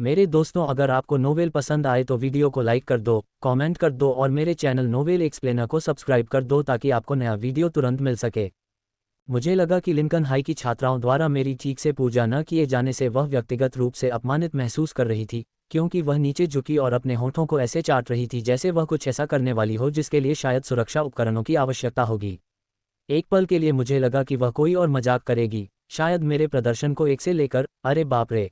मेरे दोस्तों, अगर आपको नोवेल पसंद आए तो वीडियो को लाइक कर दो, कमेंट कर दो और मेरे चैनल नोवेल एक्सप्लेनर को सब्सक्राइब कर दो ताकि आपको नया वीडियो तुरंत मिल सके। मुझे लगा कि लिंकन हाई की छात्राओं द्वारा मेरी ठीक से पूजा न किए जाने से वह व्यक्तिगत रूप से अपमानित महसूस कर रही थी, क्योंकि वह नीचे झुकी और अपने होठों को ऐसे चाट रही थी जैसे वह कुछ ऐसा करने वाली हो जिसके लिए शायद सुरक्षा उपकरणों की आवश्यकता होगी। एक पल के लिए मुझे लगा कि वह कोई और मजाक करेगी, शायद मेरे प्रदर्शन को 1 से लेकर अरे बाप रे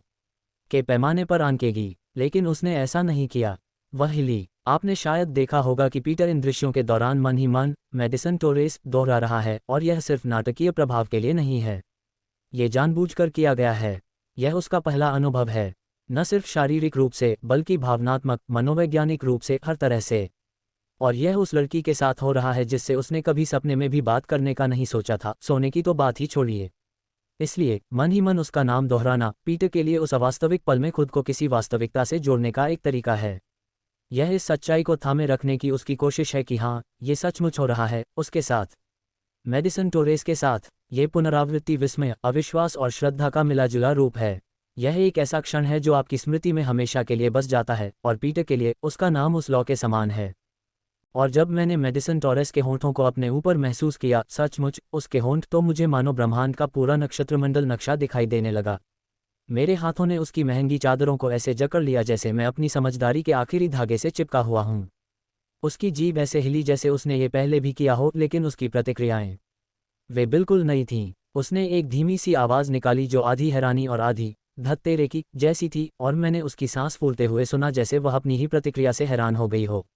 के पैमाने पर आंकेगी, लेकिन उसने ऐसा नहीं किया। वह हिली। आपने शायद देखा होगा कि पीटर इन दृश्यों के दौरान मन ही मन मैडिसन टोरेस दोहरा रहा है, और यह सिर्फ नाटकीय प्रभाव के लिए नहीं है। ये जानबूझकर किया गया है। यह उसका पहला अनुभव है, न सिर्फ शारीरिक रूप से बल्कि भावनात्मक, मनोवैज्ञानिक रूप से, हर तरह से। और यह उस लड़की के साथ हो रहा है जिससे उसने कभी सपने में भी बात करने का नहीं सोचा था, सोने की तो बात ही छोड़िए। इसलिए मन ही मन उसका नाम दोहराना पीटर के लिए उस अवास्तविक पल में खुद को किसी वास्तविकता से जोड़ने का एक तरीका है। यह इस सच्चाई को थामे रखने की उसकी कोशिश है कि हाँ, ये सचमुच हो रहा है उसके साथ, मैडिसन टोरेस के साथ। ये पुनरावृत्ति विस्मय, अविश्वास और श्रद्धा का मिलाजुला रूप है। यह एक ऐसा क्षण है जो आपकी स्मृति में हमेशा के लिए बस जाता है, और पीटर के लिए उसका नाम उस लौ के समान है। और जब मैंने मैडिसन टोरेस के होंठों को अपने ऊपर महसूस किया, सचमुच उसके होंठ, तो मुझे मानो ब्रह्मांड का पूरा नक्षत्रमंडल नक्शा दिखाई देने लगा। मेरे हाथों ने उसकी महंगी चादरों को ऐसे जकड़ लिया जैसे मैं अपनी समझदारी के आखिरी धागे से चिपका हुआ हूँ। उसकी जीभ ऐसे हिली जैसे उसने ये पहले भी किया हो, लेकिन उसकी प्रतिक्रियाएं, वे बिल्कुल नई थीं। उसने एक धीमी सी आवाज़ निकाली जो आधी हैरानी और आधी धत्तेरे की जैसी थी, और मैंने उसकी सांस फूलते हुए सुना जैसे वह अपनी ही प्रतिक्रिया से हैरान हो गई हो।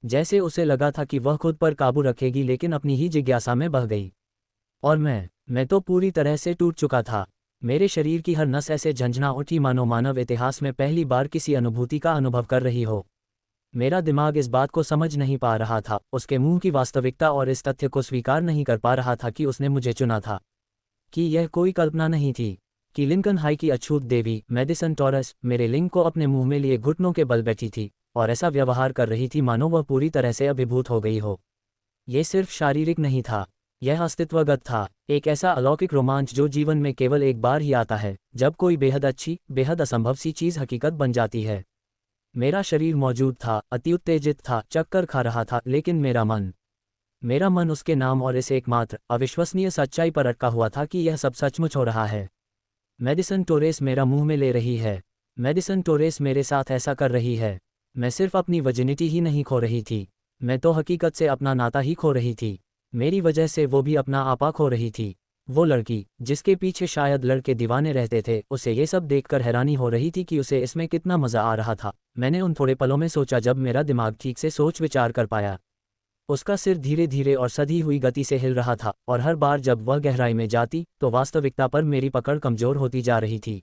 जैसे उसे लगा था कि वह खुद पर काबू रखेगी, लेकिन अपनी ही जिज्ञासा में बह गई। और मैं तो पूरी तरह से टूट चुका था। मेरे शरीर की हर नस ऐसे झंझना उठी मानो मानव इतिहास में पहली बार किसी अनुभूति का अनुभव कर रही हो। मेरा दिमाग इस बात को समझ नहीं पा रहा था, उसके मुंह की वास्तविकता, और इस तथ्य को स्वीकार नहीं कर पा रहा था कि उसने मुझे चुना था, कि यह कोई कल्पना नहीं थी, कि लिंकन हाई की अछूत देवी मैडिसन टोरेस मेरे लिंग को अपने मुंह में लिए घुटनों के बल बैठी थी और ऐसा व्यवहार कर रही थी मानो वह पूरी तरह से अभिभूत हो गई हो। यह सिर्फ शारीरिक नहीं था, यह अस्तित्वगत था, एक ऐसा अलौकिक रोमांच जो जीवन में केवल एक बार ही आता है, जब कोई बेहद अच्छी, बेहद असंभव सी चीज़ हकीकत बन जाती है। मेरा शरीर मौजूद था, अति उत्तेजित था, चक्कर खा रहा था, लेकिन मेरा मन उसके नाम और इस एकमात्र अविश्वसनीय सच्चाई पर अटका हुआ था कि यह सब सचमुच हो रहा है। मैडिसन टोरेस मेरा मुंह में ले रही है। मैडिसन टोरेस मेरे साथ ऐसा कर रही है। मैं सिर्फ अपनी वर्जिनिटी ही नहीं खो रही थी, मैं तो हकीकत से अपना नाता ही खो रही थी। मेरी वजह से वो भी अपना आपा खो रही थी। वो लड़की जिसके पीछे शायद लड़के दीवाने रहते थे, उसे ये सब देखकर हैरानी हो रही थी कि उसे इसमें कितना मज़ा आ रहा था। मैंने उन थोड़े पलों में सोचा जब मेरा दिमाग ठीक से सोच विचार कर पाया। उसका सिर धीरे धीरे और सधी हुई गति से हिल रहा था, और हर बार जब वह गहराई में जाती तो वास्तविकता पर मेरी पकड़ कमज़ोर होती जा रही थी।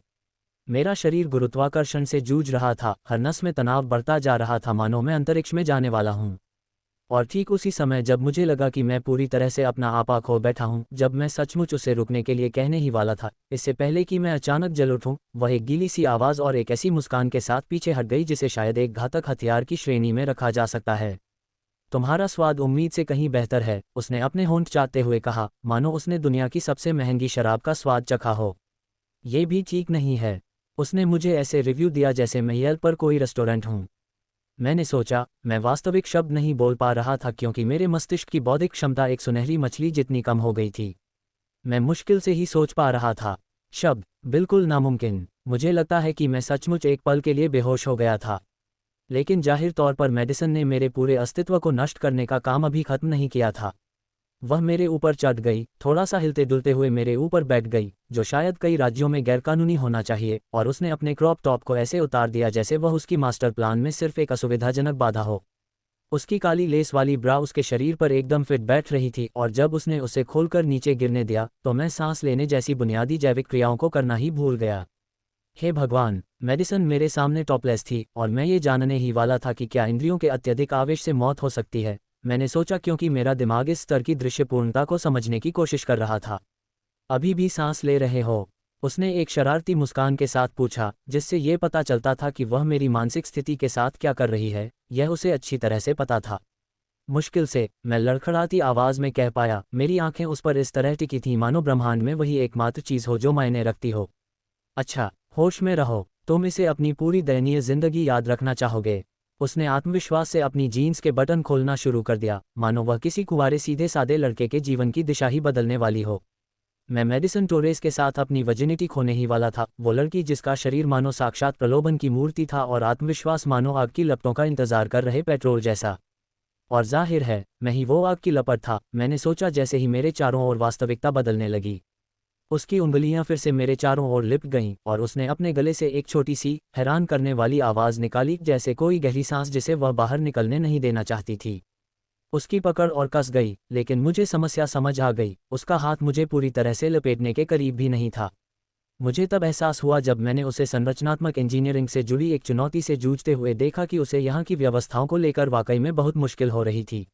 मेरा शरीर गुरुत्वाकर्षण से जूझ रहा था, हर नस में तनाव बढ़ता जा रहा था, मानो मैं अंतरिक्ष में जाने वाला हूँ। और ठीक उसी समय जब मुझे लगा कि मैं पूरी तरह से अपना आपा खो बैठा हूँ, जब मैं सचमुच उसे रुकने के लिए कहने ही वाला था, इससे पहले कि मैं अचानक जल उठूँ, वह एक गीली सी आवाज़ और एक ऐसी मुस्कान के साथ पीछे हट गई जिसे शायद एक घातक हथियार की श्रेणी में रखा जा सकता है। तुम्हारा स्वाद उम्मीद से कहीं बेहतर है, उसने अपने होंठ चाटते हुए कहा, मानो उसने दुनिया की सबसे महंगी शराब का स्वाद चखा हो। ये भी ठीक नहीं है। उसने मुझे ऐसे रिव्यू दिया जैसे मैं येल्प पर कोई रेस्टोरेंट हूँ। मैंने सोचा, मैं वास्तविक शब्द नहीं बोल पा रहा था क्योंकि मेरे मस्तिष्क की बौद्धिक क्षमता एक सुनहरी मछली जितनी कम हो गई थी। मैं मुश्किल से ही सोच पा रहा था शब्द, बिल्कुल नामुमकिन। मुझे लगता है कि मैं सचमुच एक पल के लिए बेहोश हो गया था। लेकिन जाहिर तौर पर मेडिसन ने मेरे पूरे अस्तित्व को नष्ट करने का काम अभी खत्म नहीं किया था। वह मेरे ऊपर चढ़ गई, थोड़ा सा हिलते डुलते हुए मेरे ऊपर बैठ गई, जो शायद कई राज्यों में गैरकानूनी होना चाहिए, और उसने अपने क्रॉप टॉप को ऐसे उतार दिया जैसे वह उसकी मास्टर प्लान में सिर्फ एक असुविधाजनक बाधा हो। उसकी काली लेस वाली ब्रा उसके शरीर पर एकदम फिट बैठ रही थी, और जब उसने उसे खोलकर नीचे गिरने दिया तो मैं सांस लेने जैसी बुनियादी जैविक क्रियाओं को करना ही भूल गया। हे भगवान, मेडिसन मेरे सामने टॉपलेस थी, और मैं ये जानने ही वाला था कि क्या इंद्रियों के अत्यधिक आवेश से मौत हो सकती है। मैंने सोचा क्योंकि मेरा दिमाग इस स्तर की दृश्यपूर्णता को समझने की कोशिश कर रहा था। अभी भी सांस ले रहे हो? उसने एक शरारती मुस्कान के साथ पूछा, जिससे ये पता चलता था कि वह मेरी मानसिक स्थिति के साथ क्या कर रही है, यह उसे अच्छी तरह से पता था। मुश्किल से मैं लड़खड़ाती आवाज़ में कह पाया, मेरी आंखें उस पर इस तरह टिकी थीं मानो ब्रह्मांड में वही एकमात्र चीज़ हो जो मायने रखती हो। अच्छा, होश में रहो। तुम इसे अपनी पूरी दयनीय जिंदगी याद रखना चाहोगे। उसने आत्मविश्वास से अपनी जीन्स के बटन खोलना शुरू कर दिया, मानो वह किसी कुंवारे सीधे सादे लड़के के जीवन की दिशा ही बदलने वाली हो। मैं मेडिसन टोरेस के साथ अपनी वर्जिनिटी खोने ही वाला था, वो लड़की जिसका शरीर मानो साक्षात प्रलोभन की मूर्ति था और आत्मविश्वास मानो आग की लपटों का इंतजार कर रहे पेट्रोल जैसा। और जाहिर है, मैं ही वो आग की लपट था, मैंने सोचा जैसे ही मेरे चारों ओर वास्तविकता बदलने लगी। उसकी उंगलियां फिर से मेरे चारों ओर लिपट गईं और उसने अपने गले से एक छोटी सी, हैरान करने वाली आवाज़ निकाली, जैसे कोई गहरी सांस जिसे वह बाहर निकलने नहीं देना चाहती थी। उसकी पकड़ और कस गई, लेकिन मुझे समस्या समझ आ गई, उसका हाथ मुझे पूरी तरह से लपेटने के करीब भी नहीं था। मुझे तब एहसास हुआ जब मैंने उसे संरचनात्मक इंजीनियरिंग से जुड़ी एक चुनौती से जूझते हुए देखा कि उसे यहाँ की व्यवस्थाओं को लेकर वाकई में बहुत मुश्किल हो रही थी।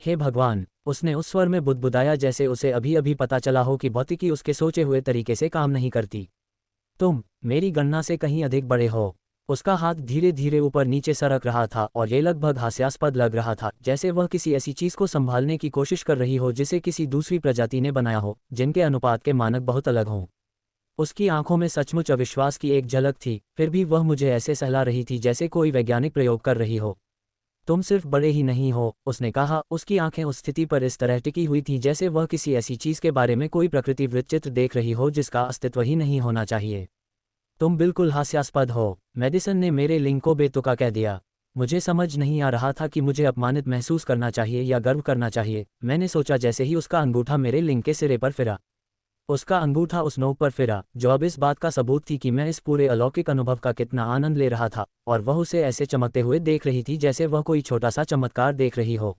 हे भगवान, उसने उस स्वर में बुदबुदाया जैसे उसे अभी अभी पता चला हो कि भौतिकी उसके सोचे हुए तरीके से काम नहीं करती। तुम मेरी गणना से कहीं अधिक बड़े हो। उसका हाथ धीरे धीरे ऊपर नीचे सरक रहा था और ये लगभग हास्यास्पद लग रहा था, जैसे वह किसी ऐसी चीज को संभालने की कोशिश कर रही हो जिसे किसी दूसरी प्रजाति ने बनाया हो, जिनके अनुपात के मानक बहुत अलग हों। उसकी आंखों में सचमुच अविश्वास की एक झलक थी, फिर भी वह मुझे ऐसे सहला रही थी जैसे कोई वैज्ञानिक प्रयोग कर रही हो। तुम सिर्फ बड़े ही नहीं हो, उसने कहा, उसकी आंखें उस स्थिति पर इस तरह टिकी हुई थीं जैसे वह किसी ऐसी चीज के बारे में कोई प्रकृतिवृत्त चित्र देख रही हो जिसका अस्तित्व ही नहीं होना चाहिए। तुम बिल्कुल हास्यास्पद हो, मेडिसन ने मेरे लिंग को बेतुका कह दिया। मुझे समझ नहीं आ रहा था कि मुझे अपमानित महसूस करना चाहिए या गर्व करना चाहिए। मैंने सोचा जैसे ही उसका अंगूठा मेरे लिंग के सिरे पर फिरा। उसका अंगूठा उस नोक पर फिरा, जो अब इस बात का सबूत थी कि मैं इस पूरे अलौकिक अनुभव का कितना आनंद ले रहा था, और वह उसे ऐसे चमकते हुए देख रही थी जैसे वह कोई छोटा सा चमत्कार देख रही हो।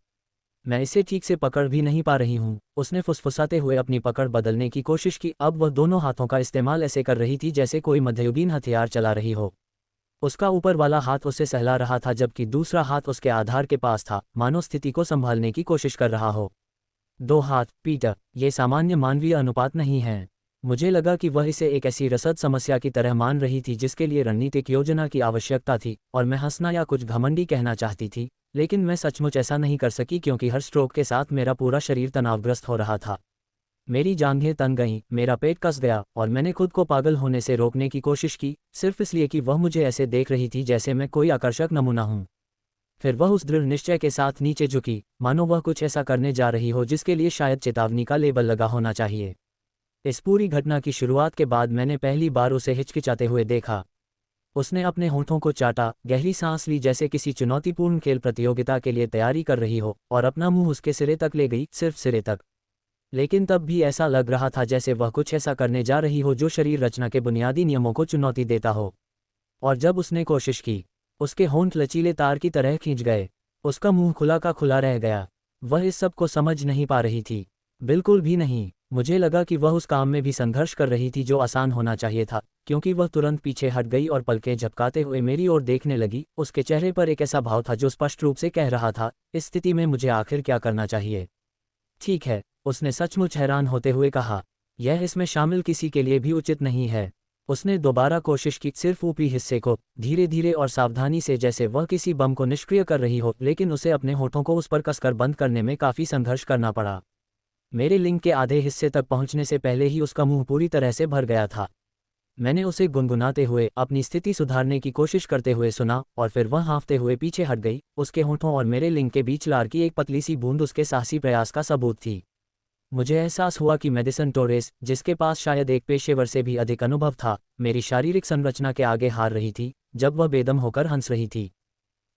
मैं इसे ठीक से पकड़ भी नहीं पा रही हूँ, उसने फुसफुसाते हुए अपनी पकड़ बदलने की कोशिश की। अब वह दोनों हाथों का इस्तेमाल ऐसे कर रही थी जैसे कोई मध्ययुगीन हथियार चला रही हो। उसका ऊपर वाला हाथ उसे सहला रहा था जबकि दूसरा हाथ उसके आधार के पास था, मानो स्थिति को संभालने की कोशिश कर रहा हो। दो हाथ, पीटर, ये सामान्य मानवीय अनुपात नहीं है। मुझे लगा कि वह इसे एक ऐसी रसद समस्या की तरह मान रही थी जिसके लिए रणनीतिक योजना की आवश्यकता थी, और मैं हंसना या कुछ घमंडी कहना चाहती थी, लेकिन मैं सचमुच ऐसा नहीं कर सकी क्योंकि हर स्ट्रोक के साथ मेरा पूरा शरीर तनावग्रस्त हो रहा था। मेरी जांघें तन गईं, मेरा पेट कस गया, और मैंने खुद को पागल होने से रोकने की कोशिश की, सिर्फ इसलिए कि वह मुझे ऐसे देख रही थी जैसे मैं कोई आकर्षक नमूना हूं। फिर वह उस दृढ़ निश्चय के साथ नीचे झुकी, मानो वह कुछ ऐसा करने जा रही हो जिसके लिए शायद चेतावनी का लेबल लगा होना चाहिए। इस पूरी घटना की शुरुआत के बाद मैंने पहली बार उसे हिचकिचाते हुए देखा। उसने अपने होठों को चाटा, गहरी सांस ली जैसे किसी चुनौतीपूर्ण खेल प्रतियोगिता के लिए तैयारी कर रही हो, और अपना मुंह उसके सिरे तक ले गई, सिर्फ सिरे तक। लेकिन तब भी ऐसा लग रहा था जैसे वह कुछ ऐसा करने जा रही हो जो शरीर रचना के बुनियादी नियमों को चुनौती देता हो। और जब उसने कोशिश की, उसके होंठ लचीले तार की तरह खींच गए। उसका मुंह खुला का खुला रह गया। वह इस सब को समझ नहीं पा रही थी, बिल्कुल भी नहीं। मुझे लगा कि वह उस काम में भी संघर्ष कर रही थी जो आसान होना चाहिए था, क्योंकि वह तुरंत पीछे हट गई और पलकें झपकाते हुए मेरी ओर देखने लगी। उसके चेहरे पर एक ऐसा भाव था जो स्पष्ट रूप से कह रहा था, इस स्थिति में मुझे आखिर क्या करना चाहिए। ठीक है, उसने सचमुच हैरान होते हुए कहा, यह इसमें शामिल किसी के लिए भी उचित नहीं है। उसने दोबारा कोशिश की, सिर्फ ऊपरी हिस्से को, धीरे धीरे और सावधानी से, जैसे वह किसी बम को निष्क्रिय कर रही हो, लेकिन उसे अपने होठों को उस पर कसकर बंद करने में काफ़ी संघर्ष करना पड़ा। मेरे लिंग के आधे हिस्से तक पहुंचने से पहले ही उसका मुंह पूरी तरह से भर गया था। मैंने उसे गुनगुनाते हुए, अपनी स्थिति सुधारने की कोशिश करते हुए सुना, और फिर वह हाँफते हुए पीछे हट गई। उसके होठों और मेरे लिंग के बीच लार की एक पतली सी बूंद उसके साहसी प्रयास का सबूत थी। मुझे एहसास हुआ कि मेडिसन टोरेस, जिसके पास शायद एक पेशेवर से भी अधिक अनुभव था, मेरी शारीरिक संरचना के आगे हार रही थी जब वह बेदम होकर हंस रही थी।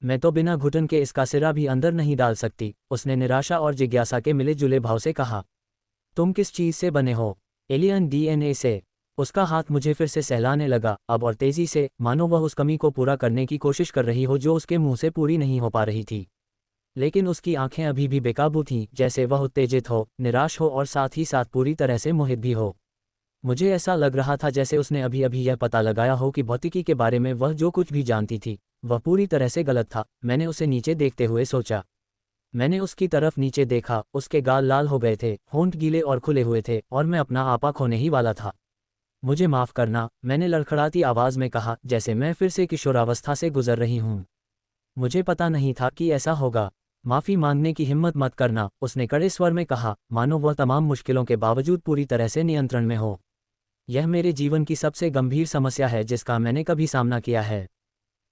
मैं तो बिना घुटन के इसका सिरा भी अंदर नहीं डाल सकती, उसने निराशा और जिज्ञासा के मिले जुले भाव से कहा। तुम किस चीज़ से बने हो? एलियन डीएनए से। उसका हाथ मुझे फिर से सहलाने लगा, अब और तेजी से, मानो वह उस कमी को पूरा करने की कोशिश कर रही हो जो उसके मुंह से पूरी नहीं हो पा रही थी। लेकिन उसकी आंखें अभी भी बेकाबू थीं, जैसे वह उत्तेजित हो, निराश हो और साथ ही साथ पूरी तरह से मोहित भी हो। मुझे ऐसा लग रहा था जैसे उसने अभी अभी यह पता लगाया हो कि भौतिकी के बारे में वह जो कुछ भी जानती थी, वह पूरी तरह से गलत था। मैंने उसे नीचे देखते हुए सोचा। मैंने उसकी तरफ नीचे देखा, उसके गाल लाल हो गए थे, होंठ गीले और खुले हुए थे, और मैं अपना आपा खोने ही वाला था। मुझे माफ़ करना, मैंने लड़खड़ाती आवाज़ में कहा, जैसे मैं फिर से किशोरावस्था से गुजर रही हूँ। मुझे पता नहीं था कि ऐसा होगा। माफ़ी मांगने की हिम्मत मत करना, उसने कड़े स्वर में कहा, मानो वह तमाम मुश्किलों के बावजूद पूरी तरह से नियंत्रण में हो। यह मेरे जीवन की सबसे गंभीर समस्या है जिसका मैंने कभी सामना किया है।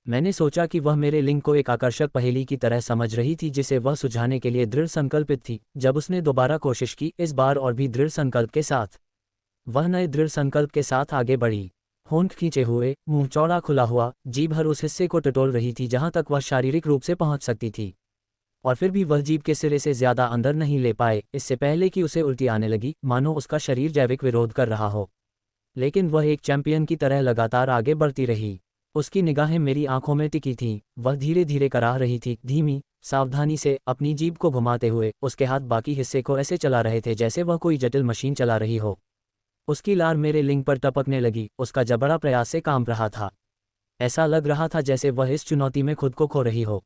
मैंने सोचा कि वह मेरे लिंक को एक आकर्षक पहेली की तरह समझ रही थी जिसे वह सुलझाने के लिए दृढ़ संकल्पित थी। जब उसने दोबारा कोशिश की, इस बार और भी दृढ़ संकल्प के साथ, वह नए दृढ़ संकल्प के साथ आगे बढ़ी। होंठ खींचे हुए, मुंह चौड़ा खुला हुआ, जीभ हर उस हिस्से को टटोल रही थी जहां तक वह शारीरिक रूप से पहुंच सकती थी। और फिर भी वह जीभ के सिरे से ज्यादा अंदर नहीं ले पाए, इससे पहले कि उसे उल्टी आने लगी, मानो उसका शरीर जैविक विरोध कर रहा हो। लेकिन वह एक चैंपियन की तरह लगातार आगे बढ़ती रही। उसकी निगाहें मेरी आंखों में टिकी थीं। वह धीरे धीरे कराह रही थी, धीमी, सावधानी से, अपनी जीभ को घुमाते हुए। उसके हाथ बाकी हिस्से को ऐसे चला रहे थे जैसे वह कोई जटिल मशीन चला रही हो। उसकी लार मेरे लिंग पर टपकने लगी, उसका जबड़ा प्रयास से काम रहा था। ऐसा लग रहा था जैसे वह इस चुनौती में खुद को खो रही हो।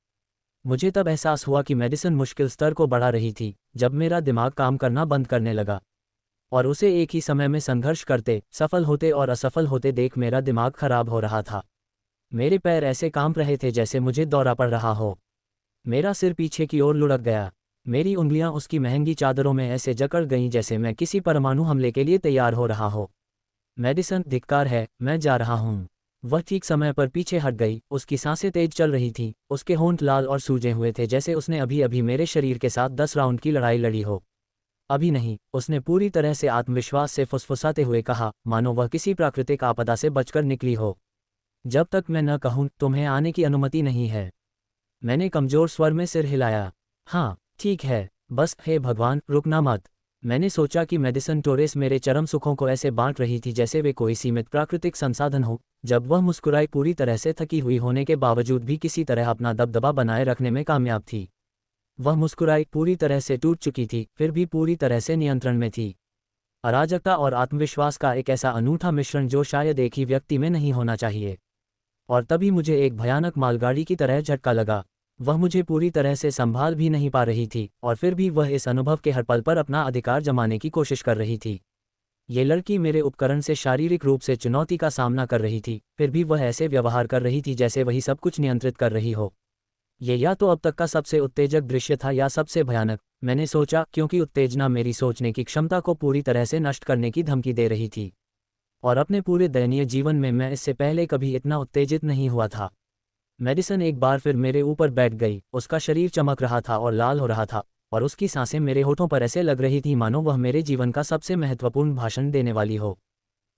मुझे तब एहसास हुआ कि मेडिसिन मुश्किल स्तर को बढ़ा रही थी, जब मेरा दिमाग काम करना बंद करने लगा। और उसे एक ही समय में संघर्ष करते, सफल होते और असफल होते देख मेरा दिमाग खराब हो रहा था। मेरे पैर ऐसे कांप रहे थे जैसे मुझे दौरा पड़ रहा हो। मेरा सिर पीछे की ओर लुढ़क गया। मेरी उंगलियां उसकी महंगी चादरों में ऐसे जकड़ गईं जैसे मैं किसी परमाणु हमले के लिए तैयार हो रहा हो। मेडिसन, धिक्कार है, मैं जा रहा हूँ। वह ठीक समय पर पीछे हट गई। उसकी सांसें तेज चल रही थीं, उसके होंठ लाल और सूजे हुए थे जैसे उसने अभी अभी मेरे शरीर के साथ 10 राउंड की लड़ाई लड़ी हो। अभी नहीं, उसने पूरी तरह से आत्मविश्वास से फुसफुसाते हुए कहा, मानो वह किसी प्राकृतिक आपदा से बचकर निकली हो। जब तक मैं न कहूं, तुम्हें आने की अनुमति नहीं है। मैंने कमजोर स्वर में सिर हिलाया। हाँ, ठीक है, बस हे भगवान, रुकना मत। मैंने सोचा कि मेडिसन टोरेस मेरे चरम सुखों को ऐसे बांट रही थी जैसे वे कोई सीमित प्राकृतिक संसाधन हो। जब वह मुस्कुराई, पूरी तरह से थकी हुई होने के बावजूद भी किसी तरह अपना दबदबा बनाए रखने में कामयाब थी। वह मुस्कुराई, पूरी तरह से टूट चुकी थी, फिर भी पूरी तरह से नियंत्रण में थी। अराजकता और आत्मविश्वास का एक ऐसा अनूठा मिश्रण जो शायद एक ही व्यक्ति में नहीं होना चाहिए। और तभी मुझे एक भयानक मालगाड़ी की तरह झटका लगा। वह मुझे पूरी तरह से संभाल भी नहीं पा रही थी, और फिर भी वह इस अनुभव के हर पल पर अपना अधिकार जमाने की कोशिश कर रही थी। ये लड़की मेरे उपकरण से शारीरिक रूप से चुनौती का सामना कर रही थी, फिर भी वह ऐसे व्यवहार कर रही थी जैसे वही सब कुछ नियंत्रित कर रही हो। ये या तो अब तक का सबसे उत्तेजक दृश्य था या सबसे भयानक, मैंने सोचा, क्योंकि उत्तेजना मेरी सोचने की क्षमता को पूरी तरह से नष्ट करने की धमकी दे रही थी। और अपने पूरे दयनीय जीवन में मैं इससे पहले कभी इतना उत्तेजित नहीं हुआ था। मेडिसन एक बार फिर मेरे ऊपर बैठ गई। उसका शरीर चमक रहा था और लाल हो रहा था, और उसकी सांसें मेरे होठों पर ऐसे लग रही थी मानो वह मेरे जीवन का सबसे महत्वपूर्ण भाषण देने वाली हो।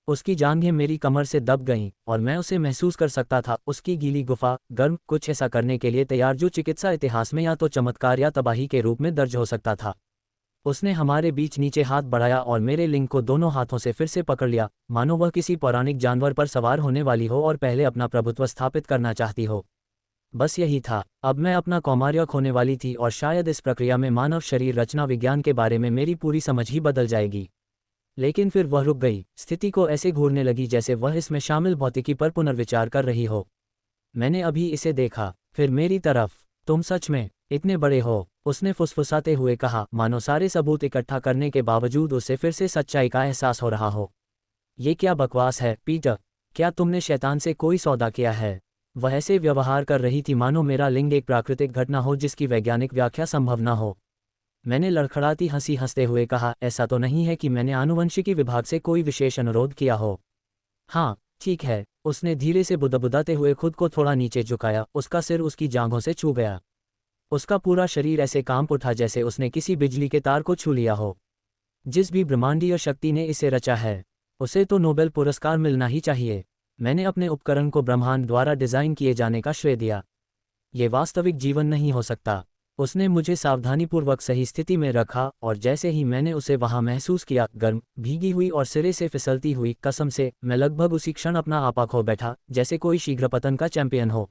उसकी जांघें मेरी कमर से दब गईं, और मैं उसे महसूस कर सकता था, उसकी गीली गुफा, गर्म, कुछ ऐसा करने के लिए तैयार जो चिकित्सा इतिहास में या तो चमत्कार या तबाही के रूप में दर्ज हो सकता था। उसने हमारे बीच नीचे हाथ बढ़ाया और मेरे लिंग को दोनों हाथों से फिर से पकड़ लिया, मानो वह किसी पौराणिक जानवर पर सवार होने वाली हो और पहले अपना प्रभुत्व स्थापित करना चाहती हो। बस यही था, अब मैं अपना कौमार्य खोने वाली थी, और शायद इस प्रक्रिया में मानव शरीर रचना विज्ञान के बारे में मेरी पूरी समझ ही बदल जाएगी। लेकिन फिर वह रुक गई, स्थिति को ऐसे घूरने लगी जैसे वह इसमें शामिल भौतिकी पर पुनर्विचार कर रही हो। मैंने अभी इसे देखा, फिर मेरी तरफ। तुम सच में इतने बड़े हो, उसने फुसफुसाते हुए कहा, मानो सारे सबूत इकट्ठा करने के बावजूद उसे फिर से सच्चाई का एहसास हो रहा हो। ये क्या बकवास है, पीटर? क्या तुमने शैतान से कोई सौदा किया है? वह ऐसे व्यवहार कर रही थी मानो मेरा लिंग एक प्राकृतिक घटना हो जिसकी वैज्ञानिक व्याख्या संभव न हो। मैंने लड़खड़ाती हंसी हंसते हुए कहा, ऐसा तो नहीं है कि मैंने आनुवंशिकी विभाग से कोई विशेष अनुरोध किया हो। हाँ, ठीक है, उसने धीरे से बुदबुदाते हुए खुद को थोड़ा नीचे झुकाया, उसका सिर उसकी जांघों से छू गया। उसका पूरा शरीर ऐसे कांप उठा जैसे उसने किसी बिजली के तार को छू लिया हो। जिस भी ब्रह्मांडीय शक्ति ने इसे रचा है, उसे तो नोबेल पुरस्कार मिलना ही चाहिए। मैंने अपने उपकरण को ब्रह्मांड द्वारा डिजाइन किए जाने का श्रेय दिया। ये वास्तविक जीवन नहीं हो सकता। उसने मुझे सावधानीपूर्वक सही स्थिति में रखा, और जैसे ही मैंने उसे वहां महसूस किया, गर्म, भीगी हुई और सिरे से फिसलती हुई, कसम से, मैं लगभग उसी क्षण अपना आपा खो बैठा, जैसे कोई शीघ्र पतन का चैंपियन हो।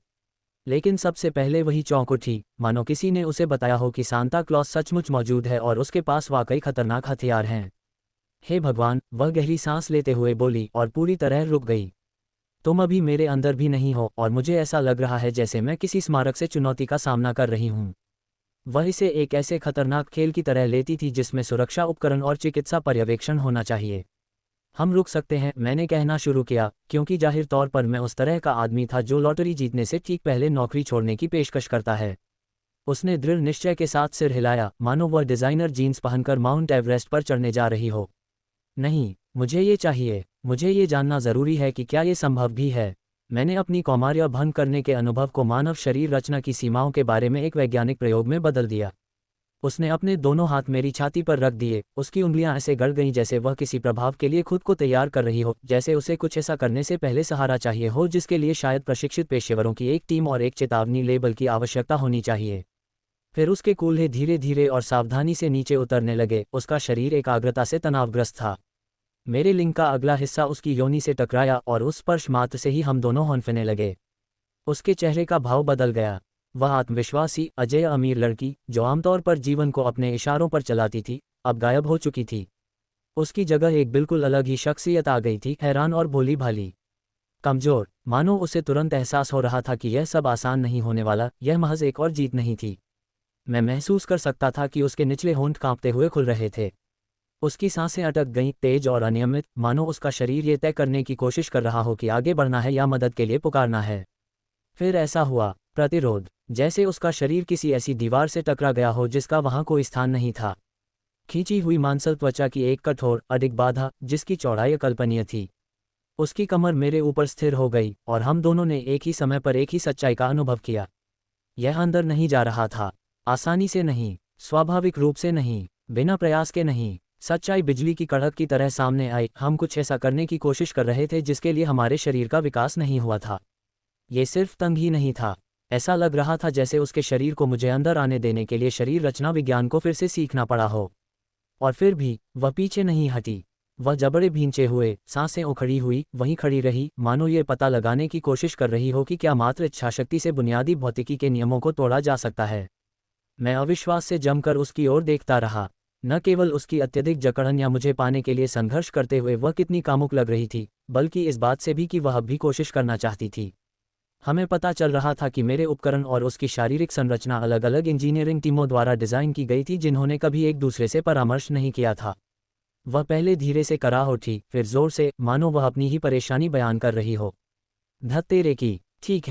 लेकिन सबसे पहले वही चौंक उठी, मानो किसी ने उसे बताया हो कि सांता क्लॉस सचमुच मौजूद है और उसके पास वाकई खतरनाक हथियार हैं। हे भगवान, वह गहरी सांस लेते हुए बोली, और पूरी तरह रुक गई। तुम अभी मेरे अंदर भी नहीं हो, और मुझे ऐसा लग रहा है जैसे मैं किसी स्मारक से चुनौती का सामना कर रही हूँ। वह इसे एक ऐसे खतरनाक खेल की तरह लेती थी जिसमें सुरक्षा उपकरण और चिकित्सा पर्यवेक्षण होना चाहिए। हम रुक सकते हैं, मैंने कहना शुरू किया, क्योंकि जाहिर तौर पर मैं उस तरह का आदमी था जो लॉटरी जीतने से ठीक पहले नौकरी छोड़ने की पेशकश करता है। उसने दृढ़ निश्चय के साथ सिर हिलाया, मानो वह डिजाइनर जीन्स पहनकर माउंट एवरेस्ट पर चढ़ने जा रही हो। नहीं, मुझे ये चाहिए, मुझे ये जानना ज़रूरी है कि क्या ये संभव भी है। मैंने अपनी कौमार्य भंग करने के अनुभव को मानव शरीर रचना की सीमाओं के बारे में एक वैज्ञानिक प्रयोग में बदल दिया। उसने अपने दोनों हाथ मेरी छाती पर रख दिए, उसकी उंगलियां ऐसे गड़ गईं जैसे वह किसी प्रभाव के लिए खुद को तैयार कर रही हो, जैसे उसे कुछ ऐसा करने से पहले सहारा चाहिए हो जिसके लिए शायद प्रशिक्षित पेशेवरों की एक टीम और एक चेतावनी लेबल की आवश्यकता होनी चाहिए। फिर उसके कूल्हे धीरे धीरे और सावधानी से नीचे उतरने लगे। उसका शरीर एकाग्रता से तनावग्रस्त था। मेरे लिंग का अगला हिस्सा उसकी योनि से टकराया और उस स्पर्श मात्र से ही हम दोनों हौंफने लगे। उसके चेहरे का भाव बदल गया। वह आत्मविश्वासी अजय अमीर लड़की, जो आमतौर पर जीवन को अपने इशारों पर चलाती थी, अब गायब हो चुकी थी। उसकी जगह एक बिल्कुल अलग ही शख्सियत आ गई थी, हैरान और भोली भाली, कमजोर, मानो उसे तुरंत एहसास हो रहा था कि यह सब आसान नहीं होने वाला, यह महज एक और जीत नहीं थी। मैं महसूस कर सकता था कि उसके निचले होंठ कांपते हुए खुल रहे थे। उसकी सांसें अटक गईं, तेज और अनियमित, मानो उसका शरीर ये तय करने की कोशिश कर रहा हो कि आगे बढ़ना है या मदद के लिए पुकारना है। फिर ऐसा हुआ, प्रतिरोध, जैसे उसका शरीर किसी ऐसी दीवार से टकरा गया हो जिसका वहां कोई स्थान नहीं था। खींची हुई मांसल त्वचा की एक कठोर, अडिग बाधा, जिसकी चौड़ाई अकल्पनीय थी। उसकी कमर मेरे ऊपर स्थिर हो गई और हम दोनों ने एक ही समय पर एक ही सच्चाई का अनुभव किया। यह अंदर नहीं जा रहा था, आसानी से नहीं, स्वाभाविक रूप से नहीं, बिना प्रयास के नहीं। सच्चाई बिजली की कड़क की तरह सामने आई। हम कुछ ऐसा करने की कोशिश कर रहे थे जिसके लिए हमारे शरीर का विकास नहीं हुआ था। ये सिर्फ तंग ही नहीं था, ऐसा लग रहा था जैसे उसके शरीर को मुझे अंदर आने देने के लिए शरीर रचना विज्ञान को फिर से सीखना पड़ा हो। और फिर भी वह पीछे नहीं हटी। वह जबड़े भींचे हुए, सांसें उखड़ी हुई, वहीं खड़ी रही, मानो ये पता लगाने की कोशिश कर रही हो कि क्या मात्र इच्छाशक्ति से बुनियादी भौतिकी के नियमों को तोड़ा जा सकता है। मैं अविश्वास से जमकर उसकी ओर देखता रहा। न केवल उसकी अत्यधिक जकड़न या मुझे पाने के लिए संघर्ष करते हुए वह कितनी कामुक लग रही थी, बल्कि इस बात से भी कि वह अब भी कोशिश करना चाहती थी। हमें पता चल रहा था कि मेरे उपकरण और उसकी शारीरिक संरचना अलग अलग इंजीनियरिंग टीमों द्वारा डिज़ाइन की गई थी जिन्होंने कभी एक दूसरे से परामर्श नहीं किया था। वह पहले धीरे से कराह उठी, फिर जोर से, मानो वह अपनी ही परेशानी बयान कर रही हो। धत तेरे की, ठीक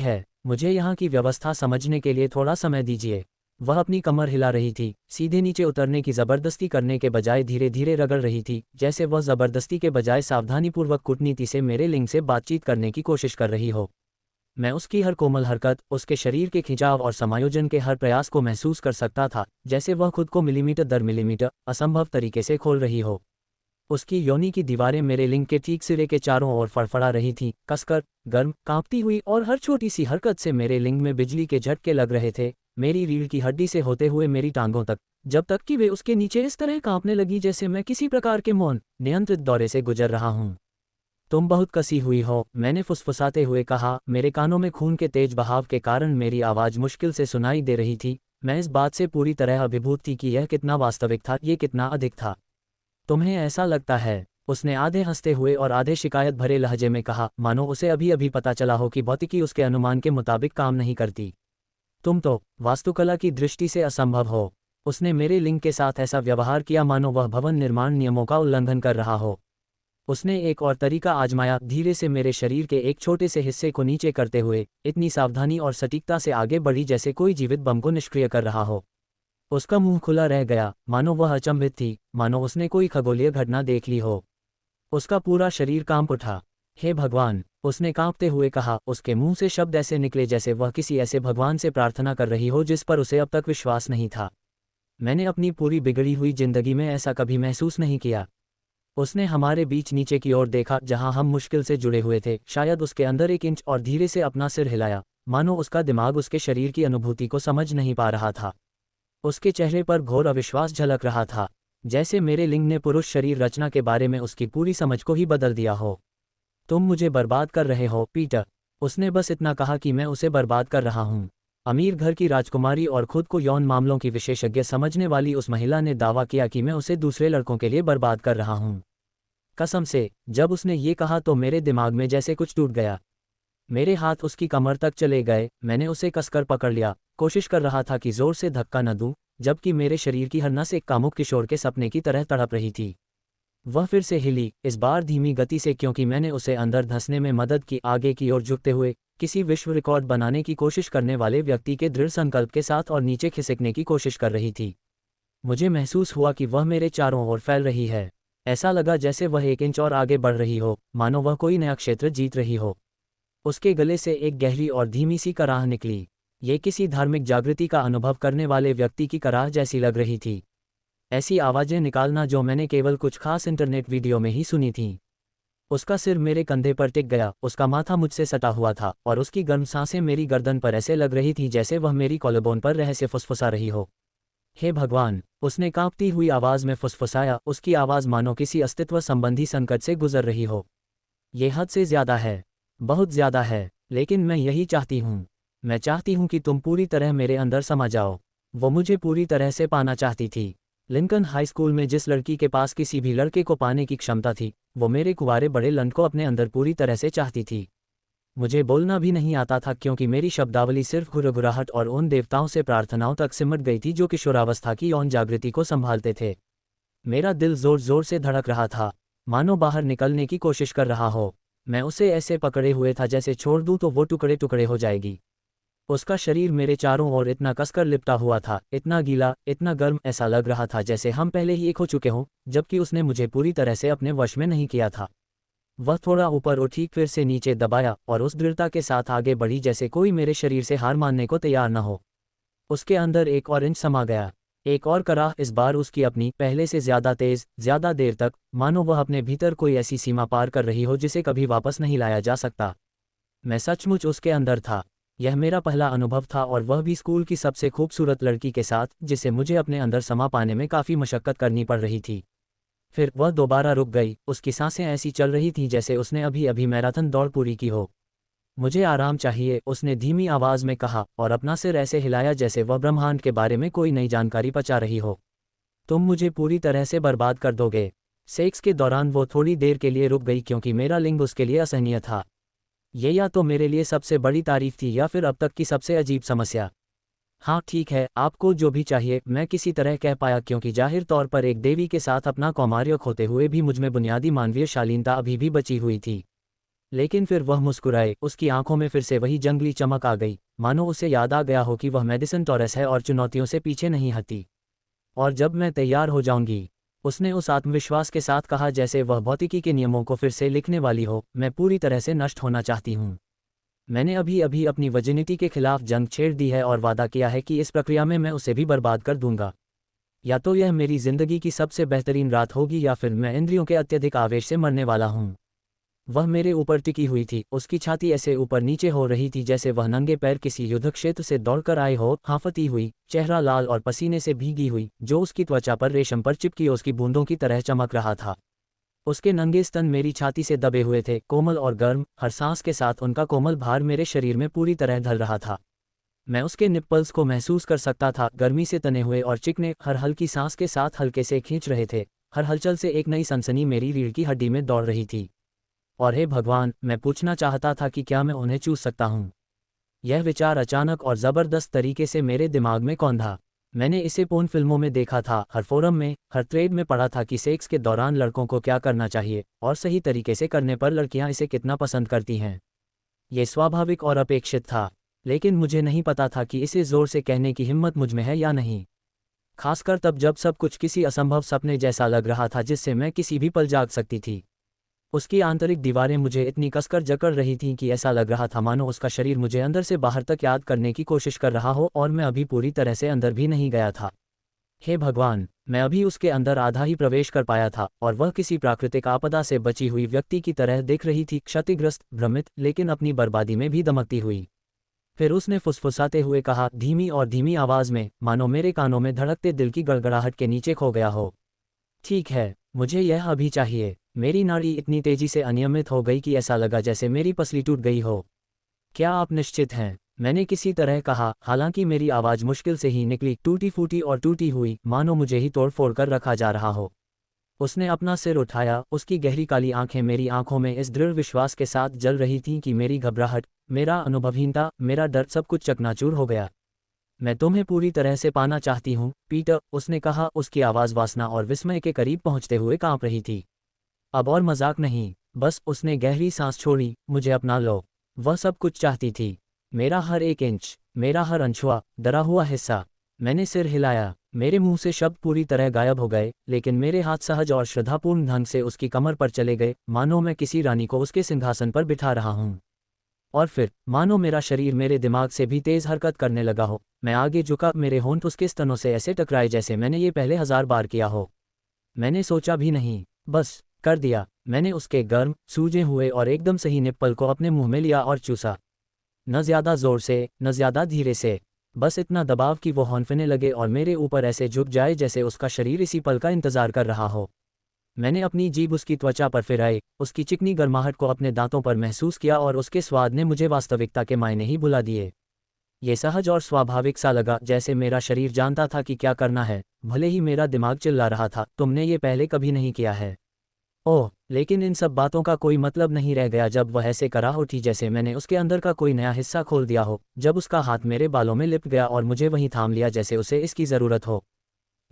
है, मुझे यहाँ की व्यवस्था समझने के लिए थोड़ा समय दीजिए। वह अपनी कमर हिला रही थी, सीधे नीचे उतरने की जबरदस्ती करने के बजाय धीरे धीरे रगड़ रही थी, जैसे वह जबरदस्ती के बजाय सावधानीपूर्वक कूटनीति से मेरे लिंग से बातचीत करने की कोशिश कर रही हो। मैं उसकी हर कोमल हरकत, उसके शरीर के खिंचाव और समायोजन के हर प्रयास को महसूस कर सकता था, जैसे वह खुद को मिलीमीटर दर मिलीमीटर असंभव तरीके से खोल रही हो। उसकी योनि की दीवारें मेरे लिंग के ठीक सिरे के चारों ओर फड़फड़ा रही थीं, कसकर, गर्म, कांपती हुई, और हर छोटी सी हरकत से मेरे लिंग में बिजली के झटके लग रहे थे, मेरी रीढ़ की हड्डी से होते हुए मेरी टांगों तक, जब तक कि वे उसके नीचे इस तरह कांपने लगी जैसे मैं किसी प्रकार के मौन, नियंत्रित दौरे से गुजर रहा हूं। तुम बहुत कसी हुई हो, मैंने फुसफुसाते हुए कहा। मेरे कानों में खून के तेज बहाव के कारण मेरी आवाज़ मुश्किल से सुनाई दे रही थी। मैं इस बात से पूरी तरह अभिभूत थी कि यह कितना वास्तविक था, ये कितना अधिक था। तुम्हें ऐसा लगता है, उसने आधे हंसते हुए और आधे शिकायत भरे लहजे में कहा, मानो उसे अभी अभी पता चला हो कि भौतिकी उसके अनुमान के मुताबिक काम नहीं करती। तुम तो वास्तुकला की दृष्टि से असंभव हो। उसने मेरे लिंग के साथ ऐसा व्यवहार किया मानो वह भवन निर्माण नियमों का उल्लंघन कर रहा हो। उसने एक और तरीका आजमाया, धीरे से मेरे शरीर के एक छोटे से हिस्से को नीचे करते हुए, इतनी सावधानी और सटीकता से आगे बढ़ी जैसे कोई जीवित बम को निष्क्रिय कर रहा हो। उसका मुंह खुला रह गया, मानो वह अचंभित थी, मानो उसने कोई खगोलीय घटना देख ली हो। उसका पूरा शरीर कांप उठा। हे भगवान, उसने कांपते हुए कहा। उसके मुंह से शब्द ऐसे निकले जैसे वह किसी ऐसे भगवान से प्रार्थना कर रही हो जिस पर उसे अब तक विश्वास नहीं था। मैंने अपनी पूरी बिगड़ी हुई जिंदगी में ऐसा कभी महसूस नहीं किया। उसने हमारे बीच नीचे की ओर देखा जहां हम मुश्किल से जुड़े हुए थे, शायद उसके अंदर 1 इंच, और धीरे से अपना सिर हिलाया, मानो उसका दिमाग उसके शरीर की अनुभूति को समझ नहीं पा रहा था। उसके चेहरे पर घोर अविश्वास झलक रहा था, जैसे मेरे लिंग ने पुरुष शरीर रचना के बारे में उसकी पूरी समझ को ही बदल दिया हो। तुम मुझे बर्बाद कर रहे हो, पीटर। उसने बस इतना कहा कि मैं उसे बर्बाद कर रहा हूँ। अमीर घर की राजकुमारी और खुद को यौन मामलों की विशेषज्ञ समझने वाली उस महिला ने दावा किया कि मैं उसे दूसरे लड़कों के लिए बर्बाद कर रहा हूँ। कसम से, जब उसने ये कहा तो मेरे दिमाग में जैसे कुछ टूट गया। मेरे हाथ उसकी कमर तक चले गए, मैंने उसे कसकर पकड़ लिया, कोशिश कर रहा था कि जोर से धक्का न दूं, जबकि मेरे शरीर की हर नस एक कामुक किशोर के सपने की तरह तड़प रही थी। वह फिर से हिली, इस बार धीमी गति से, क्योंकि मैंने उसे अंदर धंसने में मदद की, आगे की ओर झुकते हुए, किसी विश्व रिकॉर्ड बनाने की कोशिश करने वाले व्यक्ति के दृढ़ संकल्प के साथ, और नीचे खिसकने की कोशिश कर रही थी। मुझे महसूस हुआ कि वह मेरे चारों ओर फैल रही है। ऐसा लगा जैसे वह 1 इंच और आगे बढ़ रही हो, मानो वह कोई नया क्षेत्र जीत रही हो। उसके गले से एक गहरी और धीमी सी कराह निकली। ये किसी धार्मिक जागृति का अनुभव करने वाले व्यक्ति की कराह जैसी लग रही थी। ऐसी आवाज़ें निकालना जो मैंने केवल कुछ खास इंटरनेट वीडियो में ही सुनी थीं। उसका सिर मेरे कंधे पर टिक गया, उसका माथा मुझसे सटा हुआ था और उसकी गर्म सांसें मेरी गर्दन पर ऐसे लग रही थी जैसे वह मेरी कॉलरबोन पर रहस्य फुसफुसा रही हो। हे भगवान, उसने कांपती हुई आवाज़ में फुसफुसाया, उसकी आवाज़ मानो किसी अस्तित्व संबंधी संकट से गुजर रही हो। ये हद से ज़्यादा है, बहुत ज़्यादा है, लेकिन मैं यही चाहती हूँ। मैं चाहती हूँ कि तुम पूरी तरह मेरे अंदर समा जाओ। वो मुझे पूरी तरह से पाना चाहती थी। लिंकन हाई स्कूल में जिस लड़की के पास किसी भी लड़के को पाने की क्षमता थी, वो मेरे कुंवारे बड़े लन को अपने अंदर पूरी तरह से चाहती थी। मुझे बोलना भी नहीं आता था क्योंकि मेरी शब्दावली सिर्फ घुरघुराहट और उन देवताओं से प्रार्थनाओं तक सिमट गई थी जो किशोरावस्था की यौन जागृति को संभालते थे। मेरा दिल जोर जोर से धड़क रहा था, मानो बाहर निकलने की कोशिश कर रहा हो। मैं उसे ऐसे पकड़े हुए था जैसे छोड़ दूं तो वो टुकड़े टुकड़े हो जाएगी। उसका शरीर मेरे चारों ओर इतना कसकर लिपटा हुआ था, इतना गीला, इतना गर्म, ऐसा लग रहा था जैसे हम पहले ही एक हो चुके हों, जबकि उसने मुझे पूरी तरह से अपने वश में नहीं किया था। वह थोड़ा ऊपर उठी, फिर से नीचे दबाया और उस दृढ़ता के साथ आगे बढ़ी जैसे कोई मेरे शरीर से हार मानने को तैयार न हो। उसके अंदर एक और इंच समा गया, एक और कराह, इस बार उसकी अपनी, पहले से ज़्यादा तेज, ज़्यादा देर तक, मानो वह अपने भीतर कोई ऐसी सीमा पार कर रही हो जिसे कभी वापस नहीं लाया जा सकता। मैं सचमुच उसके अंदर था। यह मेरा पहला अनुभव था और वह भी स्कूल की सबसे खूबसूरत लड़की के साथ, जिसे मुझे अपने अंदर समा पाने में काफ़ी मशक्कत करनी पड़ रही थी। फिर वह दोबारा रुक गई, उसकी सांसें ऐसी चल रही थीं जैसे उसने अभी अभी मैराथन दौड़ पूरी की हो। मुझे आराम चाहिए, उसने धीमी आवाज़ में कहा और अपना सिर ऐसे हिलाया जैसे वह ब्रह्मांड के बारे में कोई नई जानकारी पचा रही हो। तुम मुझे पूरी तरह से बर्बाद कर दोगे। सेक्स के दौरान वो थोड़ी देर के लिए रुक गई क्योंकि मेरा लिंग उसके लिए असहनीय था। ये या तो मेरे लिए सबसे बड़ी तारीफ थी या फिर अब तक की सबसे अजीब समस्या। हाँ ठीक है, आपको जो भी चाहिए, मैं किसी तरह कह पाया क्योंकि जाहिर तौर पर एक देवी के साथ अपना कौमार्य खोते हुए भी मुझमें बुनियादी मानवीय शालीनता अभी भी बची हुई थी। लेकिन फिर वह मुस्कुराए, उसकी आंखों में फिर से वही जंगली चमक आ गई, मानो उसे याद आ गया हो कि वह मेडिसन टॉरस है और चुनौतियों से पीछे नहीं हटती। और जब मैं तैयार हो जाऊंगी, उसने उस आत्मविश्वास के साथ कहा जैसे वह भौतिकी के नियमों को फिर से लिखने वाली हो, मैं पूरी तरह से नष्ट होना चाहती हूँ। मैंने अभी अभी अपनी वर्जिनिटी के खिलाफ जंग छेड़ दी है और वादा किया है कि इस प्रक्रिया में मैं उसे भी बर्बाद कर दूंगा। या तो यह मेरी जिंदगी की सबसे बेहतरीन रात होगी या फिर मैं इंद्रियों के अत्यधिक आवेश से मरने वाला हूँ। वह मेरे ऊपर टिकी हुई थी, उसकी छाती ऐसे ऊपर नीचे हो रही थी जैसे वह नंगे पैर किसी युद्ध क्षेत्र से दौड़कर आए हो, हांफती हुई, चेहरा लाल और पसीने से भीगी हुई, जो उसकी त्वचा पर रेशम पर चिपकी उसकी बूंदों की तरह चमक रहा था। उसके नंगे स्तन मेरी छाती से दबे हुए थे, कोमल और गर्म, हर सांस के साथ उनका कोमल भार मेरे शरीर में पूरी तरह ढल रहा था। मैं उसके निप्पल्स को महसूस कर सकता था, गर्मी से तने हुए और चिकने, हर हल्की सांस के साथ हल्के से खींच रहे थे। हर हलचल से एक नई सनसनी मेरी रीढ़ की हड्डी में दौड़ रही थी। और हे भगवान, मैं पूछना चाहता था कि क्या मैं उन्हें चूस सकता हूँ। यह विचार अचानक और ज़बरदस्त तरीके से मेरे दिमाग में कौंधा। मैंने इसे पोर्न फिल्मों में देखा था, हर फोरम में, हर थ्रेड में पढ़ा था कि सेक्स के दौरान लड़कों को क्या करना चाहिए और सही तरीके से करने पर लड़कियां इसे कितना पसंद करती हैं। ये स्वाभाविक और अपेक्षित था, लेकिन मुझे नहीं पता था कि इसे ज़ोर से कहने की हिम्मत मुझ में है या नहीं। खासकर तब जब सब कुछ किसी असंभव सपने जैसा लग रहा था जिससे मैं किसी भी पल जाग सकती थी। उसकी आंतरिक दीवारें मुझे इतनी कसकर जकड़ रही थीं कि ऐसा लग रहा था मानो उसका शरीर मुझे अंदर से बाहर तक याद करने की कोशिश कर रहा हो और मैं अभी पूरी तरह से अंदर भी नहीं गया था। हे भगवान, मैं अभी उसके अंदर आधा ही प्रवेश कर पाया था और वह किसी प्राकृतिक आपदा से बची हुई व्यक्ति की तरह दिख रही थी, क्षतिग्रस्त, भ्रमित, लेकिन अपनी बर्बादी में भी दमकती हुई। फिर उसने फुसफुसाते हुए कहा, धीमी और धीमी आवाज में, मानो मेरे कानों में धड़कते दिल की गड़गड़ाहट के नीचे खो गया हो। ठीक है, मुझे यह अभी चाहिए। मेरी नाड़ी इतनी तेजी से अनियमित हो गई कि ऐसा लगा जैसे मेरी पसली टूट गई हो। क्या आप निश्चित हैं? मैंने किसी तरह कहा, हालांकि मेरी आवाज़ मुश्किल से ही निकली, टूटी फूटी और टूटी हुई, मानो मुझे ही तोड़ फोड़ कर रखा जा रहा हो। उसने अपना सिर उठाया, उसकी गहरी काली आंखें मेरी आंखों में इस दृढ़ विश्वास के साथ जल रही थीं कि मेरी घबराहट, मेरा अनुभवहीनता, मेरा डर, सब कुछ चकनाचूर हो गया। मैं तुम्हें पूरी तरह से पाना चाहती हूँ, पीटर, उसने कहा, उसकी आवाज़ वासना और विस्मय के करीब पहुँचते हुए कांप रही थी। अब और मजाक नहीं, बस। उसने गहरी सांस छोड़ी, मुझे अपना लो। वह सब कुछ चाहती थी, मेरा हर एक इंच, मेरा हर अनछुआ, डरा हुआ हिस्सा। मैंने सिर हिलाया। मेरे मुंह से शब्द पूरी तरह गायब हो गए, लेकिन मेरे हाथ सहज और श्रद्धापूर्ण ढंग से उसकी कमर पर चले गए, मानो मैं किसी रानी को उसके सिंहासन पर बिठा रहा हूँ। और फिर मानो मेरा शरीर मेरे दिमाग से भी तेज हरकत करने लगा हो। मैं आगे झुका, मेरे होंठ उसके स्तनों से ऐसे टकराए जैसे मैंने ये पहले 1000 बार किया हो। मैंने सोचा भी नहीं, बस कर दिया। मैंने उसके गर्म, सूजे हुए और एकदम सही निप्पल को अपने मुंह में लिया और चूसा। न ज्यादा जोर से, न ज्यादा धीरे से, बस इतना दबाव कि वो हौंफने लगे और मेरे ऊपर ऐसे झुक जाए जैसे उसका शरीर इसी पल का इंतजार कर रहा हो। मैंने अपनी जीभ उसकी त्वचा पर फिराई, उसकी चिकनी गर्माहट को अपने दांतों पर महसूस किया और उसके स्वाद ने मुझे वास्तविकता के मायने ही भुला दिए। ये सहज और स्वाभाविक सा लगा, जैसे मेरा शरीर जानता था कि क्या करना है, भले ही मेरा दिमाग चिल्ला रहा था, तुमने ये पहले कभी नहीं किया है। ओह, लेकिन इन सब बातों का कोई मतलब नहीं रह गया जब वह ऐसे करा उठी जैसे मैंने उसके अंदर का कोई नया हिस्सा खोल दिया हो, जब उसका हाथ मेरे बालों में लिपट गया और मुझे वहीं थाम लिया जैसे उसे इसकी ज़रूरत हो।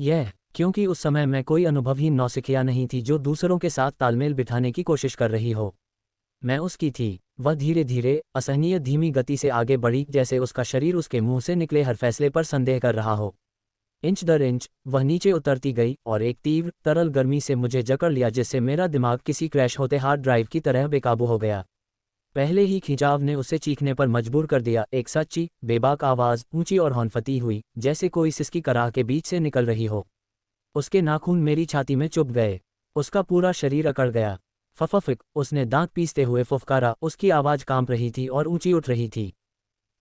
यह क्योंकि उस समय मैं कोई अनुभवहीन नौसिखिया नहीं थी जो दूसरों के साथ तालमेल बिठाने की कोशिश कर रही हो। मैं उसकी थी। वह धीरे धीरे, असहनीय धीमी गति से आगे बढ़ी, जैसे उसका शरीर उसके मुंह से निकले हर फैसले पर संदेह कर रहा हो। इंच दर इंच वह नीचे उतरती गई और एक तीव्र, तरल गर्मी से मुझे जकड़ लिया जिससे मेरा दिमाग किसी क्रैश होते हार्ड ड्राइव की तरह बेकाबू हो गया। पहले ही खिंचाव ने उसे चीखने पर मजबूर कर दिया। एक सच्ची, बेबाक आवाज़, ऊंची और हौंफती हुई, जैसे कोई सिसकी कराह के बीच से निकल रही हो। उसके नाखून मेरी छाती में चुभ गए। उसका पूरा शरीर अकड़ गया। फफफिक, उसने दांत पीसते हुए फुफकारा। उसकी आवाज़ कांप रही थी और ऊंची उठ रही थी।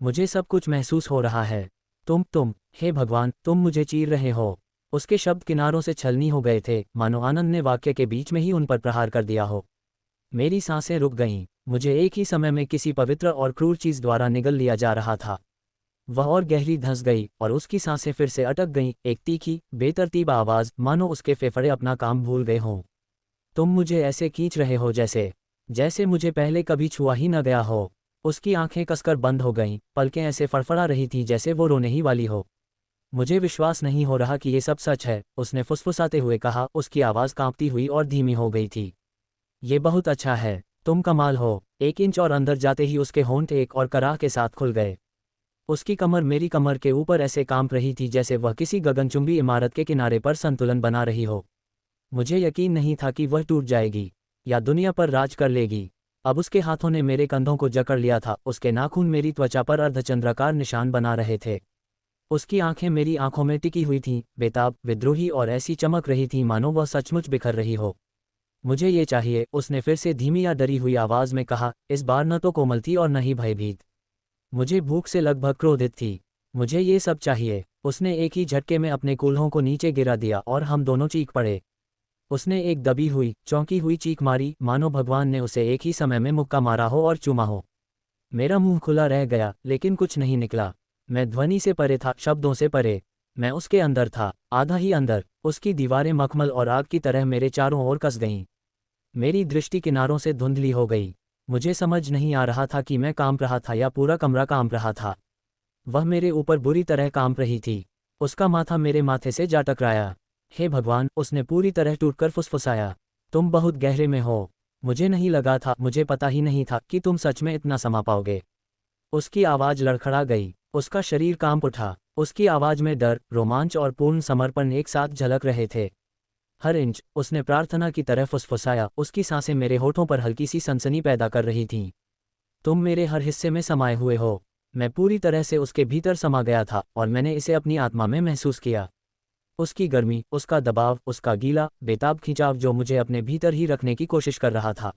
मुझे सब कुछ महसूस हो रहा है। तुम, हे भगवान, तुम मुझे चीर रहे हो। उसके शब्द किनारों से छलनी हो गए थे, मानो आनंद ने वाक्य के बीच में ही उन पर प्रहार कर दिया हो। मेरी सांसें रुक गईं। मुझे एक ही समय में किसी पवित्र और क्रूर चीज द्वारा निगल लिया जा रहा था। वह और गहरी धंस गई और उसकी सांसें फिर से अटक गईं। एक तीखी, बेतरतीब आवाज, मानो उसके फेफड़े अपना काम भूल गए हों। तुम मुझे ऐसे खींच रहे हो जैसे जैसे मुझे पहले कभी छुआ ही न गया हो। उसकी आंखें कसकर बंद हो गईं, पलकें ऐसे फड़फड़ा रही थीं जैसे वो रोने ही वाली हो। मुझे विश्वास नहीं हो रहा कि ये सब सच है, उसने फुसफुसाते हुए कहा। उसकी आवाज़ कांपती हुई और धीमी हो गई थी। ये बहुत अच्छा है, तुम कमाल हो। 1 इंच और अंदर जाते ही उसके होंठ एक और कराह के साथ खुल गए। उसकी कमर मेरी कमर के ऊपर ऐसे कांप रही थी जैसे वह किसी गगनचुंबी इमारत के किनारे पर संतुलन बना रही हो। मुझे यकीन नहीं था कि वह टूट जाएगी या दुनिया पर राज कर लेगी। अब उसके हाथों ने मेरे कंधों को जकड़ लिया था। उसके नाखून मेरी त्वचा पर अर्धचंद्राकार निशान बना रहे थे। उसकी आंखें मेरी आंखों में टिकी हुई थीं, बेताब, विद्रोही और ऐसी चमक रही थीं मानो वह सचमुच बिखर रही हो। मुझे ये चाहिए, उसने फिर से धीमी या डरी हुई आवाज़ में कहा। इस बार न तो कोमल थी और न ही भयभीत। मुझे भूख से लगभग क्रोधित थी। मुझे ये सब चाहिए। उसने एक ही झटके में अपने कूल्हों को नीचे गिरा दिया और हम दोनों चीख पड़े। उसने एक दबी हुई, चौंकी हुई चीख मारी, मानो भगवान ने उसे एक ही समय में मुक्का मारा हो और चूमा हो। मेरा मुंह खुला रह गया, लेकिन कुछ नहीं निकला। मैं ध्वनि से परे था, शब्दों से परे। मैं उसके अंदर था, आधा ही अंदर। उसकी दीवारें मखमल और आग की तरह मेरे चारों ओर कस गईं। मेरी दृष्टि किनारों से धुंधली हो गई। मुझे समझ नहीं आ रहा था कि मैं कांप रहा था या पूरा कमरा कांप रहा था। वह मेरे ऊपर बुरी तरह कांप रही थी। उसका माथा मेरे माथे से जा टकराया। हे भगवान, उसने पूरी तरह टूटकर फुसफुसाया। तुम बहुत गहरे में हो। मुझे नहीं लगा था, मुझे पता ही नहीं था कि तुम सच में इतना समा पाओगे। उसकी आवाज़ लड़खड़ा गई। उसका शरीर कांप उठा। उसकी आवाज़ में डर, रोमांच और पूर्ण समर्पण एक साथ झलक रहे थे। हर इंच, उसने प्रार्थना की तरह फुसफुसाया। उसकी सांसें मेरे होठों पर हल्की सी सनसनी पैदा कर रही थीं। तुम मेरे हर हिस्से में समाये हुए हो। मैं पूरी तरह से उसके भीतर समा गया था और मैंने इसे अपनी आत्मा में महसूस किया। उसकी गर्मी, उसका दबाव, उसका गीला, बेताब खिंचाव जो मुझे अपने भीतर ही रखने की कोशिश कर रहा था।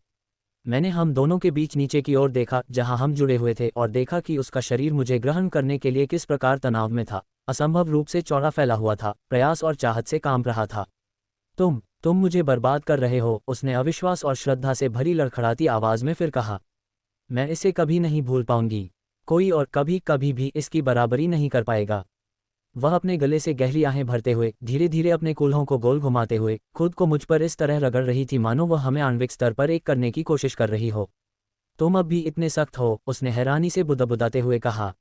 मैंने हम दोनों के बीच नीचे की ओर देखा जहां हम जुड़े हुए थे और देखा कि उसका शरीर मुझे ग्रहण करने के लिए किस प्रकार तनाव में था, असंभव रूप से चौड़ा फैला हुआ था, प्रयास और चाहत से कांप रहा था। तुम मुझे बर्बाद कर रहे हो, उसने अविश्वास और श्रद्धा से भरी लड़खड़ाती आवाज में फिर कहा। मैं इसे कभी नहीं भूल पाऊंगी। कोई और कभी कभी भी इसकी बराबरी नहीं कर पाएगा। वह अपने गले से गहरी आहें भरते हुए, धीरे धीरे अपने कूल्हों को गोल घुमाते हुए, खुद को मुझ पर इस तरह रगड़ रही थी मानो वह हमें आणविक स्तर पर एक करने की कोशिश कर रही हो। तुम अब भी इतने सख्त हो, उसने हैरानी से बुदबुदाते हुए कहा।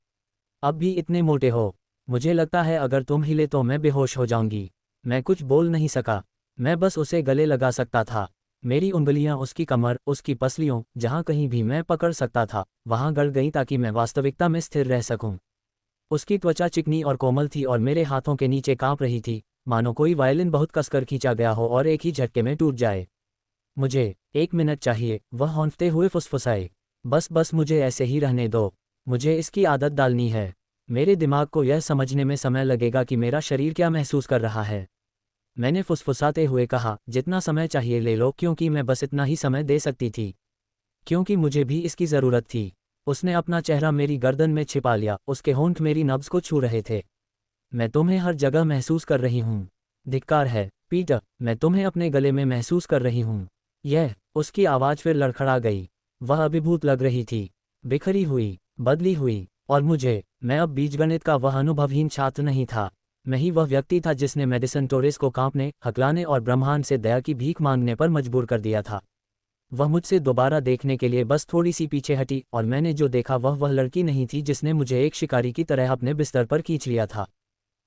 अब भी इतने मोटे हो। मुझे लगता है अगर तुम हिले तो मैं बेहोश हो जाऊंगी। मैं कुछ बोल नहीं सका। मैं बस उसे गले लगा सकता था। मेरी उंगलियां उसकी कमर, उसकी पसलियों, जहां कहीं भी मैं पकड़ सकता था, वहां गड़ गईं ताकि मैं वास्तविकता में स्थिर रह सकूं। उसकी त्वचा चिकनी और कोमल थी और मेरे हाथों के नीचे कांप रही थी, मानो कोई वायलिन बहुत कसकर खींचा गया हो और एक ही झटके में टूट जाए। मुझे 1 मिनट चाहिए, वह हौंफते हुए फुसफुसाए। बस बस मुझे ऐसे ही रहने दो, मुझे इसकी आदत डालनी है। मेरे दिमाग को यह समझने में समय लगेगा कि मेरा शरीर क्या महसूस कर रहा है। मैंने फुसफुसाते हुए कहा, जितना समय चाहिए ले लो, क्योंकि मैं बस इतना ही समय दे सकती थी, क्योंकि मुझे भी इसकी ज़रूरत थी। उसने अपना चेहरा मेरी गर्दन में छिपा लिया, उसके होंठ मेरी नब्ज़ को छू रहे थे। मैं तुम्हें हर जगह महसूस कर रही हूँ। धिक्कार है पीटर, मैं तुम्हें अपने गले में महसूस कर रही हूँ। यह, उसकी आवाज़ फिर लड़खड़ा गई। वह अभिभूत लग रही थी, बिखरी हुई, बदली हुई। और मैं अब बीजगणित का वह अनुभवहीन छात्र नहीं था। मैं ही वह व्यक्ति था जिसने मेडिसन टोरेस को कांपने, हकलाने और ब्रह्मांड से दया की भीख मांगने पर मजबूर कर दिया था। वह मुझसे दोबारा देखने के लिए बस थोड़ी सी पीछे हटी, और मैंने जो देखा वह लड़की नहीं थी जिसने मुझे एक शिकारी की तरह अपने बिस्तर पर खींच लिया था।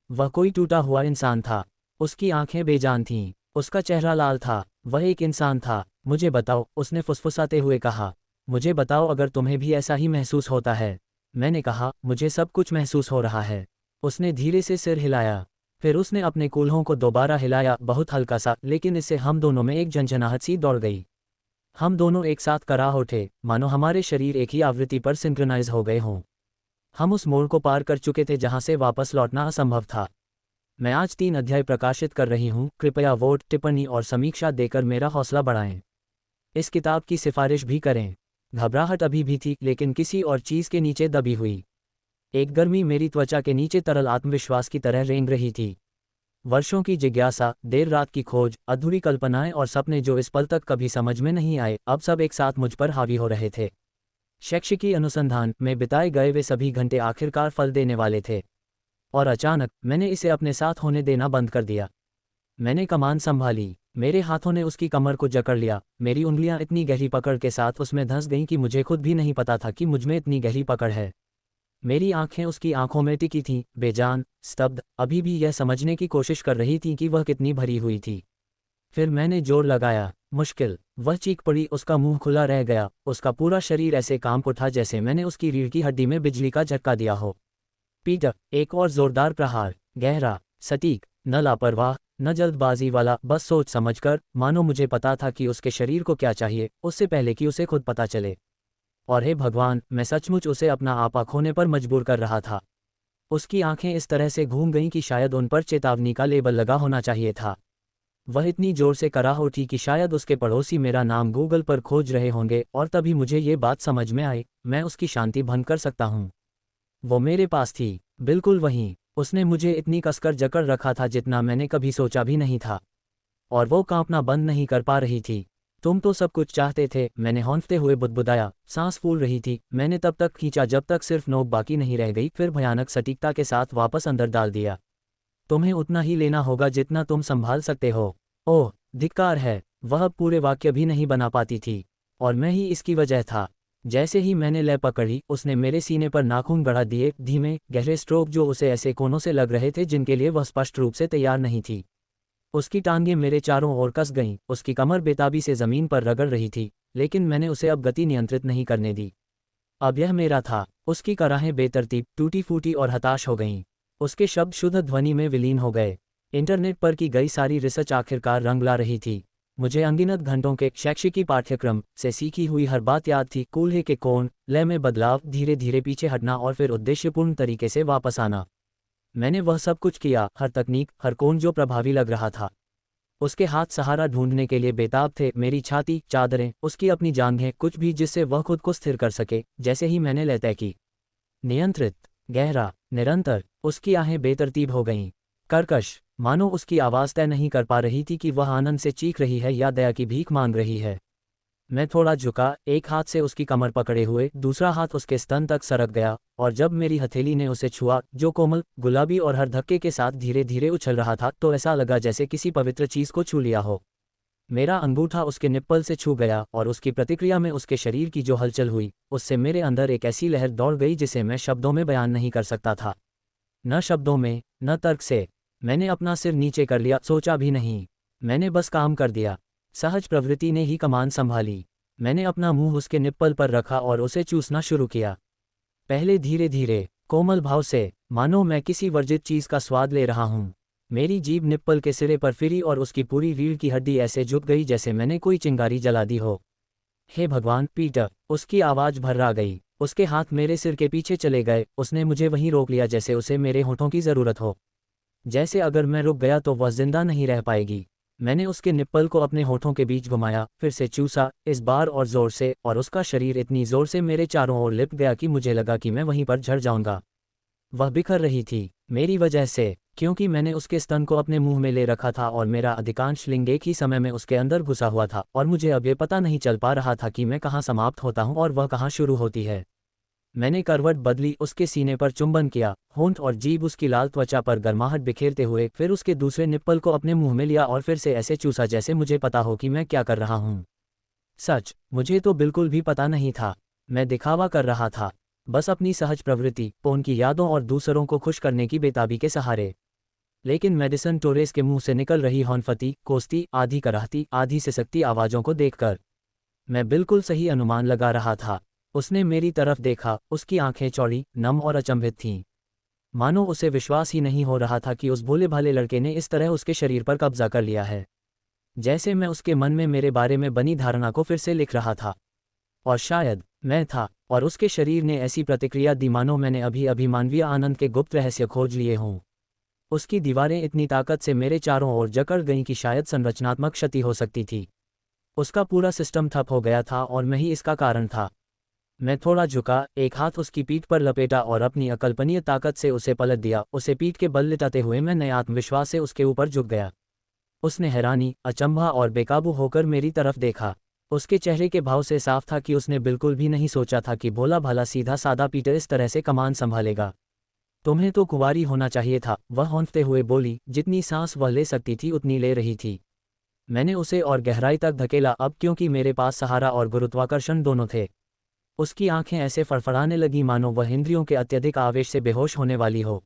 वह कोई टूटा हुआ इंसान था। उसकी आंखें बेजान थीं, उसका चेहरा लाल था। वह एक इंसान था। मुझे बताओ, उसने फुसफुसाते हुए कहा। मुझे बताओ अगर तुम्हें भी ऐसा ही महसूस होता है। मैंने कहा, मुझे सब कुछ महसूस हो रहा है। उसने धीरे से सिर हिलाया। फिर उसने अपने कूल्हों को दोबारा हिलाया, बहुत हल्का सा, लेकिन इससे हम दोनों में एक झंझनाहट सी दौड़ गई। हम दोनों एक साथ कराह उठे, मानो हमारे शरीर एक ही आवृत्ति पर सिंक्रोनाइज हो गए हों। हम उस मोड़ को पार कर चुके थे जहां से वापस लौटना असंभव था। मैं आज 3 अध्याय प्रकाशित कर रही हूँ। कृपया वोट, टिप्पणी और समीक्षा देकर मेरा हौसला बढ़ाएं। इस किताब की सिफारिश भी करें। घबराहट अभी भी थी, लेकिन किसी और चीज़ के नीचे दबी हुई। एक गर्मी मेरी त्वचा के नीचे तरल आत्मविश्वास की तरह रेंग रही थी। वर्षों की जिज्ञासा, देर रात की खोज, अधूरी कल्पनाएं और सपने जो इस पल तक कभी समझ में नहीं आए, अब सब एक साथ मुझ पर हावी हो रहे थे। शैक्षिकी अनुसंधान में बिताए गए वे सभी घंटे आखिरकार फल देने वाले थे। और अचानक मैंने इसे अपने साथ होने देना बंद कर दिया। मैंने कमान संभाली। मेरे हाथों ने उसकी कमर को जकड़ लिया। मेरी उंगलियां इतनी गहरी पकड़ के साथ उसमें धंस गईं कि मुझे खुद भी नहीं पता था कि मुझमें इतनी गहरी पकड़ है। मेरी आंखें उसकी आंखों में टिकी थीं, बेजान, स्तब्ध, अभी भी यह समझने की कोशिश कर रही थीं कि वह कितनी भरी हुई थी। फिर मैंने जोर लगाया। मुश्किल। वह चीख पड़ी, उसका मुंह खुला रह गया, उसका पूरा शरीर ऐसे कांप उठा जैसे मैंने उसकी रीढ़ की हड्डी में बिजली का झटका दिया हो। पीटर, एक और जोरदार प्रहार, गहरा, सटीक, न लापरवाह, न जल्दबाजी वाला, बस सोच समझकर, मानो मुझे पता था कि उसके शरीर को क्या चाहिए, उससे पहले कि उसे खुद पता चले। और हे भगवान, मैं सचमुच उसे अपना आपा खोने पर मजबूर कर रहा था। उसकी आंखें इस तरह से घूम गईं कि शायद उन पर चेतावनी का लेबल लगा होना चाहिए था। वह इतनी जोर से कराह उठी कि शायद उसके पड़ोसी मेरा नाम गूगल पर खोज रहे होंगे, और तभी मुझे ये बात समझ में आई, मैं उसकी शांति भंग कर सकता हूँ। वो मेरे पास थी, बिल्कुल वहीं। उसने मुझे इतनी कसकर जकड़ रखा था जितना मैंने कभी सोचा भी नहीं था। और वो कांपना बंद नहीं कर पा रही थी। तुम तो सब कुछ चाहते थे, मैंने हौंफते हुए बुदबुदाया। सांस फूल रही थी। मैंने तब तक खींचा जब तक सिर्फ नोक बाकी नहीं रह गई, फिर भयानक सटीकता के साथ वापस अंदर डाल दिया। तुम्हें उतना ही लेना होगा जितना तुम संभाल सकते हो। ओह, धिक्कार है। वह अब पूरे वाक्य भी नहीं बना पाती थी। और मैं ही इसकी वजह था। जैसे ही मैंने लय पकड़ी, उसने मेरे सीने पर नाखून गड़ा दिए, धीमे, गहरे स्ट्रोक जो उसे ऐसे कोनों से लग रहे थे जिनके लिए वह स्पष्ट रूप से तैयार नहीं थी। उसकी टांगें मेरे चारों ओर कस गईं, उसकी कमर बेताबी से जमीन पर रगड़ रही थी, लेकिन मैंने उसे अब गति नियंत्रित नहीं करने दी। अब यह मेरा था। उसकी कराहें बेतरतीब, टूटी फूटी और हताश हो गईं। उसके शब्द शुद्ध ध्वनि में विलीन हो गए। इंटरनेट पर की गई सारी रिसर्च आखिरकार रंग ला रही थी। मुझे अनगिनत घंटों के शैक्षिकी पाठ्यक्रम से सीखी हुई हर बात याद थी। कूल्हे के कोण, लय में बदलाव, धीरे धीरे पीछे हटना और फिर उद्देश्यपूर्ण तरीके से वापस आना। मैंने वह सब कुछ किया, हर तकनीक, हर कोण जो प्रभावी लग रहा था। उसके हाथ सहारा ढूंढने के लिए बेताब थे, मेरी छाती, चादरें, उसकी अपनी जांघें, कुछ भी जिससे वह खुद को स्थिर कर सके। जैसे ही मैंने लय तय की, नियंत्रित, गहरा, निरंतर, उसकी आहें बेतरतीब हो गईं। कर्कश, मानो उसकी आवाज़ तय नहीं कर पा रही थी कि वह आनंद से चीख रही है या दया की भीख मांग रही है। मैं थोड़ा झुका, एक हाथ से उसकी कमर पकड़े हुए, दूसरा हाथ उसके स्तन तक सरक गया, और जब मेरी हथेली ने उसे छुआ, जो कोमल, गुलाबी और हर धक्के के साथ धीरे धीरे उछल रहा था, तो ऐसा लगा जैसे किसी पवित्र चीज़ को छू लिया हो। मेरा अंगूठा उसके निप्पल से छू गया, और उसकी प्रतिक्रिया में उसके शरीर की जो हलचल हुई, उससे मेरे अंदर एक ऐसी लहर दौड़ गई जिसे मैं शब्दों में बयान नहीं कर सकता था। न शब्दों में, न तर्क से। मैंने अपना सिर नीचे कर लिया, सोचा भी नहीं। मैंने बस काम कर दिया। सहज प्रवृत्ति ने ही कमान संभाली। मैंने अपना मुंह उसके निप्पल पर रखा और उसे चूसना शुरू किया। पहले धीरे धीरे, कोमल भाव से, मानो मैं किसी वर्जित चीज का स्वाद ले रहा हूं। मेरी जीभ निप्पल के सिरे पर फिरी और उसकी पूरी रीढ़ की हड्डी ऐसे झुक गई जैसे मैंने कोई चिंगारी जला दी हो। हे भगवान पीटर, उसकी आवाज भर्रा गई। उसके हाथ मेरे सिर के पीछे चले गए, उसने मुझे वहीं रोक लिया जैसे उसे मेरे होठों की जरूरत हो। जैसे अगर मैं रुक गया तो वह जिंदा नहीं रह पाएगी। मैंने उसके निप्पल को अपने होठों के बीच घुमाया, फिर से चूसा, इस बार और जोर से, और उसका शरीर इतनी जोर से मेरे चारों ओर लिपट गया कि मुझे लगा कि मैं वहीं पर झड़ जाऊंगा। वह बिखर रही थी, मेरी वजह से, क्योंकि मैंने उसके स्तन को अपने मुंह में ले रखा था और मेरा अधिकांश लिंग एक ही समय में उसके अंदर घुसा हुआ था और मुझे अब ये पता नहीं चल पा रहा था कि मैं कहाँ समाप्त होता हूँ और वह कहाँ शुरू होती है। मैंने करवट बदली, उसके सीने पर चुंबन किया, होंठ और जीभ उसकी लाल त्वचा पर गर्माहट बिखेरते हुए, फिर उसके दूसरे निप्पल को अपने मुंह में लिया और फिर से ऐसे चूसा जैसे मुझे पता हो कि मैं क्या कर रहा हूँ। सच, मुझे तो बिल्कुल भी पता नहीं था। मैं दिखावा कर रहा था, बस अपनी सहज प्रवृत्ति, पोन की यादों और दूसरों को खुश करने की बेताबी के सहारे। लेकिन मेडिसन टोरेस के मुंह से निकल रही हौनफती, कोसती, आधी कराहती, आधी सिसकती आवाज़ों को देखकर मैं बिल्कुल सही अनुमान लगा रहा था। उसने मेरी तरफ देखा, उसकी आंखें चौड़ी, नम और अचंभित थीं। मानो उसे विश्वास ही नहीं हो रहा था कि उस भोले भाले लड़के ने इस तरह उसके शरीर पर कब्जा कर लिया है। जैसे मैं उसके मन में मेरे बारे में बनी धारणा को फिर से लिख रहा था। और शायद मैं था, और उसके शरीर ने ऐसी प्रतिक्रिया दी मानो मैंने अभी अभी मानवीय आनंद के गुप्त रहस्य खोज लिए हों। उसकी दीवारें इतनी ताकत से मेरे चारों ओर जकड़ गईं कि शायद संरचनात्मक क्षति हो सकती थी। उसका पूरा सिस्टम ठप हो गया था और मैं ही इसका कारण था। मैं थोड़ा झुका, एक हाथ उसकी पीठ पर लपेटा और अपनी अकल्पनीय ताकत से उसे पलट दिया। उसे पीठ के बल लिटाते हुए मैं नए आत्मविश्वास से उसके ऊपर झुक गया। उसने हैरानी, अचंभा और बेकाबू होकर मेरी तरफ देखा। उसके चेहरे के भाव से साफ था कि उसने बिल्कुल भी नहीं सोचा था कि भोला भाला सीधा सादा पीटर इस तरह से कमान संभालेगा। तुम्हें तो कुंवारी होना चाहिए था, वह हौंफते हुए बोली। जितनी सांस वह ले सकती थी उतनी ले रही थी। मैंने उसे और गहराई तक धकेला, अब क्योंकि मेरे पास सहारा और गुरुत्वाकर्षण दोनों थे। उसकी आंखें ऐसे फड़फड़ाने लगी मानो वह इंद्रियों के अत्यधिक आवेश से बेहोश होने वाली हो।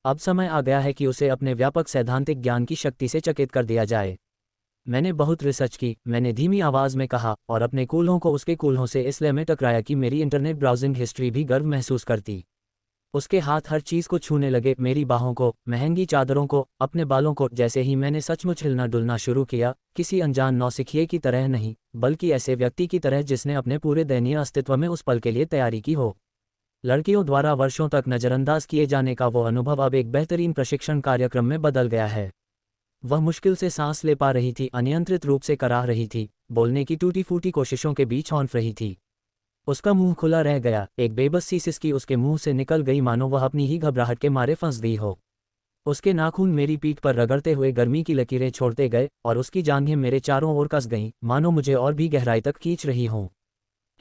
अब समय आ गया है कि उसे अपने व्यापक सैद्धांतिक ज्ञान की शक्ति से चकित कर दिया जाए। मैंने बहुत रिसर्च की, मैंने धीमी आवाज़ में कहा, और अपने कूल्हों को उसके कूल्हों से इसलिए में टकराया कि मेरी इंटरनेट ब्राउजिंग हिस्ट्री भी गर्व महसूस करती। उसके हाथ हर चीज़ को छूने लगे, मेरी बाहों को, महंगी चादरों को, अपने बालों को। जैसे ही मैंने सचमुच हिलना डुलना शुरू किया, किसी अनजान नौसिखिए की तरह नहीं, बल्कि ऐसे व्यक्ति की तरह जिसने अपने पूरे दयनीय अस्तित्व में उस पल के लिए तैयारी की हो। लड़कियों द्वारा वर्षों तक नज़रअंदाज किए जाने का वो अनुभव अब एक बेहतरीन प्रशिक्षण कार्यक्रम में बदल गया है। वह मुश्किल से सांस ले पा रही थी, अनियंत्रित रूप से कराह रही थी, बोलने की टूटी फूटी कोशिशों के बीच हौंफ रही थी। उसका मुंह खुला रह गया, एक बेबस सी सिसकी उसके मुंह से निकल गई मानो वह अपनी ही घबराहट के मारे फंस गई हो। उसके नाखून मेरी पीठ पर रगड़ते हुए गर्मी की लकीरें छोड़ते गए और उसकी जांघें मेरे चारों ओर कस गईं, मानो मुझे और भी गहराई तक खींच रही हों।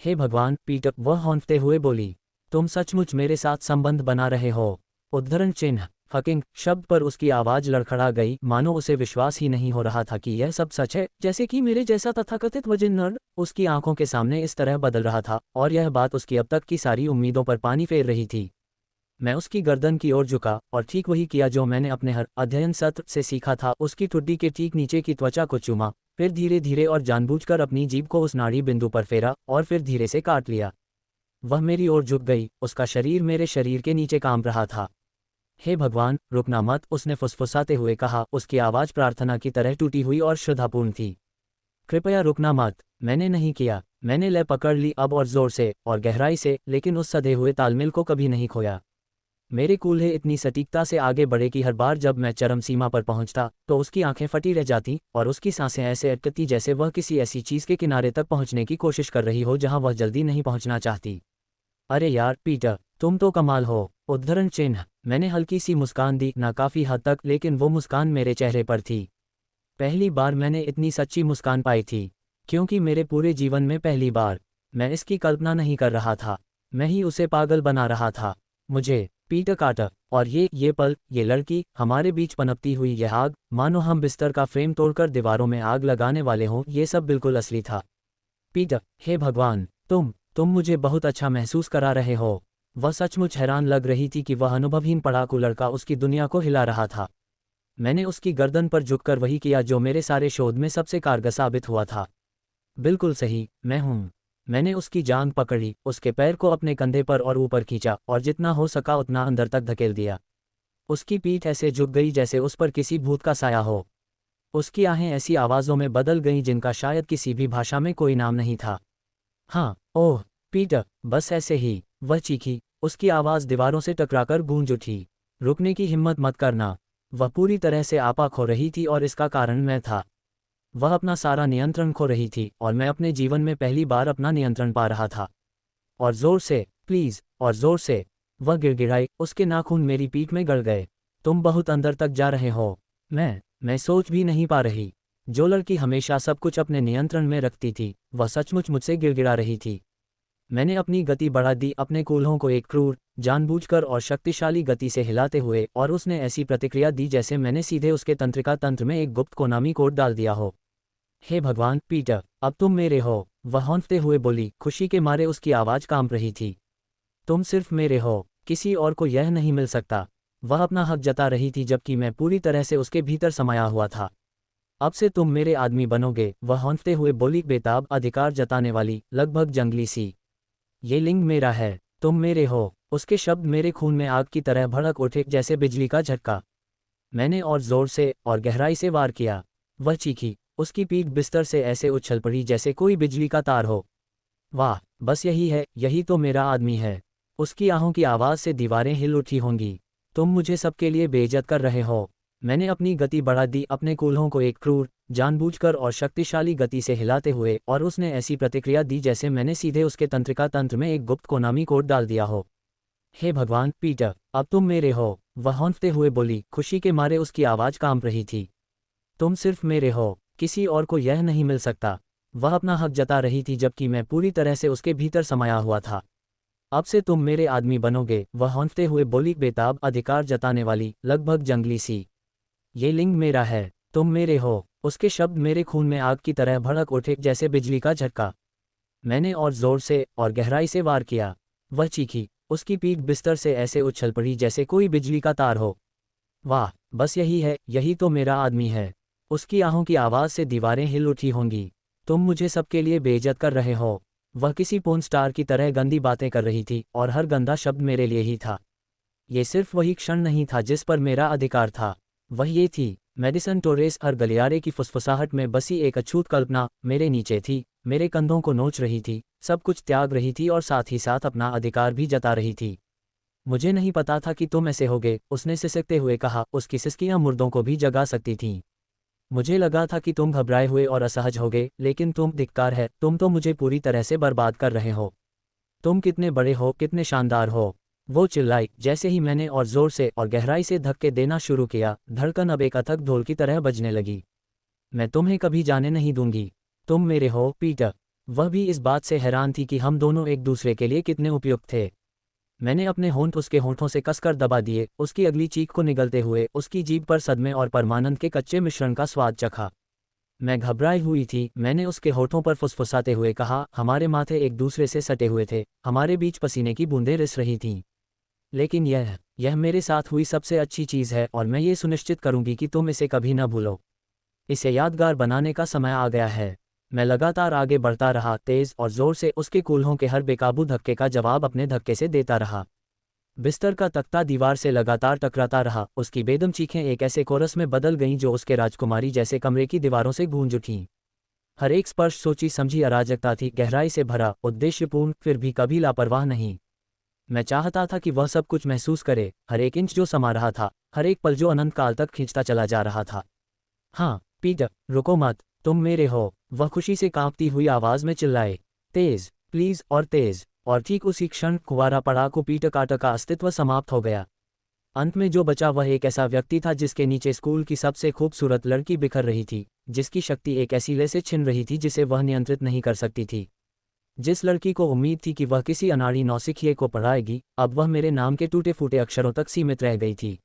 हे भगवान पीटर, वह हौंफते हुए बोली, तुम सचमुच मेरे साथ संबंध बना रहे हो। उद्धरण चिन्ह फकिंग शब्द पर उसकी आवाज लड़खड़ा गई, मानो उसे विश्वास ही नहीं हो रहा था कि यह सब सच है, जैसे कि मेरे जैसा तथाकथित वजिन नर्ड उसकी आंखों के सामने इस तरह बदल रहा था, और यह बात उसकी अब तक की सारी उम्मीदों पर पानी फेर रही थी। मैं उसकी गर्दन की ओर झुका और ठीक वही किया जो मैंने अपने हर अध्ययन सत्र से सीखा था। उसकी ठुड्डी के ठीक नीचे की त्वचा को चूमा, फिर धीरे धीरे और जानबूझकर अपनी जीभ को उस नाड़ी बिंदु पर फेरा और फिर धीरे से काट लिया। वह मेरी ओर झुक गई, उसका शरीर मेरे शरीर के नीचे कांप रहा था। हे भगवान, रुकना मत, उसने फुसफुसाते हुए कहा। उसकी आवाज़ प्रार्थना की तरह टूटी हुई और श्रद्धापूर्ण थी। कृपया रुकना मत। मैंने नहीं किया। मैंने लय पकड़ ली, अब और जोर से और गहराई से, लेकिन उस सधे हुए तालमेल को कभी नहीं खोया। मेरे कूल्हे इतनी सटीकता से आगे बढ़े कि हर बार जब मैं चरम सीमा पर पहुंचता तो उसकी आंखें फटी रह जाती और उसकी सांसें ऐसे अटकती जैसे वह किसी ऐसी चीज़ के किनारे तक पहुंचने की कोशिश कर रही हो जहां वह जल्दी नहीं पहुंचना चाहती। अरे यार पीटर, तुम तो कमाल हो। उद्धरण चिन्ह मैंने हल्की सी मुस्कान दी, ना काफ़ी हद तक, लेकिन वो मुस्कान मेरे चेहरे पर थी। पहली बार मैंने इतनी सच्ची मुस्कान पाई थी, क्योंकि मेरे पूरे जीवन में पहली बार। मैं इसकी कल्पना नहीं कर रहा था, मैं ही उसे पागल बना रहा था। मुझे पीटर कार्टर और ये पल, ये लड़की, हमारे बीच पनपती हुई यह आग, मानो हम बिस्तर का फ्रेम तोड़कर दीवारों में आग लगाने वाले हों, ये सब बिल्कुल असली था। पीटर, हे भगवान, तुम मुझे बहुत अच्छा महसूस करा रहे हो। वह सचमुच हैरान लग रही थी कि वह अनुभवहीन पढ़ाकू लड़का उसकी दुनिया को हिला रहा था। मैंने उसकी गर्दन पर झुककर वही किया जो मेरे सारे शोध में सबसे कारगर साबित हुआ था। बिल्कुल सही, मैं हूँ। मैंने उसकी जांघ पकड़ी, उसके पैर को अपने कंधे पर और ऊपर खींचा और जितना हो सका उतना अंदर तक धकेल दिया। उसकी पीठ ऐसे झुक गई जैसे उस पर किसी भूत का साया हो। उसकी आहें ऐसी आवाज़ों में बदल गईं जिनका शायद किसी भी भाषा में कोई नाम नहीं था। हाँ, ओह पीटर, बस ऐसे ही, वह चीखी। उसकी आवाज़ दीवारों से टकराकर गूंज उठी। रुकने की हिम्मत मत करना। वह पूरी तरह से आपा खो रही थी और इसका कारण मैं था। वह अपना सारा नियंत्रण खो रही थी और मैं अपने जीवन में पहली बार अपना नियंत्रण पा रहा था। और जोर से, प्लीज़, और जोर से, वह गिड़गिड़ाई। उसके नाखून मेरी पीठ में गड़ गए। तुम बहुत अंदर तक जा रहे हो। मैं सोच भी नहीं पा रही। जो लड़की हमेशा सब कुछ अपने नियंत्रण में रखती थी, वह सचमुच मुझसे गिड़गिड़ा रही थी। मैंने अपनी गति बढ़ा दी, अपने कूल्हों को एक क्रूर, जानबूझकर और शक्तिशाली गति से हिलाते हुए, और उसने ऐसी प्रतिक्रिया दी जैसे मैंने सीधे उसके तंत्रिका तंत्र में एक गुप्त कोनामी कोड डाल दिया हो। हे भगवान पीटर, अब तुम मेरे हो, वह हौंफते हुए बोली। खुशी के मारे उसकी आवाज़ कांप रही थी। तुम सिर्फ मेरे हो, किसी और को यह नहीं मिल सकता। वह अपना हक जता रही थी जबकि मैं पूरी तरह से उसके भीतर समाया हुआ था। अब से तुम मेरे आदमी बनोगे, वह हौंफते हुए बोली, बेताब अधिकार जताने वाली, लगभग जंगली सी। ये लिंग मेरा है, तुम मेरे हो। उसके शब्द मेरे खून में आग की तरह भड़क उठे जैसे बिजली का झटका। मैंने और जोर से और गहराई से वार किया। वह चीखी। उसकी पीठ बिस्तर से ऐसे उछल पड़ी जैसे कोई बिजली का तार हो। वाह, बस यही है, यही तो मेरा आदमी है। उसकी आहों की आवाज़ से दीवारें हिल उठी होंगी। तुम मुझे सबके लिए बेइज्जत कर रहे हो। मैंने अपनी गति बढ़ा दी, अपने कूल्हों को एक क्रूर, जानबूझकर और शक्तिशाली गति से हिलाते हुए, और उसने ऐसी प्रतिक्रिया दी जैसे मैंने सीधे उसके तंत्रिका तंत्र में एक गुप्त कोनामी कोड डाल दिया हो। हे भगवान पीटर, अब तुम मेरे हो, वह हौंफते हुए बोली। खुशी के मारे उसकी आवाज़ कांप रही थी। तुम सिर्फ मेरे हो, किसी और को यह नहीं मिल सकता। वह अपना हक जता रही थी जबकि मैं पूरी तरह से उसके भीतर समाया हुआ था। अब से तुम मेरे आदमी बनोगे, वह हौंफते हुए बोली, बेताब अधिकार जताने वाली, लगभग जंगली सी। ये लिंग मेरा है, तुम मेरे हो। उसके शब्द मेरे खून में आग की तरह भड़क उठे जैसे बिजली का झटका। मैंने और जोर से और गहराई से वार किया। वह चीखी। उसकी पीठ बिस्तर से ऐसे उछल पड़ी जैसे कोई बिजली का तार हो। वाह, बस यही है, यही तो मेरा आदमी है। उसकी आहों की आवाज़ से दीवारें हिल उठी होंगी। तुम मुझे सबके लिए बेइज्जत कर रहे हो। वह किसी पोर्न स्टार की तरह गंदी बातें कर रही थी और हर गंदा शब्द मेरे लिए ही था। ये सिर्फ वही क्षण नहीं था जिस पर मेरा अधिकार था। वह ये थी, मेडिसन टोरेस हर गलियारे की फुसफुसाहट में बसी एक अछूत कल्पना मेरे नीचे थी, मेरे कंधों को नोच रही थी, सब कुछ त्याग रही थी और साथ ही साथ अपना अधिकार भी जता रही थी। मुझे नहीं पता था कि तुम ऐसे होगे, उसने सिसकते हुए कहा। उसकी सिसकियां मुर्दों को भी जगा सकती थीं। मुझे लगा था कि तुम घबराए हुए और असहज होगे, लेकिन तुम धिक्कार है, तुम तो मुझे पूरी तरह से बर्बाद कर रहे हो। तुम कितने बड़े हो, कितने शानदार हो। वो चिल्लाई। जैसे ही मैंने और जोर से और गहराई से धक्के देना शुरू किया, धड़कन अब एक अथक ढोल की तरह बजने लगी। मैं तुम्हें कभी जाने नहीं दूंगी। तुम मेरे हो पीटर। वह भी इस बात से हैरान थी कि हम दोनों एक दूसरे के लिए कितने उपयुक्त थे। मैंने अपने होंठ उसके होंठों से कसकर दबा दिए, उसकी अगली चीख को निगलते हुए उसकी जीभ पर सदमे और परमानंद के कच्चे मिश्रण का स्वाद चखा। मैं घबराई हुई थी। मैंने उसके होठों पर फुसफुसाते हुए कहा, हमारे माथे एक दूसरे से सटे हुए थे, हमारे बीच पसीने की बूंदें रिस रही थीं। लेकिन यह मेरे साथ हुई सबसे अच्छी चीज़ है और मैं ये सुनिश्चित करूंगी कि तुम इसे कभी न भूलो। इसे यादगार बनाने का समय आ गया है। मैं लगातार आगे बढ़ता रहा, तेज़ और ज़ोर से उसके कूल्हों के हर बेकाबू धक्के का जवाब अपने धक्के से देता रहा। बिस्तर का तख्ता दीवार से लगातार टकराता रहा। उसकी बेदम चीखें एक ऐसे कोरस में बदल गईं जो उसके राजकुमारी जैसे कमरे की दीवारों से गूंज उठीं। हर एक स्पर्श सोची समझी अराजकता थी, गहराई से भरा, उद्देश्यपूर्ण, फिर भी कभी लापरवाह नहीं। मैं चाहता था कि वह सब कुछ महसूस करे, हर एक इंच जो समा रहा था, हर एक पल जो अनंत काल तक खींचता चला जा रहा था। हाँ पीटर, रुको मत, तुम मेरे हो, वह खुशी से कांपती हुई आवाज़ में चिल्लाए। तेज, प्लीज़, और तेज। और ठीक उसी क्षण कुंवारा पड़ाकू पीटर कार्टर का अस्तित्व समाप्त हो गया। अंत में जो बचा वह एक ऐसा व्यक्ति था जिसके नीचे स्कूल की सबसे खूबसूरत लड़की बिखर रही थी, जिसकी शक्ति एक ऐसी लय से छिन रही थी जिसे वह नियंत्रित नहीं कर सकती थी। जिस लड़की को उम्मीद थी कि वह किसी अनाड़ी नौसिखिए को पढ़ाएगी, अब वह मेरे नाम के टूटे फूटे अक्षरों तक सीमित रह गई थी।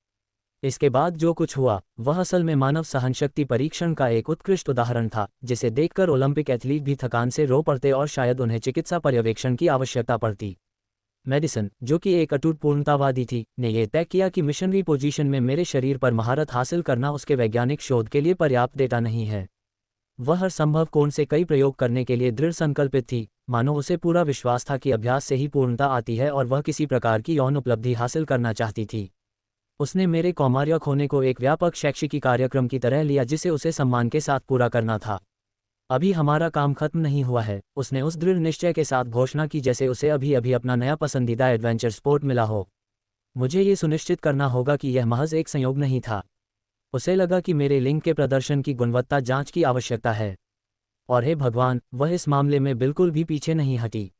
इसके बाद जो कुछ हुआ वह असल में मानव सहनशक्ति परीक्षण का एक उत्कृष्ट उदाहरण था, जिसे देखकर ओलंपिक एथलीट भी थकान से रो पड़ते और शायद उन्हें चिकित्सा पर्यवेक्षण की आवश्यकता पड़ती। मेडिसन, जो कि एक अटूट पूर्णतावादी थी, ने यह तय किया कि मिशनरी पोजीशन में मेरे शरीर पर महारत हासिल करना उसके वैज्ञानिक शोध के लिए पर्याप्त डेटा नहीं है। वह हर संभव कोण से कई प्रयोग करने के लिए दृढ़ संकल्पित थी, मानो उसे पूरा विश्वास था कि अभ्यास से ही पूर्णता आती है और वह किसी प्रकार की यौन उपलब्धि हासिल करना चाहती थी। उसने मेरे कौमार्य खोने को एक व्यापक शैक्षिकी कार्यक्रम की तरह लिया जिसे उसे सम्मान के साथ पूरा करना था। अभी हमारा काम खत्म नहीं हुआ है, उसने उस दृढ़ निश्चय के साथ घोषणा की जैसे उसे अभी अभी अपना नया पसंदीदा एडवेंचर स्पोर्ट मिला हो। मुझे ये सुनिश्चित करना होगा कि यह महज एक संयोग नहीं था। उसे लगा कि मेरे लिंग के प्रदर्शन की गुणवत्ता जांच की आवश्यकता है। और हे भगवान, वह इस मामले में बिल्कुल भी पीछे नहीं हटी।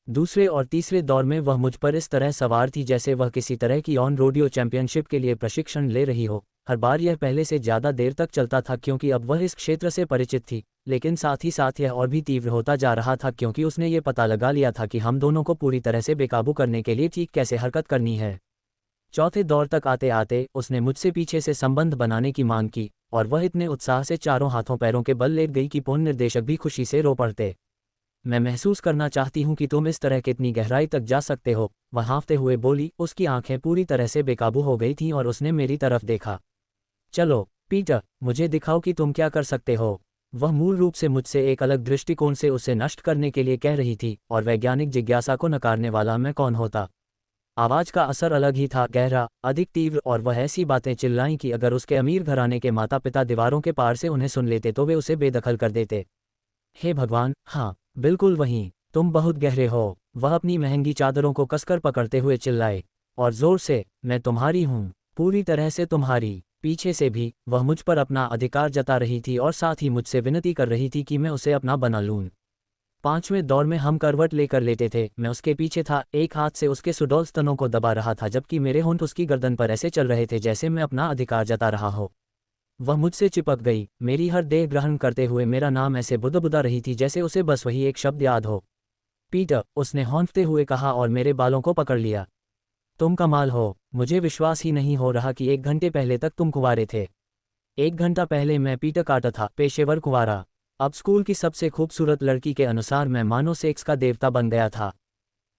दूसरे और तीसरे दौर में वह मुझ पर इस तरह सवार थी जैसे वह किसी तरह की ऑन रोडियो चैंपियनशिप के लिए प्रशिक्षण ले रही हो। हर बार यह पहले से ज़्यादा देर तक चलता था क्योंकि अब वह इस क्षेत्र से परिचित थी, लेकिन साथ ही साथ यह और भी तीव्र होता जा रहा था क्योंकि उसने ये पता लगा लिया था कि हम दोनों को पूरी तरह से बेकाबू करने के लिए ठीक कैसे हरकत करनी है। चौथे दौर तक आते आते उसने मुझसे पीछे से संबंध बनाने की मांग की और वह इतने उत्साह से चारों हाथों पैरों के बल लेट गई कि पूर्ण निर्देशक भी खुशी से रो पड़ते। मैं महसूस करना चाहती हूँ कि तुम इस तरह कितनी गहराई तक जा सकते हो, वह हाँफते हुए बोली। उसकी आंखें पूरी तरह से बेकाबू हो गई थीं और उसने मेरी तरफ देखा। चलो पीटर, मुझे दिखाओ कि तुम क्या कर सकते हो। वह मूल रूप से मुझसे एक अलग दृष्टिकोण से उसे नष्ट करने के लिए कह रही थी और वैज्ञानिक जिज्ञासा को नकारने वाला मैं कौन होता। आवाज का असर अलग ही था, गहरा, अधिक तीव्र, और वह ऐसी बातें चिल्लाईं कि अगर उसके अमीर घराने के माता पिता दीवारों के पार से उन्हें सुन लेते तो वे उसे बेदखल कर देते। हे भगवान, हाँ बिल्कुल वहीं, तुम बहुत गहरे हो। वह अपनी महंगी चादरों को कसकर पकड़ते हुए चिल्लाए और जोर से, मैं तुम्हारी हूँ, पूरी तरह से तुम्हारी। पीछे से भी वह मुझ पर अपना अधिकार जता रही थी और साथ ही मुझसे विनती कर रही थी कि मैं उसे अपना बना लूँ। पांचवें दौर में हम करवट लेकर लेटे थे, मैं उसके पीछे था, एक हाथ से उसके सुडौल स्तनों को दबा रहा था जबकि मेरे होंठ उसकी गर्दन पर ऐसे चल रहे थे जैसे मैं अपना अधिकार जता रहा हो। वह मुझसे चिपक गई, मेरी हर देह ग्रहण करते हुए मेरा नाम ऐसे बुदबुदा रही थी जैसे उसे बस वही एक शब्द याद हो। पीटर, उसने हौंफते हुए कहा और मेरे बालों को पकड़ लिया। तुम कमाल हो, मुझे विश्वास ही नहीं हो रहा कि 1 घंटे पहले तक तुम कुंवारे थे। 1 घंटा पहले मैं पीटर कार्टर था, पेशेवर कुंवारा। अब स्कूल की सबसे खूबसूरत लड़की के अनुसार मैं मानो सेक्स का देवता बन गया था।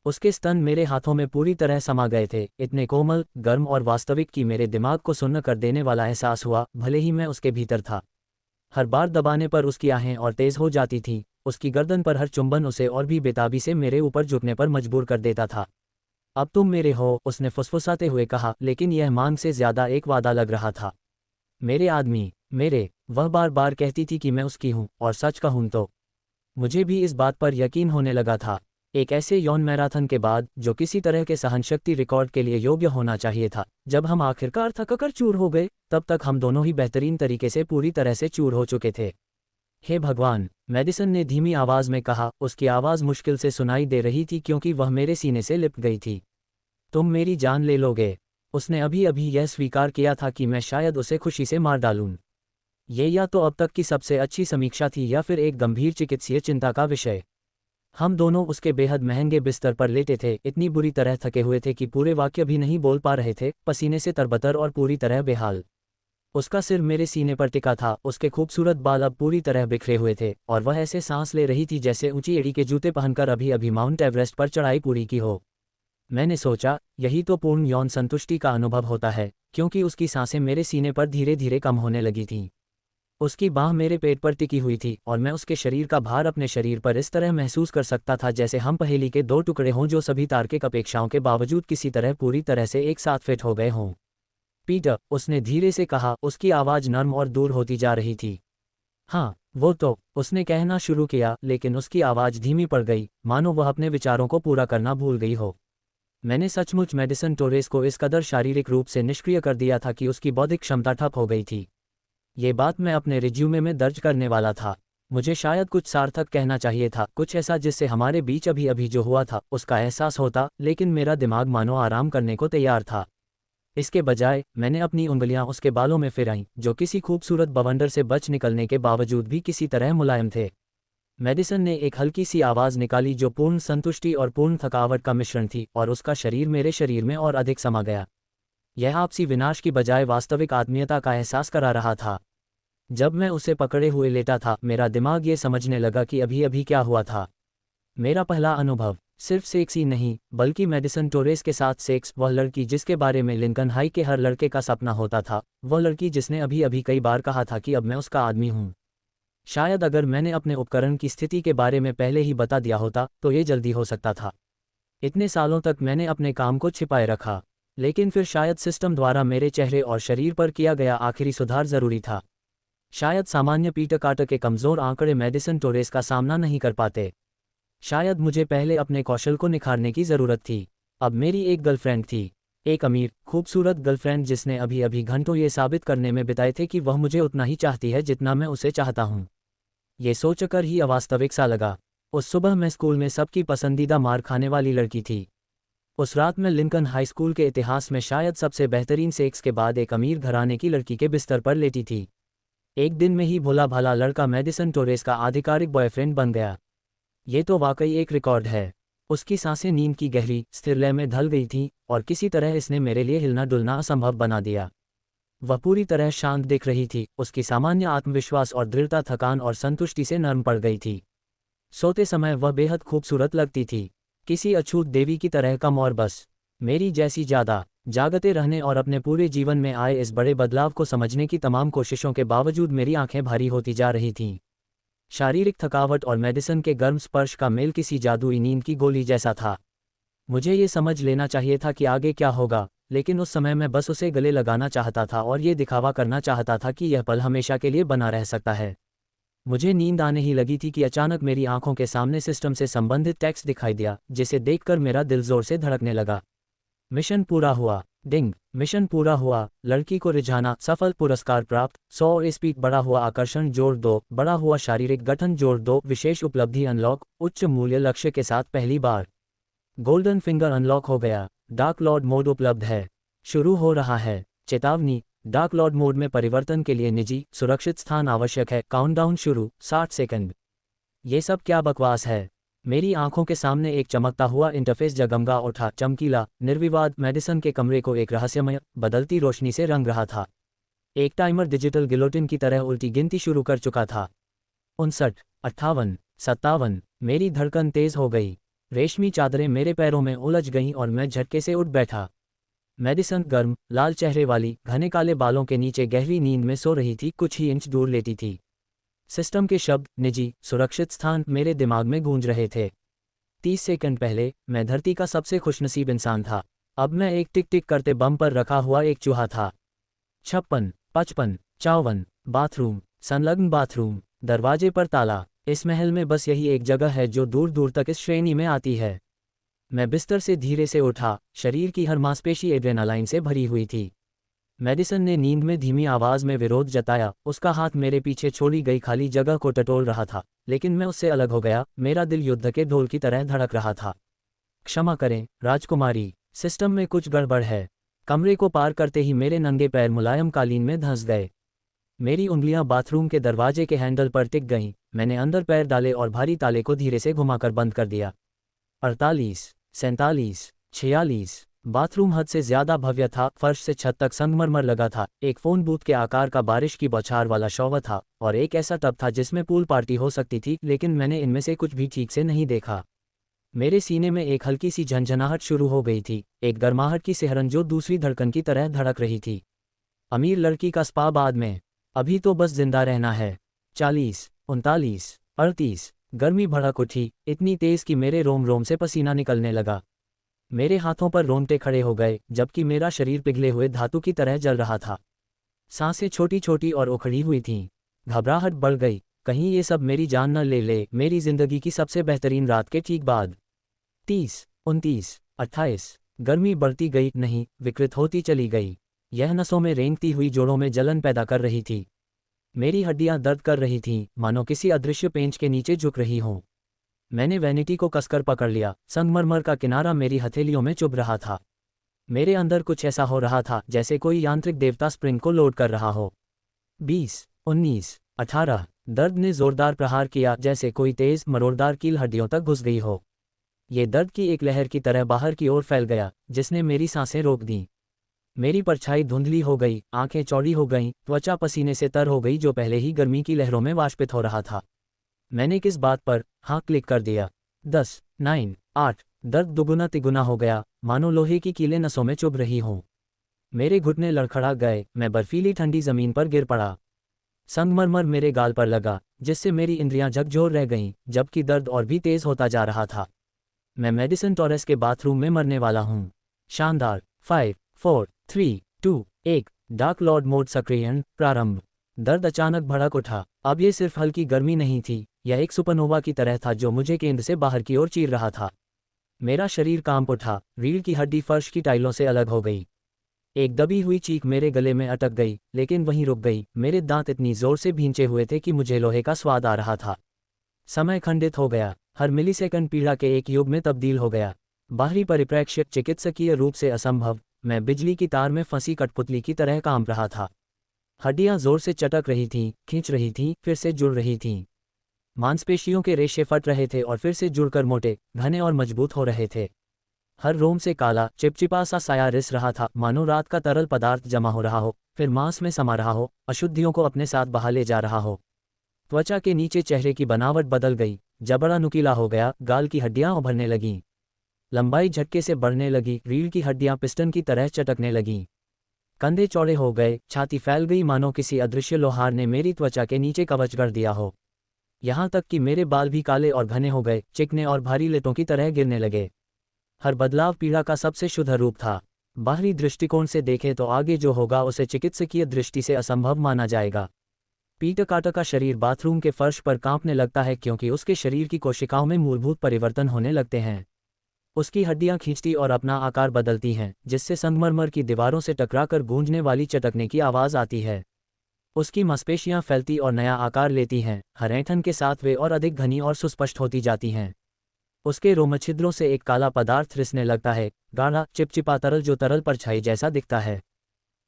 उसके स्तन मेरे हाथों में पूरी तरह समा गए थे, इतने कोमल, गर्म और वास्तविक कि मेरे दिमाग को सुन्न कर देने वाला एहसास हुआ, भले ही मैं उसके भीतर था। हर बार दबाने पर उसकी आहें और तेज हो जाती थीं, उसकी गर्दन पर हर चुंबन उसे और भी बेताबी से मेरे ऊपर झुकने पर मजबूर कर देता था। अब तुम मेरे हो, उसने फुसफुसाते हुए कहा, लेकिन यह मांग से ज्यादा एक वादा लग रहा था। मेरे आदमी, मेरे, वह बार बार कहती थी कि मैं उसकी हूँ, और सच कहूँ तो मुझे भी इस बात पर यकीन होने लगा था। एक ऐसे यौन मैराथन के बाद जो किसी तरह के सहनशक्ति रिकॉर्ड के लिए योग्य होना चाहिए था, जब हम आखिरकार थककर चूर हो गए, तब तक हम दोनों ही बेहतरीन तरीके से पूरी तरह से चूर हो चुके थे। हे भगवान, मेडिसन ने धीमी आवाज में कहा, उसकी आवाज मुश्किल से सुनाई दे रही थी क्योंकि वह मेरे सीने से लिपट गई थी। तुम मेरी जान ले लोगे। उसने अभी अभी यह स्वीकार किया था कि मैं शायद उसे खुशी से मार डालूं। ये या तो अब तक की सबसे अच्छी समीक्षा थी या फिर एक गंभीर चिकित्सीय चिंता का विषय। हम दोनों उसके बेहद महंगे बिस्तर पर लेटे थे, इतनी बुरी तरह थके हुए थे कि पूरे वाक्य भी नहीं बोल पा रहे थे, पसीने से तरबतर और पूरी तरह बेहाल। उसका सिर मेरे सीने पर टिका था, उसके खूबसूरत बाल अब पूरी तरह बिखरे हुए थे और वह ऐसे सांस ले रही थी जैसे ऊंची एड़ी के जूते पहनकर अभी अभी माउंट एवरेस्ट पर चढ़ाई पूरी की हो। मैंने सोचा, यही तो पूर्ण यौन संतुष्टि का अनुभव होता है, क्योंकि उसकी सांसें मेरे सीने पर धीरे धीरे कम होने लगी थीं। उसकी बाह मेरे पेट पर टिकी हुई थी और मैं उसके शरीर का भार अपने शरीर पर इस तरह महसूस कर सकता था जैसे हम पहेली के 2 टुकड़े हों जो सभी तार्किक अपेक्षाओं के बावजूद किसी तरह पूरी तरह से एक साथ फिट हो गए हों। पीटर, उसने धीरे से कहा, उसकी आवाज़ नर्म और दूर होती जा रही थी। हाँ, वो तो, उसने कहना शुरू किया, लेकिन उसकी आवाज़ धीमी पड़ गई, मानो वह अपने विचारों को पूरा करना भूल गई हो। मैंने सचमुच मेडिसन टोरेस को इस कदर शारीरिक रूप से निष्क्रिय कर दिया था कि उसकी बौद्धिक क्षमता ठप हो गई थी। ये बात मैं अपने रिज्यूमे में दर्ज करने वाला था। मुझे शायद कुछ सार्थक कहना चाहिए था, कुछ ऐसा जिससे हमारे बीच अभी अभी जो हुआ था उसका एहसास होता, लेकिन मेरा दिमाग मानो आराम करने को तैयार था। इसके बजाय मैंने अपनी उंगलियां उसके बालों में फिराईं, जो किसी खूबसूरत बवंडर से बच निकलने के बावजूद भी किसी तरह मुलायम थे। मेडिसन ने एक हल्की सी आवाज़ निकाली जो पूर्ण संतुष्टि और पूर्ण थकावट का मिश्रण थी, और उसका शरीर मेरे शरीर में और अधिक समा गया। यह आपसी विनाश की बजाय वास्तविक आत्मीयता का एहसास करा रहा था। जब मैं उसे पकड़े हुए लेटा था, मेरा दिमाग ये समझने लगा कि अभी अभी क्या हुआ था। मेरा पहला अनुभव सिर्फ सेक्स ही नहीं, बल्कि मेडिसन टोरेस के साथ सेक्स, वह लड़की जिसके बारे में लिंकन हाई के हर लड़के का सपना होता था, वह लड़की जिसने अभी अभी कई बार कहा था कि अब मैं उसका आदमी हूँ। शायद अगर मैंने अपने उपकरण की स्थिति के बारे में पहले ही बता दिया होता तो ये जल्दी हो सकता था। इतने सालों तक मैंने अपने काम को छिपाए रखा, लेकिन फिर शायद सिस्टम द्वारा मेरे चेहरे और शरीर पर किया गया आखिरी सुधार जरूरी था। शायद सामान्य पीटर कार्टर के कमज़ोर आंकड़े मेडिसन टोरेस का सामना नहीं कर पाते। शायद मुझे पहले अपने कौशल को निखारने की ज़रूरत थी। अब मेरी एक गर्लफ्रेंड थी, एक अमीर, खूबसूरत गर्लफ्रेंड जिसने अभी अभी घंटों ये साबित करने में बिताए थे कि वह मुझे उतना ही चाहती है जितना मैं उसे चाहता हूँ। ये सोचकर ही अवास्तविक सा लगा। उस सुबह मैं स्कूल में सबकी पसंदीदा मार खाने वाली लड़की थी। उस रात मैं लिंकन हाई स्कूल के इतिहास में शायद सबसे बेहतरीन सेक्स के बाद एक अमीर घराने की लड़की के बिस्तर पर लेटी थी। एक दिन में ही भोला भाला लड़का मेडिसन टोरेस का आधिकारिक बॉयफ्रेंड बन गया। ये तो वाकई एक रिकॉर्ड है। उसकी सांसें नींद की गहरी स्थिर लय में ढल गई थीं और किसी तरह इसने मेरे लिए हिलना डुलना असंभव बना दिया। वह पूरी तरह शांत दिख रही थी, उसकी सामान्य आत्मविश्वास और दृढ़ता थकान और संतुष्टि से नरम पड़ गई थी। सोते समय वह बेहद खूबसूरत लगती थी, किसी अछूत देवी की तरह कम और बस मेरी जैसी ज़्यादा। जागते रहने और अपने पूरे जीवन में आए इस बड़े बदलाव को समझने की तमाम कोशिशों के बावजूद मेरी आंखें भारी होती जा रही थीं। शारीरिक थकावट और मेडिसन के गर्म स्पर्श का मेल किसी जादुई नींद की गोली जैसा था। मुझे ये समझ लेना चाहिए था कि आगे क्या होगा, लेकिन उस समय मैं बस उसे गले लगाना चाहता था और ये दिखावा करना चाहता था कि यह पल हमेशा के लिए बना रह सकता है। मुझे नींद आने ही लगी थी कि अचानक मेरी आंखों के सामने सिस्टम से संबंधित टेक्स्ट दिखाई दिया, जिसे देखकर मेरा दिल जोर से धड़कने लगा। मिशन पूरा हुआ। डिंग। मिशन पूरा हुआ। लड़की को रिझाना सफल। पुरस्कार प्राप्त। 100 स्पीड। बढ़ा हुआ आकर्षण जोड़ 2। बढ़ा हुआ शारीरिक गठन जोड़ 2। विशेष उपलब्धि अनलॉक। उच्च मूल्य लक्ष्य के साथ पहली बार। गोल्डन फिंगर अनलॉक हो गया। डार्क लॉर्ड मोड उपलब्ध है। शुरू हो रहा है। चेतावनी, डार्क लॉर्ड मोड में परिवर्तन के लिए निजी सुरक्षित स्थान आवश्यक है। काउंटडाउन शुरू। 60 सेकंड। ये सब क्या बकवास है। मेरी आंखों के सामने एक चमकता हुआ इंटरफेस जगमगा उठा, चमकीला, निर्विवाद। मेडिसन के कमरे को एक रहस्यमय बदलती रोशनी से रंग रहा था। एक टाइमर डिजिटल गिलोटिन की तरह उल्टी गिनती शुरू कर चुका था। 59, 58, 57। मेरी धड़कन तेज हो गई। रेशमी चादरें मेरे पैरों में उलझ गईं और मैं झटके से उठ बैठा। मेडिसन गर्म, लाल चेहरे वाली, घने काले बालों के नीचे गहरी नींद में सो रही थी, कुछ ही इंच दूर लेटी थी। सिस्टम के शब्द निजी सुरक्षित स्थान मेरे दिमाग में गूंज रहे थे। 30 सेकंड पहले मैं धरती का सबसे खुशनसीब इंसान था। अब मैं एक टिक टिक करते बम पर रखा हुआ एक चूहा था। 56, 55, 54। बाथरूम, संलग्न बाथरूम, दरवाजे पर ताला। इस महल में बस यही एक जगह है जो दूर दूर तक इस श्रेणी में आती है। मैं बिस्तर से धीरे से उठा, शरीर की हर मांसपेशी एड्रेनालाइन से भरी हुई थी। मेडिसन ने नींद में धीमी आवाज में विरोध जताया, उसका हाथ मेरे पीछे छोड़ी गई खाली जगह को टटोल रहा था, लेकिन मैं उससे अलग हो गया। मेरा दिल युद्ध के ढोल की तरह धड़क रहा था। क्षमा करें, राजकुमारी, सिस्टम में कुछ गड़बड़ है। कमरे को पार करते ही मेरे नंगे पैर मुलायम कालीन में धंस गए। मेरी उंगलियां बाथरूम के दरवाजे के हैंडल पर टिक गईं। मैंने अंदर पैर डाले और भारी ताले को धीरे से घुमाकर बंद कर दिया। 48, 47, 46। बाथरूम हद से ज्यादा भव्य था। फर्श से छत तक संगमरमर लगा था। एक फोन बूथ के आकार का बारिश की बौछार वाला शॉवर था और एक ऐसा टब था जिसमें पूल पार्टी हो सकती थी, लेकिन मैंने इनमें से कुछ भी ठीक से नहीं देखा। मेरे सीने में एक हल्की सी झंझनाहट शुरू हो गई थी, एक गर्माहट की सिहरन जो दूसरी धड़कन की तरह धड़क रही थी। अमीर लड़की का स्पा बाद में, अभी तो बस जिंदा रहना है। 40, 39, 38। गर्मी भड़क उठी, इतनी तेज कि मेरे रोम रोम से पसीना निकलने लगा। मेरे हाथों पर रोंगटे खड़े हो गए, जबकि मेरा शरीर पिघले हुए धातु की तरह जल रहा था। सांसें छोटी छोटी और उखड़ी हुई थीं। घबराहट बढ़ गई, कहीं ये सब मेरी जान न ले ले। मेरी जिंदगी की सबसे बेहतरीन रात के ठीक बाद। 30, 29, 28। गर्मी बढ़ती गई, नहीं, विकृत होती चली गई। यह नसों में रेंगती हुई जोड़ों में जलन पैदा कर रही थी। मेरी हड्डियां दर्द कर रही थीं, मानो किसी अदृश्य पेंच के नीचे झुक रही हों। मैंने वैनिटी को कसकर पकड़ लिया। संगमरमर का किनारा मेरी हथेलियों में चुभ रहा था। मेरे अंदर कुछ ऐसा हो रहा था जैसे कोई यांत्रिक देवता स्प्रिंग को लोड कर रहा हो। 20, 19, 18। दर्द ने जोरदार प्रहार किया, जैसे कोई तेज मरोड़दार कील हड्डियों तक घुस गई हो। ये दर्द की एक लहर की तरह बाहर की ओर फैल गया, जिसने मेरी सांसें रोक दीं। मेरी परछाई धुंधली हो गई, आंखें चौड़ी हो गईं, त्वचा पसीने से तर हो गई जो पहले ही गर्मी की लहरों में वाष्पित हो रहा था। मैंने किस बात पर हाँ क्लिक कर दिया। 10, 9, 8। दर्द दुगुना तिगुना हो गया, मानो लोहे की कीलें नसों में चुभ रही हों। मेरे घुटने लड़खड़ा गए, मैं बर्फीली ठंडी जमीन पर गिर पड़ा। संगमरमर मेरे गाल पर लगा, जिससे मेरी इंद्रियां झकझोर रह गईं, जबकि दर्द और भी तेज होता जा रहा था। मैं मेडिसन टॉरेस के बाथरूम में मरने वाला हूँ। शानदार। 5, 4, 3, 2, 1। डार्क लॉर्ड मोड सक्रियण प्रारंभ। दर्द अचानक भड़क उठा। अब ये सिर्फ हल्की गर्मी नहीं थी, यह एक सुपरनोवा की तरह था जो मुझे केंद्र से बाहर की ओर चीर रहा था। मेरा शरीर कांप उठा, रीढ़ की हड्डी फर्श की टाइलों से अलग हो गई। एक दबी हुई चीख मेरे गले में अटक गई, लेकिन वहीं रुक गई। मेरे दांत इतनी जोर से भींचे हुए थे कि मुझे लोहे का स्वाद आ रहा था। समय खंडित हो गया, हर मिलीसेकंड पीड़ा के एक युग में तब्दील हो गया। बाहरी परिप्रेक्ष्य चिकित्सकीय रूप से असंभव, मैं बिजली की तार में फंसी कठपुतली की तरह कांप रहा था। हड्डियां जोर से चटक रही थीं, खींच रही थीं, फिर से जुड़ रही थीं। मांसपेशियों के रेशे फट रहे थे और फिर से जुड़कर मोटे, घने और मजबूत हो रहे थे। हर रोम से काला, चिपचिपा सा साया रिस रहा था, मानो रात का तरल पदार्थ जमा हो रहा हो, फिर मांस में समा रहा हो, अशुद्धियों को अपने साथ बहा ले जा रहा हो। त्वचा के नीचे चेहरे की बनावट बदल गई, जबड़ा नुकीला हो गया, गाल की हड्डियां उभरने लगीं। लंबाई झटके से बढ़ने लगी, रीढ़ की हड्डियां पिस्टन की तरह चटकने लगीं। कंधे चौड़े हो गए, छाती फैल गई मानो किसी अदृश्य लोहार ने मेरी त्वचा के नीचे कवच कर दिया हो। यहाँ तक कि मेरे बाल भी काले और घने हो गए, चिकने और भारी लेटों की तरह गिरने लगे। हर बदलाव पीड़ा का सबसे शुद्ध रूप था। बाहरी दृष्टिकोण से देखें तो आगे जो होगा उसे चिकित्सकीय दृष्टि से असंभव माना जाएगा। पीटर कार्टर का शरीर बाथरूम के फर्श पर कांपने लगता है क्योंकि उसके शरीर की कोशिकाओं में मूलभूत परिवर्तन होने लगते हैं। उसकी हड्डियां खींचती और अपना आकार बदलती हैं, जिससे संगमरमर की दीवारों से टकराकर गूंजने वाली चटकने की आवाज़ आती है। उसकी मांसपेशियां फैलती और नया आकार लेती हैं, हर ऐंठन के साथ वे और अधिक घनी और सुस्पष्ट होती जाती हैं। उसके रोमछिद्रों से एक काला पदार्थ रिसने लगता है, गाढ़ा, चिपचिपा तरल जो तरल परछाई जैसा दिखता है।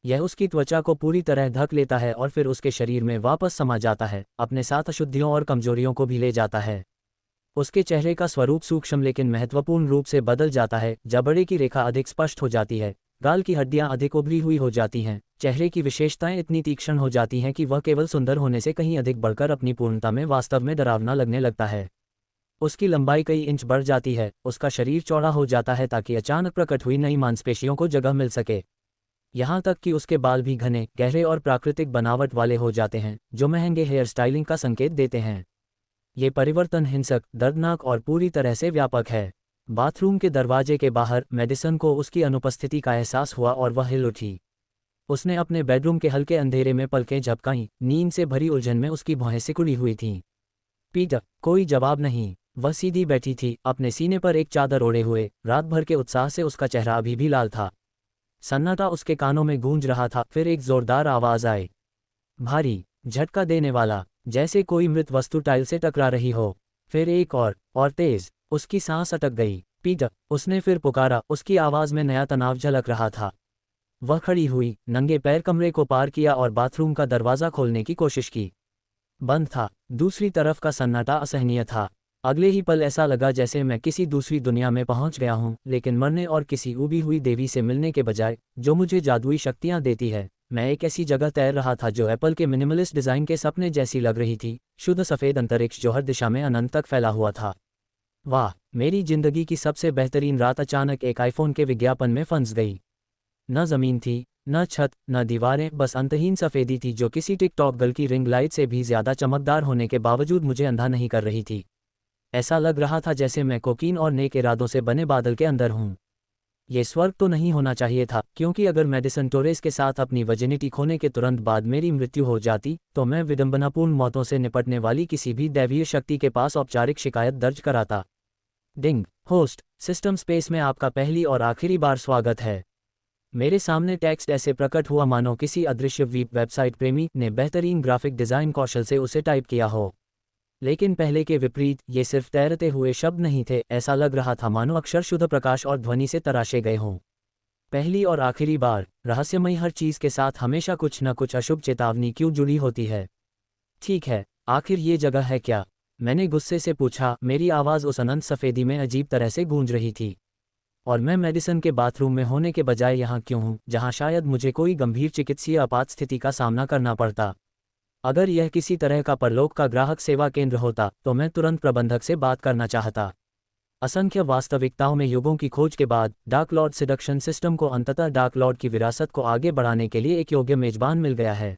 यह उसकी त्वचा को पूरी तरह ढक लेता है और फिर उसके शरीर में वापस समा जाता है, अपने साथ अशुद्धियों और कमजोरियों को भी ले जाता है। उसके चेहरे का स्वरूप सूक्ष्म लेकिन महत्वपूर्ण रूप से बदल जाता है, जबड़े की रेखा अधिक स्पष्ट हो जाती है, गाल की हड्डियां अधिक उभरी हुई हो जाती हैं, चेहरे की विशेषताएं इतनी तीक्ष्ण हो जाती हैं कि वह केवल सुंदर होने से कहीं अधिक बढ़कर अपनी पूर्णता में वास्तव में डरावना लगने लगता है। उसकी लंबाई कई इंच बढ़ जाती है, उसका शरीर चौड़ा हो जाता है ताकि अचानक प्रकट हुई नई मांसपेशियों को जगह मिल सके। यहाँ तक कि उसके बाल भी घने, गहरे और प्राकृतिक बनावट वाले हो जाते हैं, जो महंगे हेयर स्टाइलिंग का संकेत देते हैं। ये परिवर्तन हिंसक, दर्दनाक और पूरी तरह से व्यापक है। बाथरूम के दरवाजे के बाहर मेडिसन को उसकी अनुपस्थिति का एहसास हुआ और वह हिल उठी। उसने अपने बेडरूम के हल्के अंधेरे में पलकें झपकाईं, नींद से भरी उलझन में उसकी भौहें सिकुड़ी हुई थीं। पीटर, कोई जवाब नहीं। वह सीधी बैठी थी, अपने सीने पर एक चादर ओढ़े हुए, रात भर के उत्साह से उसका चेहरा अभी भी लाल था। सन्नाटा उसके कानों में गूंज रहा था, फिर एक जोरदार आवाज आई। भारी, झटका देने वाला, जैसे कोई मृत वस्तु टाइल से टकरा रही हो। फिर एक और तेज। उसकी सांस अटक गई। पीटर, उसने फिर पुकारा, उसकी आवाज में नया तनाव झलक रहा था। वह खड़ी हुई, नंगे पैर कमरे को पार किया और बाथरूम का दरवाजा खोलने की कोशिश की। बंद था। दूसरी तरफ का सन्नाटा असहनीय था। अगले ही पल ऐसा लगा जैसे मैं किसी दूसरी दुनिया में पहुंच गया हूं, लेकिन मरने और किसी उबी हुई देवी से मिलने के बजाय, जो मुझे जादुई शक्तियां देती है। मैं एक ऐसी जगह तैर रहा था जो एप्पल के मिनिमलिस्ट डिजाइन के सपने जैसी लग रही थी, शुद्ध सफेद अंतरिक्ष जो हर दिशा में अनंत तक फैला हुआ था। वाह, मेरी जिंदगी की सबसे बेहतरीन रात अचानक एक आईफोन के विज्ञापन में फंस गई। न जमीन थी, न छत, न दीवारें, बस अंतहीन सफेदी थी जो किसी टिकटॉक गर्ल की रिंग लाइट से भी ज्यादा चमकदार होने के बावजूद मुझे अंधा नहीं कर रही थी। ऐसा लग रहा था जैसे मैं कोकीन और नेक इरादों से बने बादल के अंदर हूं। ये स्वर्ग तो नहीं होना चाहिए था, क्योंकि अगर मेडिसन टोरेस के साथ अपनी वर्जिनिटी खोने के तुरंत बाद मेरी मृत्यु हो जाती, तो मैं विडंबनापूर्ण मौतों से निपटने वाली किसी भी दैवीय शक्ति के पास औपचारिक शिकायत दर्ज कराता। डिंग, होस्ट, सिस्टम स्पेस में आपका पहली और आखिरी बार स्वागत है। मेरे सामने टेक्स्ट ऐसे प्रकट हुआ मानो किसी अदृश्य वेबसाइट प्रेमी ने बेहतरीन ग्राफिक डिजाइन कौशल से उसे टाइप किया हो। लेकिन पहले के विपरीत, ये सिर्फ तैरते हुए शब्द नहीं थे, ऐसा लग रहा था मानो अक्षर शुद्ध प्रकाश और ध्वनि से तराशे गए हों। पहली और आखिरी बार, रहस्यमयी हर चीज के साथ हमेशा कुछ न कुछ अशुभ चेतावनी क्यों जुड़ी होती है। ठीक है, आखिर ये जगह है क्या? मैंने गुस्से से पूछा, मेरी आवाज़ उस अनंत सफ़ेदी में अजीब तरह से गूंज रही थी। और मैं मेडिसन के बाथरूम में होने के बजाय यहाँ क्यों हूँ, जहाँ शायद मुझे कोई गंभीर चिकित्सीय आपात स्थिति का सामना करना पड़ता। अगर यह किसी तरह का परलोक का ग्राहक सेवा केंद्र होता, तो मैं तुरंत प्रबंधक से बात करना चाहता। असंख्य वास्तविकताओं में युगों की खोज के बाद, डार्क लॉर्ड सिडक्शन सिस्टम को अंततः डार्क लॉर्ड की विरासत को आगे बढ़ाने के लिए एक योग्य मेजबान मिल गया है।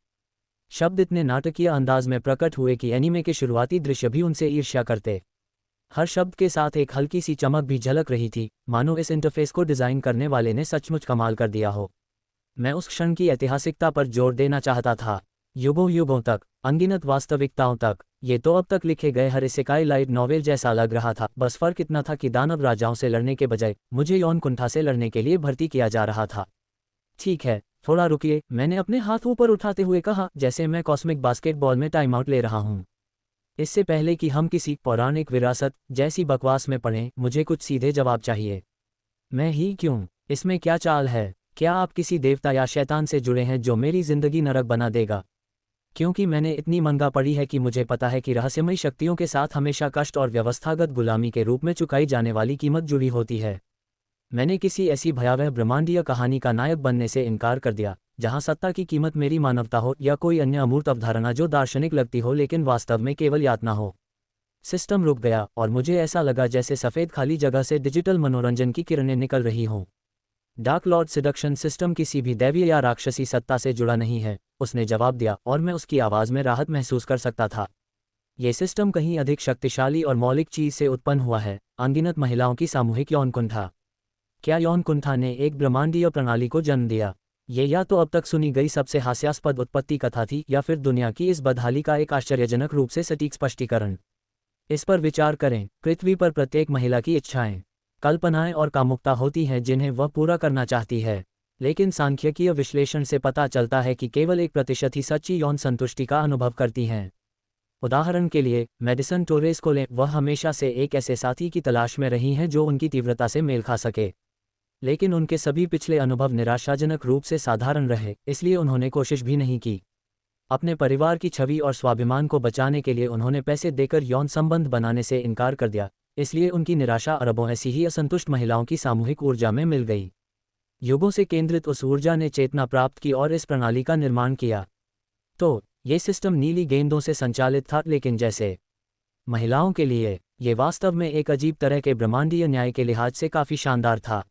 शब्द इतने नाटकीय अंदाज में प्रकट हुए कि एनीमे के शुरुआती दृश्य भी उनसे ईर्ष्या करते। हर शब्द के साथ एक हल्की सी चमक भी झलक रही थी, मानो इस इंटरफेस को डिज़ाइन करने वाले ने सचमुच कमाल कर दिया हो। मैं उस क्षण की ऐतिहासिकता पर जोर देना चाहता था। युगों युगों तक, अनगिनत वास्तविकताओं तक, ये तो अब तक लिखे गए हर इसेकाई लाइट नॉवेल जैसा लग रहा था। बस फर्क इतना था कि दानव राजाओं से लड़ने के बजाय मुझे यौन कुंठा से लड़ने के लिए भर्ती किया जा रहा था। ठीक है, थोड़ा रुकिए, मैंने अपने हाथ ऊपर उठाते हुए कहा, जैसे मैं कॉस्मिक बास्केटबॉल में टाइम आउट ले रहा हूँ। इससे पहले कि हम किसी पौराणिक विरासत जैसी बकवास में पड़ें, मुझे कुछ सीधे जवाब चाहिए। मैं ही क्यों? इसमें क्या चाल है? क्या आप किसी देवता या शैतान से जुड़े हैं जो मेरी जिंदगी नरक बना देगा? क्योंकि मैंने इतनी मंगा पड़ी है कि मुझे पता है कि रहस्यमयी शक्तियों के साथ हमेशा कष्ट और व्यवस्थागत गुलामी के रूप में चुकाई जाने वाली कीमत जुड़ी होती है। मैंने किसी ऐसी भयावह ब्रह्मांडीय कहानी का नायक बनने से इनकार कर दिया, जहां सत्ता की कीमत मेरी मानवता हो या कोई अन्य अमूर्त अवधारणा जो दार्शनिक लगती हो लेकिन वास्तव में केवल यातना हो। सिस्टम रुक गया और मुझे ऐसा लगा जैसे सफ़ेद खाली जगह से डिजिटल मनोरंजन की किरणें निकल रही हों। डार्क लॉर्ड सिडक्शन सिस्टम किसी भी दैवीय या राक्षसी सत्ता से जुड़ा नहीं है, उसने जवाब दिया, और मैं उसकी आवाज़ में राहत महसूस कर सकता था। ये सिस्टम कहीं अधिक शक्तिशाली और मौलिक चीज़ से उत्पन्न हुआ है, अनगिनत महिलाओं की सामूहिक यौन कुंठा। क्या यौन कुंठा ने एक ब्रह्मांडीय प्रणाली को जन्म दिया? ये या तो अब तक सुनी गई सबसे हास्यास्पद उत्पत्ति कथा थी या फिर दुनिया की इस बदहाली का एक आश्चर्यजनक रूप से सटीक स्पष्टीकरण। इस पर विचार करें, पृथ्वी पर प्रत्येक महिला की इच्छाएं, कल्पनाएं और कामुकता होती हैं जिन्हें वह पूरा करना चाहती है, लेकिन सांख्यिकीय विश्लेषण से पता चलता है कि केवल 1% ही सच्ची यौन संतुष्टि का अनुभव करती हैं। उदाहरण के लिए मेडिसन टोरेस को लें, वह हमेशा से एक ऐसे साथी की तलाश में रही हैं जो उनकी तीव्रता से मेल खा सके, लेकिन उनके सभी पिछले अनुभव निराशाजनक रूप से साधारण रहे, इसलिए उन्होंने कोशिश भी नहीं की। अपने परिवार की छवि और स्वाभिमान को बचाने के लिए उन्होंने पैसे देकर यौन संबंध बनाने से इनकार कर दिया, इसलिए उनकी निराशा अरबों ऐसी ही असंतुष्ट महिलाओं की सामूहिक ऊर्जा में मिल गई। युगों से केंद्रित उस ऊर्जा ने चेतना प्राप्त की और इस प्रणाली का निर्माण किया। तो ये सिस्टम नीली गेंदों से संचालित था, लेकिन जैसे महिलाओं के लिए ये वास्तव में एक अजीब तरह के ब्रह्मांडीय न्याय के लिहाज से काफ़ी शानदार था।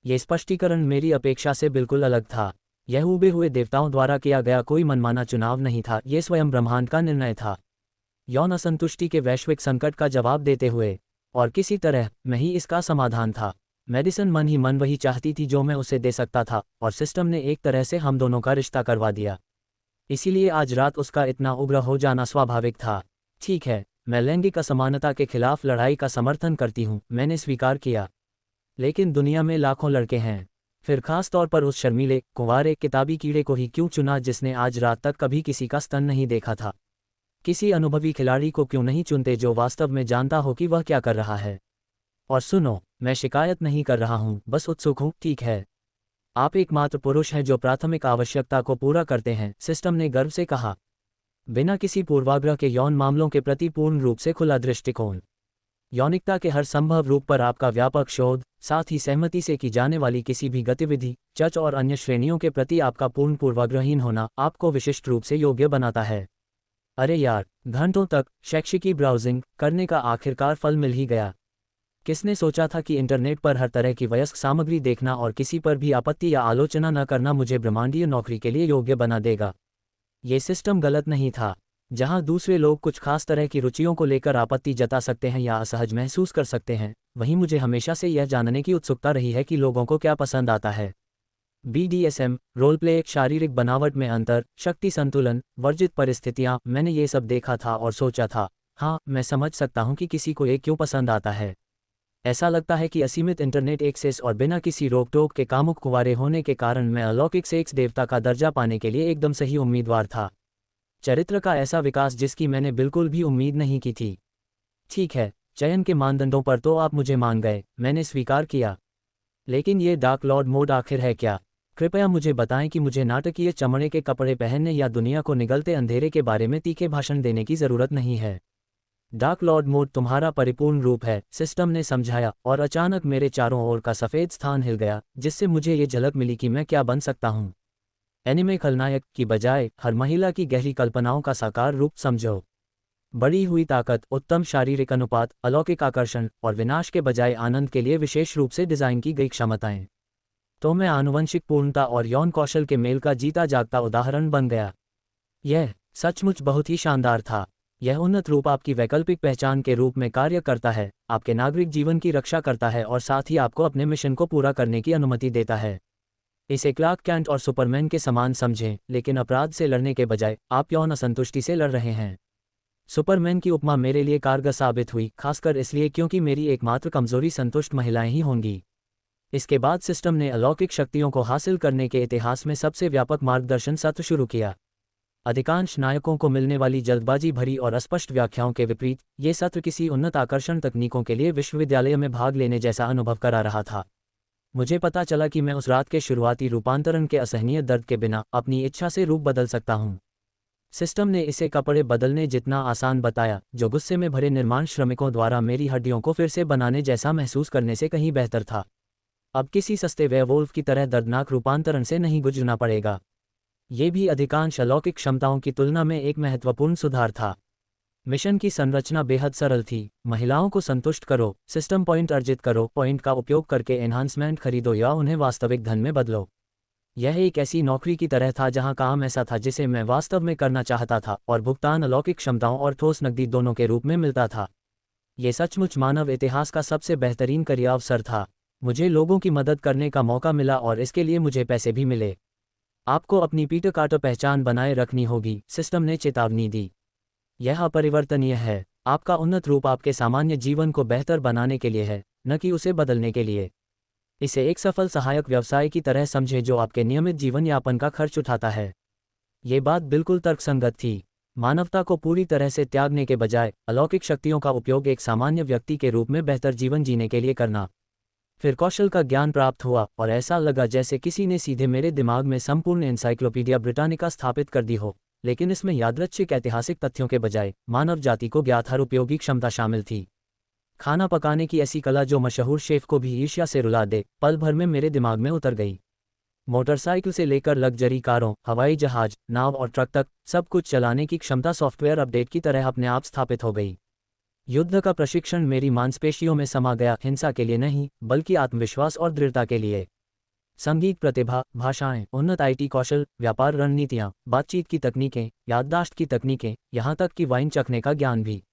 ये स्पष्टीकरण मेरी अपेक्षा से बिल्कुल अलग था। यह उबे हुए देवताओं द्वारा किया गया कोई मनमाना चुनाव नहीं था, ये स्वयं ब्रह्मांड का निर्णय था। यौन असंतुष्टि के वैश्विक संकट का जवाब देते हुए, और किसी तरह मैं ही इसका समाधान था। मेडिसन मन ही मन वही चाहती थी जो मैं उसे दे सकता था, और सिस्टम ने एक तरह से हम दोनों का रिश्ता करवा दिया। इसीलिए आज रात उसका इतना उग्र हो जाना स्वाभाविक था। ठीक है, मैं लैंगिक असमानता के खिलाफ लड़ाई का समर्थन करती हूँ, मैंने स्वीकार किया। लेकिन दुनिया में लाखों लड़के हैं, फिर खास तौर पर उस शर्मीले, कुंवारे, किताबी कीड़े को ही क्यों चुना जिसने आज रात तक कभी किसी का स्तन नहीं देखा था? किसी अनुभवी खिलाड़ी को क्यों नहीं चुनते जो वास्तव में जानता हो कि वह क्या कर रहा है? और सुनो, मैं शिकायत नहीं कर रहा हूँ, बस उत्सुक हूँ, ठीक है? आप एकमात्र पुरुष हैं जो प्राथमिक आवश्यकता को पूरा करते हैं, सिस्टम ने गर्व से कहा। बिना किसी पूर्वाग्रह के यौन मामलों के प्रति पूर्ण रूप से खुला दृष्टिकोण। यौनिकता के हर संभव रूप पर आपका व्यापक शोध, साथ ही सहमति से की जाने वाली किसी भी गतिविधि, चर्च और अन्य श्रेणियों के प्रति आपका पूर्ण पूर्वाग्रहीन होना आपको विशिष्ट रूप से योग्य बनाता है। अरे यार, घंटों तक शैक्षिकी ब्राउजिंग करने का आखिरकार फल मिल ही गया। किसने सोचा था कि इंटरनेट पर हर तरह की वयस्क सामग्री देखना और किसी पर भी आपत्ति या आलोचना न करना मुझे ब्रह्मांडीय नौकरी के लिए योग्य बना देगा? ये सिस्टम गलत नहीं था। जहां दूसरे लोग कुछ खास तरह की रुचियों को लेकर आपत्ति जता सकते हैं या असहज महसूस कर सकते हैं, वहीं मुझे हमेशा से यह जानने की उत्सुकता रही है कि लोगों को क्या पसंद आता है। BDSM, रोलप्ले, एक शारीरिक बनावट में अंतर, शक्ति संतुलन, वर्जित परिस्थितियां, मैंने ये सब देखा था और सोचा था, हाँ, मैं समझ सकता हूँ कि किसी को ये क्यों पसंद आता है। ऐसा लगता है कि असीमित इंटरनेट एक्सेस और बिना किसी रोक टोक के कामुक कुंवारे होने के कारण मैं अलौकिक सेक्स देवता का दर्जा पाने के लिए एकदम सही उम्मीदवार था। चरित्र का ऐसा विकास जिसकी मैंने बिल्कुल भी उम्मीद नहीं की थी। ठीक है, चयन के मानदंडों पर तो आप मुझे मान गए, मैंने स्वीकार किया। लेकिन ये डार्क लॉर्ड मोड आखिर है क्या? कृपया मुझे बताएं कि मुझे नाटकीय चमड़े के कपड़े पहनने या दुनिया को निगलते अंधेरे के बारे में तीखे भाषण देने की ज़रूरत नहीं है। डार्क लॉर्ड मोड तुम्हारा परिपूर्ण रूप है, सिस्टम ने समझाया, और अचानक मेरे चारों ओर का सफ़ेद स्थान हिल गया, जिससे मुझे ये झलक मिली कि मैं क्या बन सकता हूँ। एनिमे खलनायक की बजाय हर महिला की गहरी कल्पनाओं का साकार रूप समझो। बढ़ी हुई ताकत, उत्तम शारीरिक अनुपात, अलौकिक आकर्षण और विनाश के बजाय आनंद के लिए विशेष रूप से डिज़ाइन की गई क्षमताएं। तो मैं आनुवंशिक पूर्णता और यौन कौशल के मेल का जीता जागता उदाहरण बन गया। यह सचमुच बहुत ही शानदार था। यह उन्नत रूप आपकी वैकल्पिक पहचान के रूप में कार्य करता है, आपके नागरिक जीवन की रक्षा करता है और साथ ही आपको अपने मिशन को पूरा करने की अनुमति देता है। इसे क्लार्क कैंट और सुपरमैन के समान समझें, लेकिन अपराध से लड़ने के बजाय आप यौन असंतुष्टि से लड़ रहे हैं। सुपरमैन की उपमा मेरे लिए कारगर साबित हुई, खासकर इसलिए क्योंकि मेरी एकमात्र कमजोरी संतुष्ट महिलाएं ही होंगी। इसके बाद सिस्टम ने अलौकिक शक्तियों को हासिल करने के इतिहास में सबसे व्यापक मार्गदर्शन सत्र शुरू किया। अधिकांश नायकों को मिलने वाली जल्दबाजी भरी और अस्पष्ट व्याख्याओं के विपरीत, ये सत्र किसी उन्नत आकर्षण तकनीकों के लिए विश्वविद्यालय में भाग लेने जैसा अनुभव करा रहा था। मुझे पता चला कि मैं उस रात के शुरुआती रूपांतरण के असहनीय दर्द के बिना अपनी इच्छा से रूप बदल सकता हूँ। सिस्टम ने इसे कपड़े बदलने जितना आसान बताया, जो गुस्से में भरे निर्माण श्रमिकों द्वारा मेरी हड्डियों को फिर से बनाने जैसा महसूस करने से कहीं बेहतर था। अब किसी सस्ते वेयरवुल्फ की तरह दर्दनाक रूपांतरण से नहीं गुजरना पड़ेगा। ये भी अधिकांश अलौकिक क्षमताओं की तुलना में एक महत्वपूर्ण सुधार था। मिशन की संरचना बेहद सरल थी। महिलाओं को संतुष्ट करो, सिस्टम पॉइंट अर्जित करो, पॉइंट का उपयोग करके एनहांसमेंट खरीदो या उन्हें वास्तविक धन में बदलो। यह एक ऐसी नौकरी की तरह था जहां काम ऐसा था जिसे मैं वास्तव में करना चाहता था और भुगतान अलौकिक क्षमताओं और ठोस नकदी दोनों के रूप में मिलता था। ये सचमुच मानव इतिहास का सबसे बेहतरीन करियर अवसर था। मुझे लोगों की मदद करने का मौका मिला और इसके लिए मुझे पैसे भी मिले। आपको अपनी पीटर कार्टर पहचान बनाए रखनी होगी, सिस्टम ने चेतावनी दी। यह अपरिवर्तनीय है। आपका उन्नत रूप आपके सामान्य जीवन को बेहतर बनाने के लिए है, न कि उसे बदलने के लिए। इसे एक सफल सहायक व्यवसाय की तरह समझें जो आपके नियमित जीवन यापन का खर्च उठाता है। ये बात बिल्कुल तर्कसंगत थी। मानवता को पूरी तरह से त्यागने के बजाय अलौकिक शक्तियों का उपयोग एक सामान्य व्यक्ति के रूप में बेहतर जीवन जीने के लिए करना। फिर कौशल का ज्ञान प्राप्त हुआ और ऐसा लगा जैसे किसी ने सीधे मेरे दिमाग में संपूर्ण एनसाइक्लोपीडिया ब्रिटानिका स्थापित कर दी हो, लेकिन इसमें यादृच्छिक ऐतिहासिक तथ्यों के बजाय मानव जाति को ज्ञात हर उपयोगी क्षमता शामिल थी। खाना पकाने की ऐसी कला जो मशहूर शेफ को भी ईर्ष्या से रुला दे, पल भर में मेरे दिमाग में उतर गई। मोटरसाइकिल से लेकर लग्जरी कारों, हवाई जहाज, नाव और ट्रक तक सब कुछ चलाने की क्षमता सॉफ्टवेयर अपडेट की तरह अपने आप स्थापित हो गई। युद्ध का प्रशिक्षण मेरी मांसपेशियों में समा गया, हिंसा के लिए नहीं बल्कि आत्मविश्वास और दृढ़ता के लिए। संगीत प्रतिभा, भाषाएं, उन्नत आईटी कौशल, व्यापार रणनीतियां, बातचीत की तकनीकें, याददाश्त की तकनीकें, यहाँ तक कि वाइन चखने का ज्ञान भी।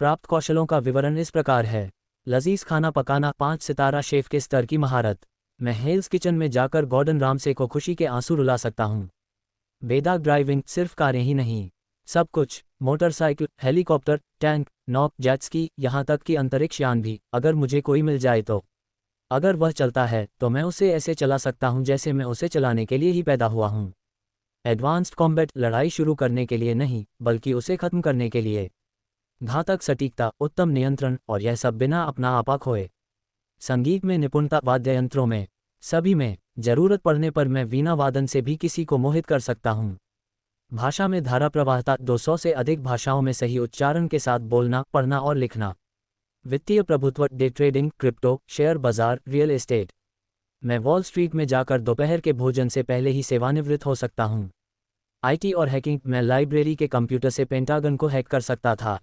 प्राप्त कौशलों का विवरण इस प्रकार है। लजीज खाना पकाना, 5 सितारा शेफ के स्तर की महारत। मैं हेल्स किचन में जाकर गॉर्डन रामसे को खुशी के आंसू रुला सकता हूँ। बेदाग ड्राइविंग, सिर्फ कारें ही नहीं, सब कुछ, मोटरसाइकिल, हेलीकॉप्टर, टैंक, नौक, जेट स्की, यहाँ तक कि अंतरिक्ष यान भी, अगर मुझे कोई मिल जाए तो। अगर वह चलता है तो मैं उसे ऐसे चला सकता हूँ जैसे मैं उसे चलाने के लिए ही पैदा हुआ हूँ। एडवांस्ड कॉम्बैट, लड़ाई शुरू करने के लिए नहीं बल्कि उसे खत्म करने के लिए। घातक सटीकता, उत्तम नियंत्रण, और यह सब बिना अपना आपा खोए। संगीत में निपुणता, वाद्य यंत्रों में, सभी में। जरूरत पड़ने पर मैं वीणा वादन से भी किसी को मोहित कर सकता हूँ। भाषा में धारा प्रवाहता, 200 से अधिक भाषाओं में सही उच्चारण के साथ बोलना, पढ़ना और लिखना। वित्तीय प्रभुत्व, डे ट्रेडिंग, क्रिप्टो, शेयर बाजार, रियल एस्टेट। मैं वॉल स्ट्रीट में जाकर दोपहर के भोजन से पहले ही सेवानिवृत्त हो सकता हूँ। आईटी और हैकिंग, मैं लाइब्रेरी के कंप्यूटर से पेंटागन को हैक कर सकता था।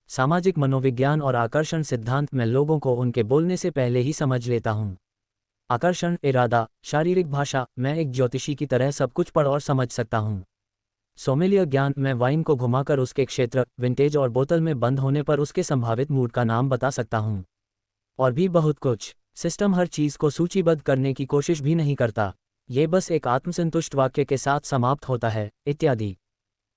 सामाजिक मनोविज्ञान और आकर्षण सिद्धांत, मैं लोगों को उनके बोलने से पहले ही समझ लेता हूँ। आकर्षण, इरादा, शारीरिक भाषा, मैं एक ज्योतिषी की तरह सब कुछ पढ़ और समझ सकता हूँ। सोमेलिया ज्ञान, मैं वाइन को घुमाकर उसके क्षेत्र, विंटेज और बोतल में बंद होने पर उसके संभावित मूड का नाम बता सकता हूँ। और भी बहुत कुछ। सिस्टम हर चीज़ को सूचीबद्ध करने की कोशिश भी नहीं करता। ये बस एक आत्मसंतुष्ट वाक्य के साथ समाप्त होता है, इत्यादि।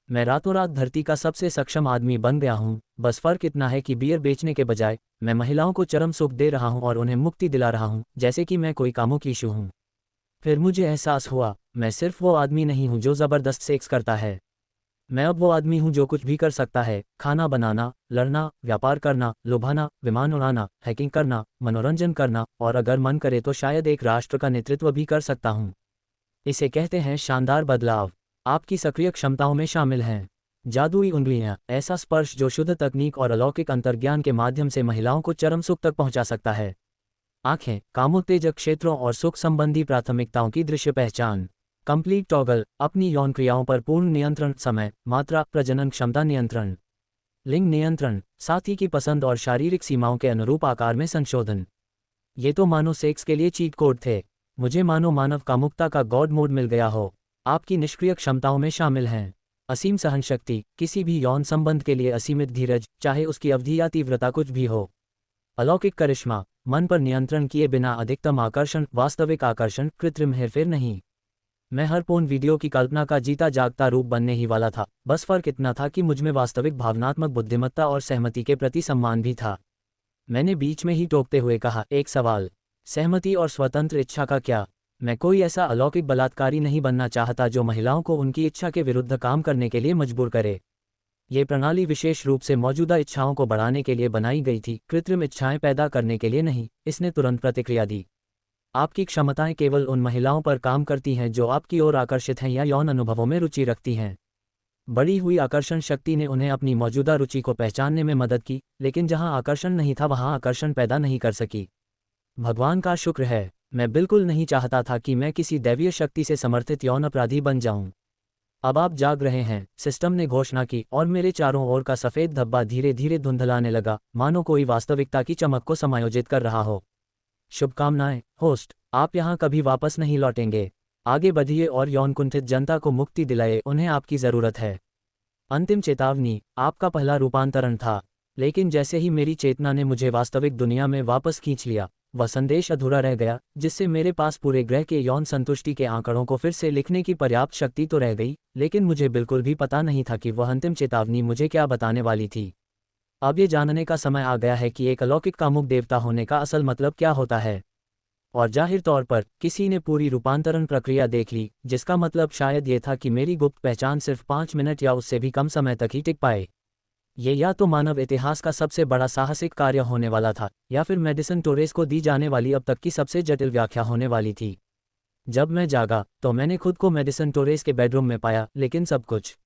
मैं रातों रात धरती का सबसे सक्षम आदमी बन गया हूँ। बस फर्क इतना है कि बियर बेचने के बजाय मैं महिलाओं को चरम सुख दे रहा हूँ और उन्हें मुक्ति दिला रहा हूँ, जैसे कि मैं कोई कामों की इशू हूँ। फिर मुझे एहसास हुआ, मैं सिर्फ वो आदमी नहीं हूँ जो ज़बरदस्त सेक्स करता है। मैं अब वो आदमी हूँ जो कुछ भी कर सकता है। खाना बनाना, लड़ना, व्यापार करना, लुभाना, विमान उड़ाना, हैकिंग करना, मनोरंजन करना, और अगर मन करे तो शायद एक राष्ट्र का नेतृत्व भी कर सकता हूँ। इसे कहते हैं शानदार बदलाव। आपकी सक्रिय क्षमताओं में शामिल हैं जादुई उंगलियां, ऐसा स्पर्श जो शुद्ध तकनीक और अलौकिक अंतर्ज्ञान के माध्यम से महिलाओं को चरम सुख तक पहुंचा सकता है। आंखें, कामोत्तेजक क्षेत्रों और सुख संबंधी प्राथमिकताओं की दृश्य पहचान। कंप्लीट टॉगल, अपनी यौन क्रियाओं पर पूर्ण नियंत्रण, समय, मात्रा, प्रजनन क्षमता नियंत्रण। लिंग नियंत्रण, साथी की पसंद और शारीरिक सीमाओं के अनुरूप आकार में संशोधन। ये तो मानो सेक्स के लिए चीट कोड थे। मुझे मानो मानव कामुकता का गॉड मोड मिल गया हो। आपकी निष्क्रिय क्षमताओं में शामिल हैं असीम सहनशक्ति, किसी भी यौन संबंध के लिए असीमित धीरज, चाहे उसकी अवधि या तीव्रता कुछ भी हो। अलौकिक करिश्मा, मन पर नियंत्रण किए बिना अधिकतम आकर्षण, वास्तविक आकर्षण, कृत्रिम हेरफेर नहीं। मैं हर पोर्न वीडियो की कल्पना का जीता जागता रूप बनने ही वाला था, बस फर्क इतना था कि मुझमें वास्तविक भावनात्मक बुद्धिमत्ता और सहमति के प्रति सम्मान भी था। मैंने बीच में ही टोकते हुए कहा, एक सवाल, सहमति और स्वतंत्र इच्छा का क्या? मैं कोई ऐसा अलौकिक बलात्कारी नहीं बनना चाहता जो महिलाओं को उनकी इच्छा के विरुद्ध काम करने के लिए मजबूर करे। ये प्रणाली विशेष रूप से मौजूदा इच्छाओं को बढ़ाने के लिए बनाई गई थी, कृत्रिम इच्छाएं पैदा करने के लिए नहीं। इसने तुरंत प्रतिक्रिया दी। आपकी क्षमताएं केवल उन महिलाओं पर काम करती हैं जो आपकी ओर आकर्षित हैं या यौन अनुभवों में रुचि रखती हैं। बढ़ी हुई आकर्षण शक्ति ने उन्हें अपनी मौजूदा रुचि को पहचानने में मदद की, लेकिन जहां आकर्षण नहीं था वहां आकर्षण पैदा नहीं कर सकी। भगवान का शुक्र है, मैं बिल्कुल नहीं चाहता था कि मैं किसी दैवीय शक्ति से समर्थित यौन अपराधी बन जाऊं। अब आप जाग रहे हैं, सिस्टम ने घोषणा की, और मेरे चारों ओर का सफ़ेद धब्बा धीरे धीरे धुंधलाने लगा, मानो कोई वास्तविकता की चमक को समायोजित कर रहा हो। शुभकामनाएं, होस्ट, आप यहाँ कभी वापस नहीं लौटेंगे। आगे बढ़िए और यौन कुंठित जनता को मुक्ति दिलाए, उन्हें आपकी ज़रूरत है। अंतिम चेतावनी, आपका पहला रूपांतरण था, लेकिन जैसे ही मेरी चेतना ने मुझे वास्तविक दुनिया में वापस खींच लिया, वह संदेश अधूरा रह गया, जिससे मेरे पास पूरे ग्रह के यौन संतुष्टि के आंकड़ों को फिर से लिखने की पर्याप्त शक्ति तो रह गई, लेकिन मुझे बिल्कुल भी पता नहीं था कि वह अंतिम चेतावनी मुझे क्या बताने वाली थी। अब ये जानने का समय आ गया है कि एक अलौकिक कामुक देवता होने का असल मतलब क्या होता है। और जाहिर तौर पर किसी ने पूरी रूपांतरण प्रक्रिया देख ली, जिसका मतलब शायद ये था कि मेरी गुप्त पहचान सिर्फ 5 मिनट या उससे भी कम समय तक ही टिक पाए। ये या तो मानव इतिहास का सबसे बड़ा साहसिक कार्य होने वाला था, या फिर मेडिसन टोरेस को दी जाने वाली अब तक की सबसे जटिल व्याख्या होने वाली थी। जब मैं जागा तो मैंने खुद को मेडिसन टोरेस के बेडरूम में पाया, लेकिन सब कुछ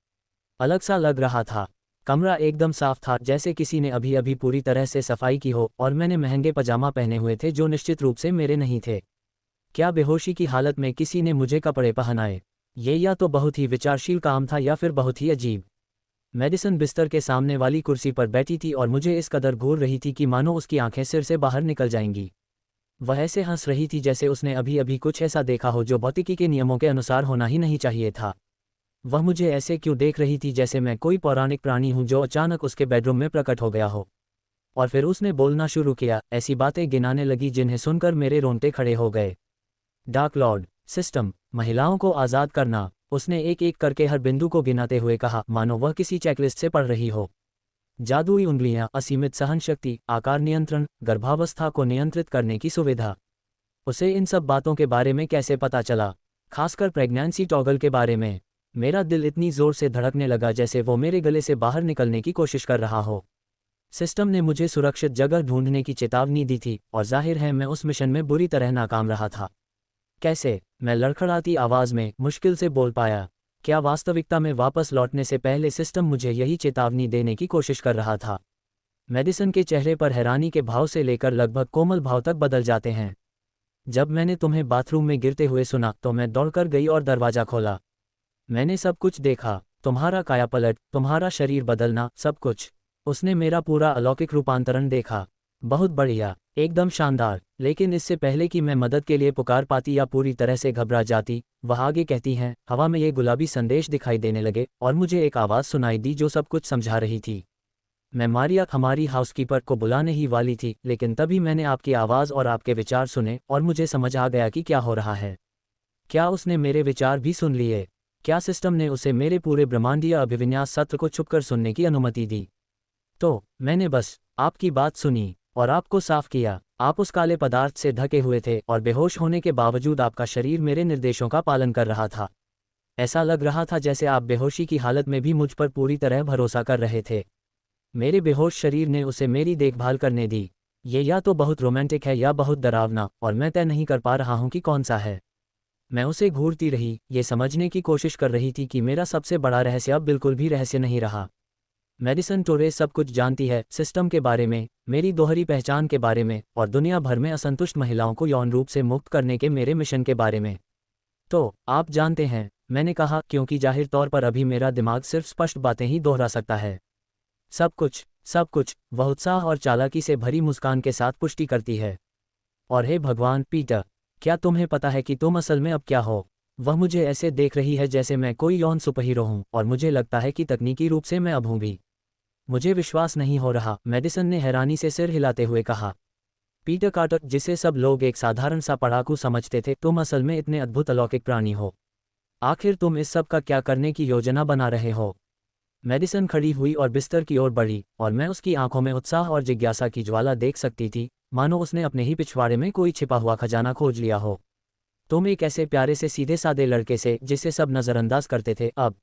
अलग सा लग रहा था। कमरा एकदम साफ था, जैसे किसी ने अभी अभी पूरी तरह से सफाई की हो, और मैंने महंगे पजामा पहने हुए थे जो निश्चित रूप से मेरे नहीं थे। क्या बेहोशी की हालत में किसी ने मुझे कपड़े पहनाए? ये या तो बहुत ही विचारशील काम था या फिर बहुत ही अजीब। मेडिसन बिस्तर के सामने वाली कुर्सी पर बैठी थी और मुझे इस कदर घूर रही थी कि मानो उसकी आंखें सिर से बाहर निकल जाएंगी। वह ऐसे हंस रही थी जैसे उसने अभी अभी कुछ ऐसा देखा हो जो भौतिकी के नियमों के अनुसार होना ही नहीं चाहिए था। वह मुझे ऐसे क्यों देख रही थी जैसे मैं कोई पौराणिक प्राणी हूं जो अचानक उसके बेडरूम में प्रकट हो गया हो। और फिर उसने बोलना शुरू किया, ऐसी बातें गिनाने लगी जिन्हें सुनकर मेरे रोंगटे खड़े हो गए। डार्क लॉर्ड, सिस्टम, महिलाओं को आज़ाद करना। उसने एक एक करके हर बिंदु को गिनाते हुए कहा, मानो वह किसी चेकलिस्ट से पढ़ रही हो। जादुई उंगलियां, असीमित सहनशक्ति, आकार नियंत्रण, गर्भावस्था को नियंत्रित करने की सुविधा। उसे इन सब बातों के बारे में कैसे पता चला, खासकर प्रेगनेंसी टॉगल के बारे में? मेरा दिल इतनी जोर से धड़कने लगा जैसे वो मेरे गले से बाहर निकलने की कोशिश कर रहा हो। सिस्टम ने मुझे सुरक्षित जगह ढूंढने की चेतावनी दी थी, और जाहिर है मैं उस मिशन में बुरी तरह नाकाम रहा था। कैसे? मैं लड़खड़ाती आवाज़ में मुश्किल से बोल पाया। क्या वास्तविकता में वापस लौटने से पहले सिस्टम मुझे यही चेतावनी देने की कोशिश कर रहा था? मेडिसन के चेहरे पर हैरानी के भाव से लेकर लगभग कोमल भाव तक बदल जाते हैं। जब मैंने तुम्हें बाथरूम में गिरते हुए सुना तो मैं दौड़कर गई और दरवाज़ा खोला। मैंने सब कुछ देखा, तुम्हारा कायापलट, तुम्हारा शरीर बदलना, सब कुछ। उसने मेरा पूरा अलौकिक रूपांतरण देखा। बहुत बढ़िया, एकदम शानदार। लेकिन इससे पहले कि मैं मदद के लिए पुकार पाती या पूरी तरह से घबरा जाती, वह आगे कहती हैं, हवा में ये गुलाबी संदेश दिखाई देने लगे और मुझे एक आवाज़ सुनाई दी जो सब कुछ समझा रही थी। मैं मारिया, हमारी हाउसकीपर को बुलाने ही वाली थी, लेकिन तभी मैंने आपकी आवाज़ और आपके विचार सुने और मुझे समझ आ गया कि क्या हो रहा है। क्या उसने मेरे विचार भी सुन लिए? क्या सिस्टम ने उसे मेरे पूरे ब्रह्मांडीय अभिविन्यास सत्र को छुपकर सुनने की अनुमति दी? तो मैंने बस आपकी बात सुनी और आपको साफ किया। आप उस काले पदार्थ से ढके हुए थे और बेहोश होने के बावजूद आपका शरीर मेरे निर्देशों का पालन कर रहा था। ऐसा लग रहा था जैसे आप बेहोशी की हालत में भी मुझ पर पूरी तरह भरोसा कर रहे थे। मेरे बेहोश शरीर ने उसे मेरी देखभाल करने दी। ये या तो बहुत रोमांटिक है या बहुत डरावना, और मैं तय नहीं कर पा रहा हूँ कि कौन सा है। मैं उसे घूरती रही, ये समझने की कोशिश कर रही थी कि मेरा सबसे बड़ा रहस्य अब बिल्कुल भी रहस्य नहीं रहा। मेडिसन टोरेस सब कुछ जानती है, सिस्टम के बारे में, मेरी दोहरी पहचान के बारे में, और दुनिया भर में असंतुष्ट महिलाओं को यौन रूप से मुक्त करने के मेरे मिशन के बारे में। तो आप जानते हैं, मैंने कहा, क्योंकि जाहिर तौर पर अभी मेरा दिमाग सिर्फ स्पष्ट बातें ही दोहरा सकता है। सब कुछ, वह उत्साह और चालाकी से भरी मुस्कान के साथ पुष्टि करती है। और हे भगवान, पीटर, क्या तुम्हें पता है कि तुम असल में अब क्या हो? वह मुझे ऐसे देख रही है जैसे मैं कोई यौन सुपरहीरो हूँ, और मुझे लगता है कि तकनीकी रूप से मैं अब हूँ भी। मुझे विश्वास नहीं हो रहा, मेडिसन ने हैरानी से सिर हिलाते हुए कहा। पीटर कार्टर, जिसे सब लोग एक साधारण सा पढ़ाकू समझते थे, तुम असल में इतने अद्भुत अलौकिक प्राणी हो। आखिर तुम इस सब का क्या करने की योजना बना रहे हो? मेडिसन खड़ी हुई और बिस्तर की ओर बढ़ी, और मैं उसकी आंखों में उत्साह और जिज्ञासा की ज्वाला देख सकती थी, मानो उसने अपने ही पिछवाड़े में कोई छिपा हुआ खजाना खोज लिया हो। तुम एक ऐसे प्यारे से सीधे सादे लड़के से, जिसे सब नज़रअंदाज करते थे, अब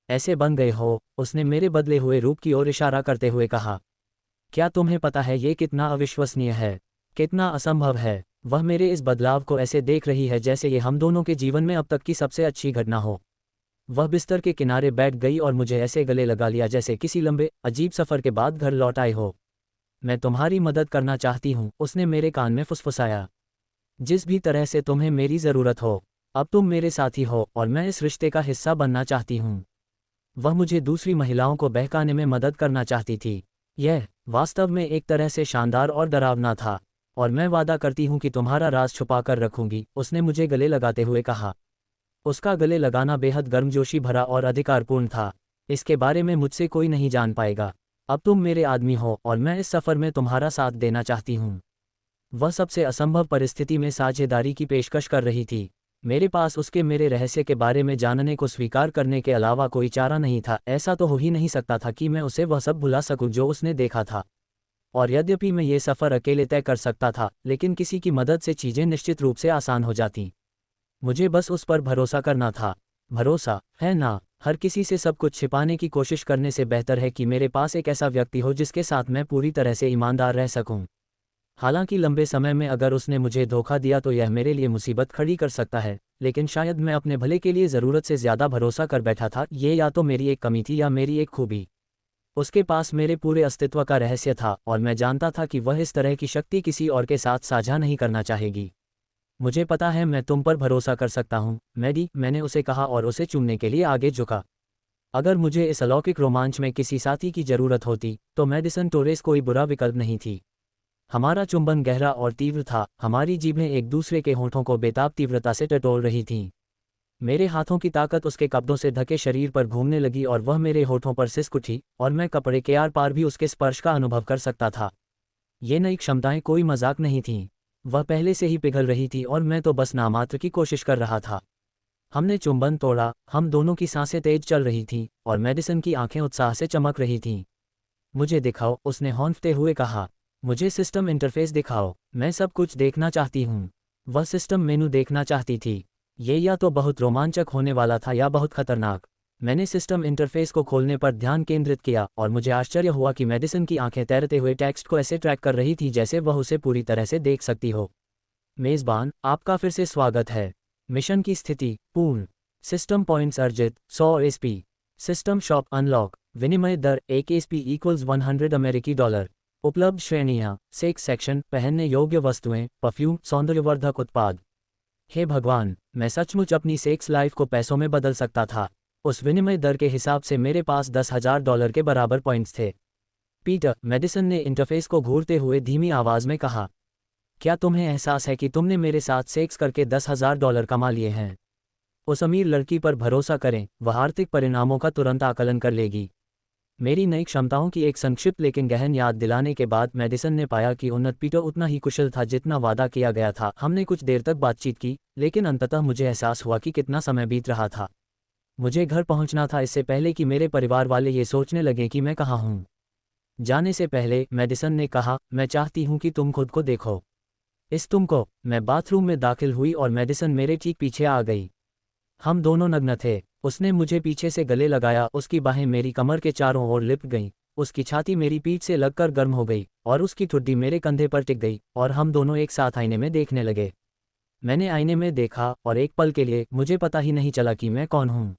ऐसे बन गए हो, उसने मेरे बदले हुए रूप की ओर इशारा करते हुए कहा। क्या तुम्हें पता है ये कितना अविश्वसनीय है, कितना असंभव है? वह मेरे इस बदलाव को ऐसे देख रही है जैसे ये हम दोनों के जीवन में अब तक की सबसे अच्छी घटना हो। वह बिस्तर के किनारे बैठ गई और मुझे ऐसे गले लगा लिया जैसे किसी लंबे अजीब सफ़र के बाद घर लौट आए हो। मैं तुम्हारी मदद करना चाहती हूँ, उसने मेरे कान में फुसफुसाया। जिस भी तरह से तुम्हें मेरी ज़रूरत हो, अब तुम मेरे साथी हो और मैं इस रिश्ते का हिस्सा बनना चाहती हूँ। वह मुझे दूसरी महिलाओं को बहकाने में मदद करना चाहती थी। यह वास्तव में एक तरह से शानदार और डरावना था। और मैं वादा करती हूँ कि तुम्हारा राज छुपा कर रखूंगी, उसने मुझे गले लगाते हुए कहा। उसका गले लगाना बेहद गर्मजोशी भरा और अधिकारपूर्ण था। इसके बारे में मुझसे कोई नहीं जान पाएगा। अब तुम मेरे आदमी हो और मैं इस सफ़र में तुम्हारा साथ देना चाहती हूँ। वह सबसे असंभव परिस्थिति में साझेदारी की पेशकश कर रही थी। मेरे पास उसके मेरे रहस्य के बारे में जानने को स्वीकार करने के अलावा कोई चारा नहीं था। ऐसा तो हो ही नहीं सकता था कि मैं उसे वह सब भुला सकूं जो उसने देखा था। और यद्यपि मैं ये सफ़र अकेले तय कर सकता था, लेकिन किसी की मदद से चीज़ें निश्चित रूप से आसान हो जाती। मुझे बस उस पर भरोसा करना था। भरोसा, है ना? हर किसी से सब कुछ छिपाने की कोशिश करने से बेहतर है कि मेरे पास एक ऐसा व्यक्ति हो जिसके साथ मैं पूरी तरह से ईमानदार रह सकूं। हालांकि लंबे समय में अगर उसने मुझे धोखा दिया तो यह मेरे लिए मुसीबत खड़ी कर सकता है, लेकिन शायद मैं अपने भले के लिए ज़रूरत से ज़्यादा भरोसा कर बैठा था। ये या तो मेरी एक कमी थी या मेरी एक खूबी। उसके पास मेरे पूरे अस्तित्व का रहस्य था, और मैं जानता था कि वह इस तरह की शक्ति किसी और के साथ साझा नहीं करना चाहेगी। मुझे पता है मैं तुम पर भरोसा कर सकता हूँ, मैडी, मैंने उसे कहा और उसे चूमने के लिए आगे झुका। अगर मुझे इस अलौकिक रोमांच में किसी साथी की ज़रूरत होती, तो मेडिसन टोरेस कोई बुरा विकल्प नहीं थी। हमारा चुंबन गहरा और तीव्र था, हमारी जीभें एक दूसरे के होंठों को बेताब तीव्रता से टटोल रही थीं। मेरे हाथों की ताकत उसके कपड़ों से ढके शरीर पर घूमने लगी और वह मेरे होठों पर सिसक उठी, और मैं कपड़े के आर पार भी उसके स्पर्श का अनुभव कर सकता था। ये नई क्षमताएं कोई मजाक नहीं थीं। वह पहले से ही पिघल रही थी और मैं तो बस नामात्र की कोशिश कर रहा था। हमने चुंबन तोड़ा, हम दोनों की सांसें तेज चल रही थीं, और मेडिसन की आंखें उत्साह से चमक रही थीं। मुझे दिखाओ, उसने हौंफते हुए कहा। मुझे सिस्टम इंटरफेस दिखाओ, मैं सब कुछ देखना चाहती हूँ। वह सिस्टम मेनू देखना चाहती थी। ये या तो बहुत रोमांचक होने वाला था या बहुत खतरनाक। मैंने सिस्टम इंटरफेस को खोलने पर ध्यान केंद्रित किया, और मुझे आश्चर्य हुआ कि मेडिसन की आंखें तैरते हुए टेक्स्ट को ऐसे ट्रैक कर रही थी जैसे वह उसे पूरी तरह से देख सकती हो। मेज़बान, आपका फिर से स्वागत है। मिशन की स्थिति पूर्ण। सिस्टम पॉइंट्स अर्जित 100 एसपी। System shop unlock. विनिमय दर 1 एसपी इक्वल्स 100 अमेरिकी डॉलर। उपलब्ध श्रेणियाँ, सेक्स सेक्शन, पहनने योग्य वस्तुएं, परफ्यूम, सौंदर्यवर्धक उत्पाद। हे भगवान, मैं सचमुच अपनी सेक्स लाइफ को पैसों में बदल सकता था। उस विनिमय दर के हिसाब से मेरे पास $10,000 के बराबर पॉइंट्स थे। पीटर, मेडिसन ने इंटरफेस को घूरते हुए धीमी आवाज़ में कहा। क्या तुम्हें एहसास है कि तुमने मेरे साथ सेक्स करके $10,000 कमा लिए हैं? उस अमीर लड़की पर भरोसा करें, वह आर्थिक परिणामों का तुरंत आकलन कर लेगी। मेरी नई क्षमताओं की एक संक्षिप्त लेकिन गहन याद दिलाने के बाद मेडिसन ने पाया कि उन्नत पीटर उतना ही कुशल था जितना वादा किया गया था। हमने कुछ देर तक बातचीत की, लेकिन अंततः मुझे एहसास हुआ कि कितना समय बीत रहा था। मुझे घर पहुंचना था इससे पहले कि मेरे परिवार वाले ये सोचने लगे कि मैं कहाँ हूँ। जाने से पहले मेडिसन ने कहा, मैं चाहती हूँ कि तुम खुद को देखो। इस तुम को। मैं बाथरूम में दाखिल हुई और मेडिसन मेरे ठीक पीछे आ गई। हम दोनों नग्न थे। उसने मुझे पीछे से गले लगाया, उसकी बाहें मेरी कमर के चारों ओर लिपट गईं, उसकी छाती मेरी पीठ से लगकर गर्म हो गई, और उसकी ठुड्डी मेरे कंधे पर टिक गई, और हम दोनों एक साथ आईने में देखने लगे। मैंने आईने में देखा, और एक पल के लिए मुझे पता ही नहीं चला कि मैं कौन हूँ,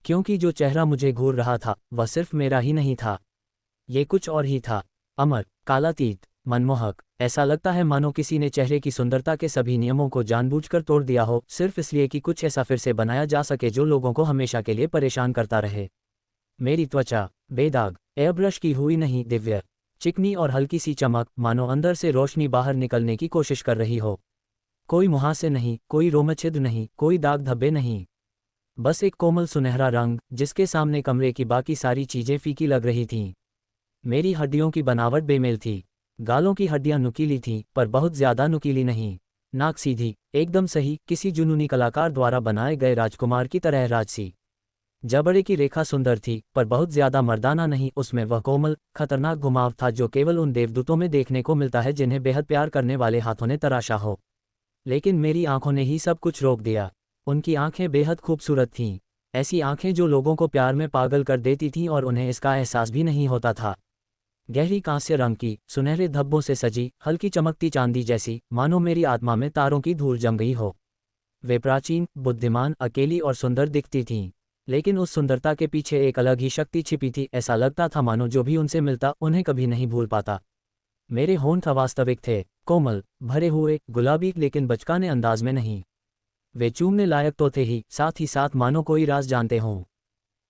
क्योंकि जो चेहरा मुझे घूर रहा था वह सिर्फ मेरा ही नहीं था। ये कुछ और ही था। अमर, कालातीत, मनमोहक। ऐसा लगता है मानो किसी ने चेहरे की सुंदरता के सभी नियमों को जानबूझकर तोड़ दिया हो, सिर्फ इसलिए कि कुछ ऐसा फिर से बनाया जा सके जो लोगों को हमेशा के लिए परेशान करता रहे। मेरी त्वचा बेदाग, एयरब्रश की हुई नहीं, दिव्य, चिकनी और हल्की सी चमक, मानो अंदर से रोशनी बाहर निकलने की कोशिश कर रही हो। कोई मुहासे नहीं, कोई रोमछिद्र नहीं, कोई दाग धब्बे नहीं। बस एक कोमल सुनहरा रंग, जिसके सामने कमरे की बाकी सारी चीजें फीकी लग रही थीं। मेरी हड्डियों की बनावट बेमेल थी। गालों की हड्डियां नुकीली थीं, पर बहुत ज्यादा नुकीली नहीं। नाक सीधी, एकदम सही, किसी जुनूनी कलाकार द्वारा बनाए गए राजकुमार की तरह राजसी। जबड़े की रेखा सुंदर थी, पर बहुत ज्यादा मर्दाना नहीं। उसमें वह कोमल, खतरनाक घुमाव था जो केवल उन देवदूतों में देखने को मिलता है जिन्हें बेहद प्यार करने वाले हाथों ने तराशा हो। लेकिन मेरी आंखों ने ही सब कुछ रोक दिया। उनकी आंखें बेहद खूबसूरत थीं। ऐसी आंखें जो लोगों को प्यार में पागल कर देती थीं और उन्हें इसका एहसास भी नहीं होता था। गहरी कांस्य रंग की, सुनहरे धब्बों से सजी, हल्की चमकती चांदी जैसी, मानो मेरी आत्मा में तारों की धूल जम गई हो। वे प्राचीन, बुद्धिमान, अकेली और सुंदर दिखती थीं। लेकिन उस सुंदरता के पीछे एक अलग ही शक्ति छिपी थी। ऐसा लगता था मानो जो भी उनसे मिलता उन्हें कभी नहीं भूल पाता। मेरे होंठ अवास्तविक थे, कोमल, भरे हुए, गुलाबी, लेकिन बचकाने अंदाज में नहीं। वे चूमने लायक तो थे ही, साथ ही साथ मानो कोई राज जानते हों।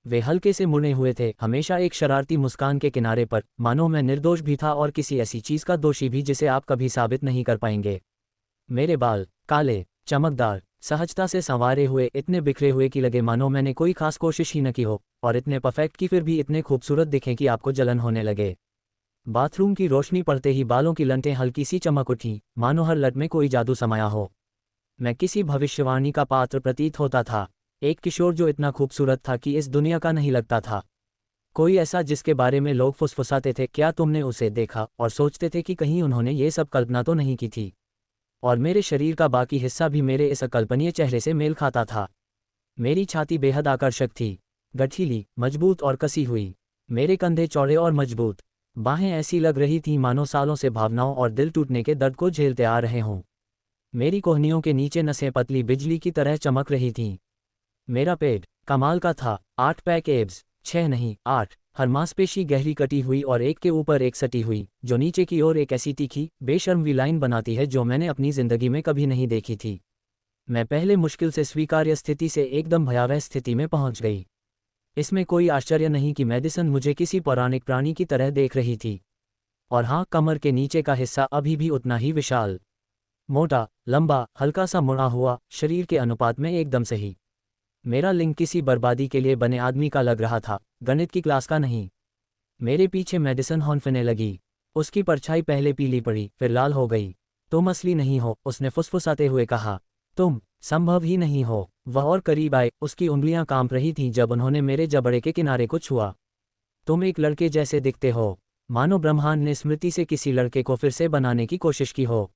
वे हल्के से मुड़े हुए थे, हमेशा एक शरारती मुस्कान के किनारे पर, मानो मैं निर्दोष भी था और किसी ऐसी चीज का दोषी भी जिसे आप कभी साबित नहीं कर पाएंगे। मेरे बाल काले, चमकदार, सहजता से संवारे हुए, इतने बिखरे हुए कि लगे मानो मैंने कोई खास कोशिश ही न की हो, और इतने परफेक्ट कि फिर भी इतने खूबसूरत दिखें कि आपको जलन होने लगे। बाथरूम की रोशनी पड़ते ही बालों की लंटें हल्की सी चमक उठी, मानो हर लट में कोई जादू समाया हो। मैं किसी भविष्यवाणी का पात्र प्रतीत होता था। एक किशोर जो इतना खूबसूरत था कि इस दुनिया का नहीं लगता था। कोई ऐसा जिसके बारे में लोग फुसफुसाते थे, क्या तुमने उसे देखा, और सोचते थे कि कहीं उन्होंने ये सब कल्पना तो नहीं की थी। और मेरे शरीर का बाकी हिस्सा भी मेरे इस अकल्पनीय चेहरे से मेल खाता था। मेरी छाती बेहद आकर्षक थी, गठीली, मजबूत और कसी हुई। मेरे कंधे चौड़े और मजबूत। बाहें ऐसी लग रही थीं मानो सालों से भावनाओं और दिल टूटने के दर्द को झेलते आ रहे हों। मेरी कोहनियों के नीचे नसें पतली बिजली की तरह चमक रही थीं। मेरा पेट कमाल का था। 8 पैक एब्स, 6 नहीं 8, हर मांसपेशी गहरी कटी हुई और एक के ऊपर एक सटी हुई, जो नीचे की ओर एक ऐसी तीखी, बेशर्म वी लाइन बनाती है जो मैंने अपनी जिंदगी में कभी नहीं देखी थी। मैं पहले मुश्किल से स्वीकार्य स्थिति से एकदम भयावह स्थिति में पहुंच गई। इसमें कोई आश्चर्य नहीं कि मेडिसन मुझे किसी पौराणिक प्राणी की तरह देख रही थी। और हाँ, कमर के नीचे का हिस्सा अभी भी उतना ही विशाल, मोटा, लंबा, हल्का सा मुड़ा हुआ, शरीर के अनुपात में एकदम सही। मेरा लिंग किसी बर्बादी के लिए बने आदमी का लग रहा था, गणित की क्लास का नहीं। मेरे पीछे मेडिसन हॉन्फने लगी। उसकी परछाई पहले पीली पड़ी, फिर लाल हो गई। तुम असली नहीं हो, उसने फुसफुसाते हुए कहा। तुम संभव ही नहीं हो। वह और करीब आए, उसकी उंगलियां कांप रही थीं जब उन्होंने मेरे जबड़े के किनारे को छुआ। तुम एक लड़के जैसे दिखते हो, मानो ब्रह्मांड ने स्मृति से किसी लड़के को फिर से बनाने की कोशिश की हो।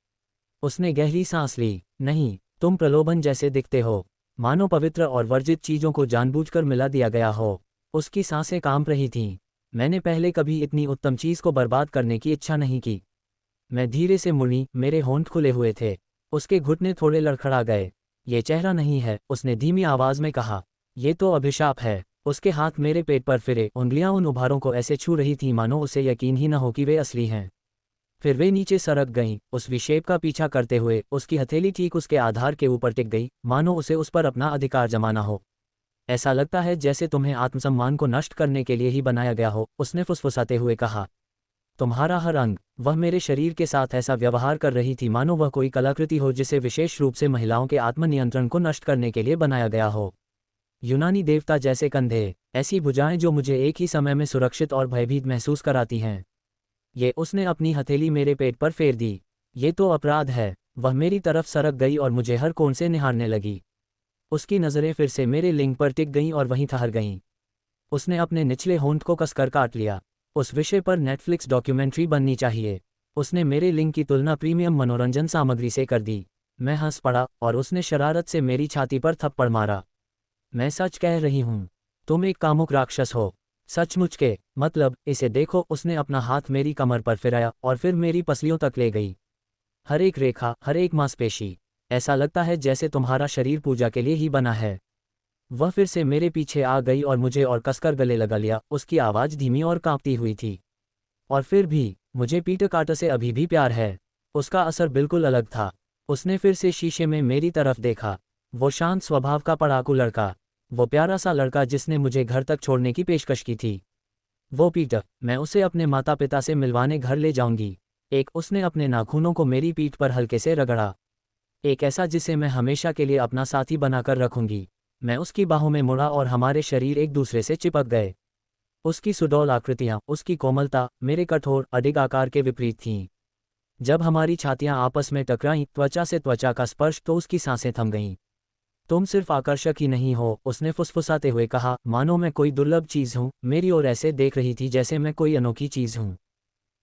उसने गहरी सांस ली। नहीं, तुम प्रलोभन जैसे दिखते हो, मानो पवित्र और वर्जित चीजों को जानबूझकर मिला दिया गया हो। उसकी सांसें कांप रही थीं। मैंने पहले कभी इतनी उत्तम चीज को बर्बाद करने की इच्छा नहीं की। मैं धीरे से मुड़ी, मेरे होंठ खुले हुए थे। उसके घुटने थोड़े लड़खड़ा गए। ये चेहरा नहीं है, उसने धीमी आवाज में कहा। ये तो अभिशाप है। उसके हाथ मेरे पेट पर फिरे, उंगलियां उन उभारों को ऐसे छू रही थीं मानो उसे यकीन ही न हो कि वे असली हैं। फिर वे नीचे सरक गईं, उस विशेप का पीछा करते हुए। उसकी हथेली ठीक उसके आधार के ऊपर टिक गई, मानो उसे उस पर अपना अधिकार जमाना हो। ऐसा लगता है जैसे तुम्हें आत्मसम्मान को नष्ट करने के लिए ही बनाया गया हो, उसने फुसफुसाते हुए कहा। तुम्हारा हर अंग, वह मेरे शरीर के साथ ऐसा व्यवहार कर रही थी मानो वह कोई कलाकृति हो जिसे विशेष रूप से महिलाओं के आत्मनियंत्रण को नष्ट करने के लिए बनाया गया हो। यूनानी देवता जैसे कंधे, ऐसी भुजाएं जो मुझे एक ही समय में सुरक्षित और भयभीत महसूस कराती हैं। ये उसने अपनी हथेली मेरे पेट पर फेर दी। ये तो अपराध है। वह मेरी तरफ सरक गई और मुझे हर कोण से निहारने लगी। उसकी नज़रें फिर से मेरे लिंग पर टिक गईं और वहीं ठहर गईं। उसने अपने निचले होंठ को कसकर काट लिया। उस विषय पर नेटफ्लिक्स डॉक्यूमेंट्री बननी चाहिए। उसने मेरे लिंग की तुलना प्रीमियम मनोरंजन सामग्री से कर दी। मैं हंस पड़ा और उसने शरारत से मेरी छाती पर थप्पड़ मारा। मैं सच कह रही हूँ, तुम एक कामुक राक्षस हो। सचमुच के, मतलब, इसे देखो। उसने अपना हाथ मेरी कमर पर फिराया और फिर मेरी पसलियों तक ले गई। हर एक रेखा, हर एक मांसपेशी, ऐसा लगता है जैसे तुम्हारा शरीर पूजा के लिए ही बना है। वह फिर से मेरे पीछे आ गई और मुझे और कसकर गले लगा लिया। उसकी आवाज़ धीमी और कांपती हुई थी। और फिर भी, मुझे पीटर कार्टर से अभी भी प्यार है। उसका असर बिल्कुल अलग था। उसने फिर से शीशे में मेरी तरफ देखा। वो शांत स्वभाव का पढ़ाकू लड़का, वो प्यारा सा लड़का जिसने मुझे घर तक छोड़ने की पेशकश की थी। वो पीटर, मैं उसे अपने माता पिता से मिलवाने घर ले जाऊंगी। उसने अपने नाखूनों को मेरी पीठ पर हल्के से रगड़ा। एक ऐसा जिसे मैं हमेशा के लिए अपना साथी बनाकर रखूंगी। मैं उसकी बाहों में मुड़ा और हमारे शरीर एक दूसरे से चिपक गए। उसकी सुडौल आकृतियां, उसकी कोमलता मेरे कठोर अडिग आकार के विपरीत थीं। जब हमारी छातियां आपस में टकराईं, त्वचा से त्वचा का स्पर्श, तो उसकी सांसें थम गईं। तुम सिर्फ आकर्षक ही नहीं हो, उसने फुसफुसाते हुए कहा, मानो मैं कोई दुर्लभ चीज हूं। मेरी ओर ऐसे देख रही थी जैसे मैं कोई अनोखी चीज हूं।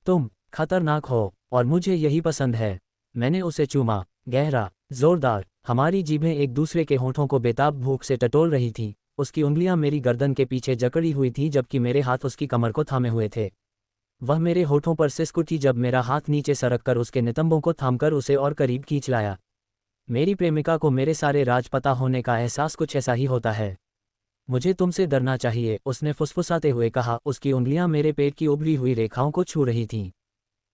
तुम खतरनाक हो और मुझे यही पसंद है। मैंने उसे चूमा, गहरा, जोरदार। हमारी जीभें एक दूसरे के होठों को बेताब भूख से टटोल रही थीं। उसकी उंगलियां मेरी गर्दन के पीछे जकड़ी हुई थीं जबकि मेरे हाथ उसकी कमर को थामे हुए थे। वह मेरे होठों पर सिसकुटी जब मेरा हाथ नीचे सरक कर उसके नितंबों को थामकर उसे और करीब खींच लाया। मेरी प्रेमिका को मेरे सारे राज पता होने का एहसास कुछ ऐसा ही होता है। मुझे तुमसे डरना चाहिए, उसने फुसफुसाते हुए कहा। उसकी उंगलियां मेरे पेट की उभरी हुई रेखाओं को छू रही थीं।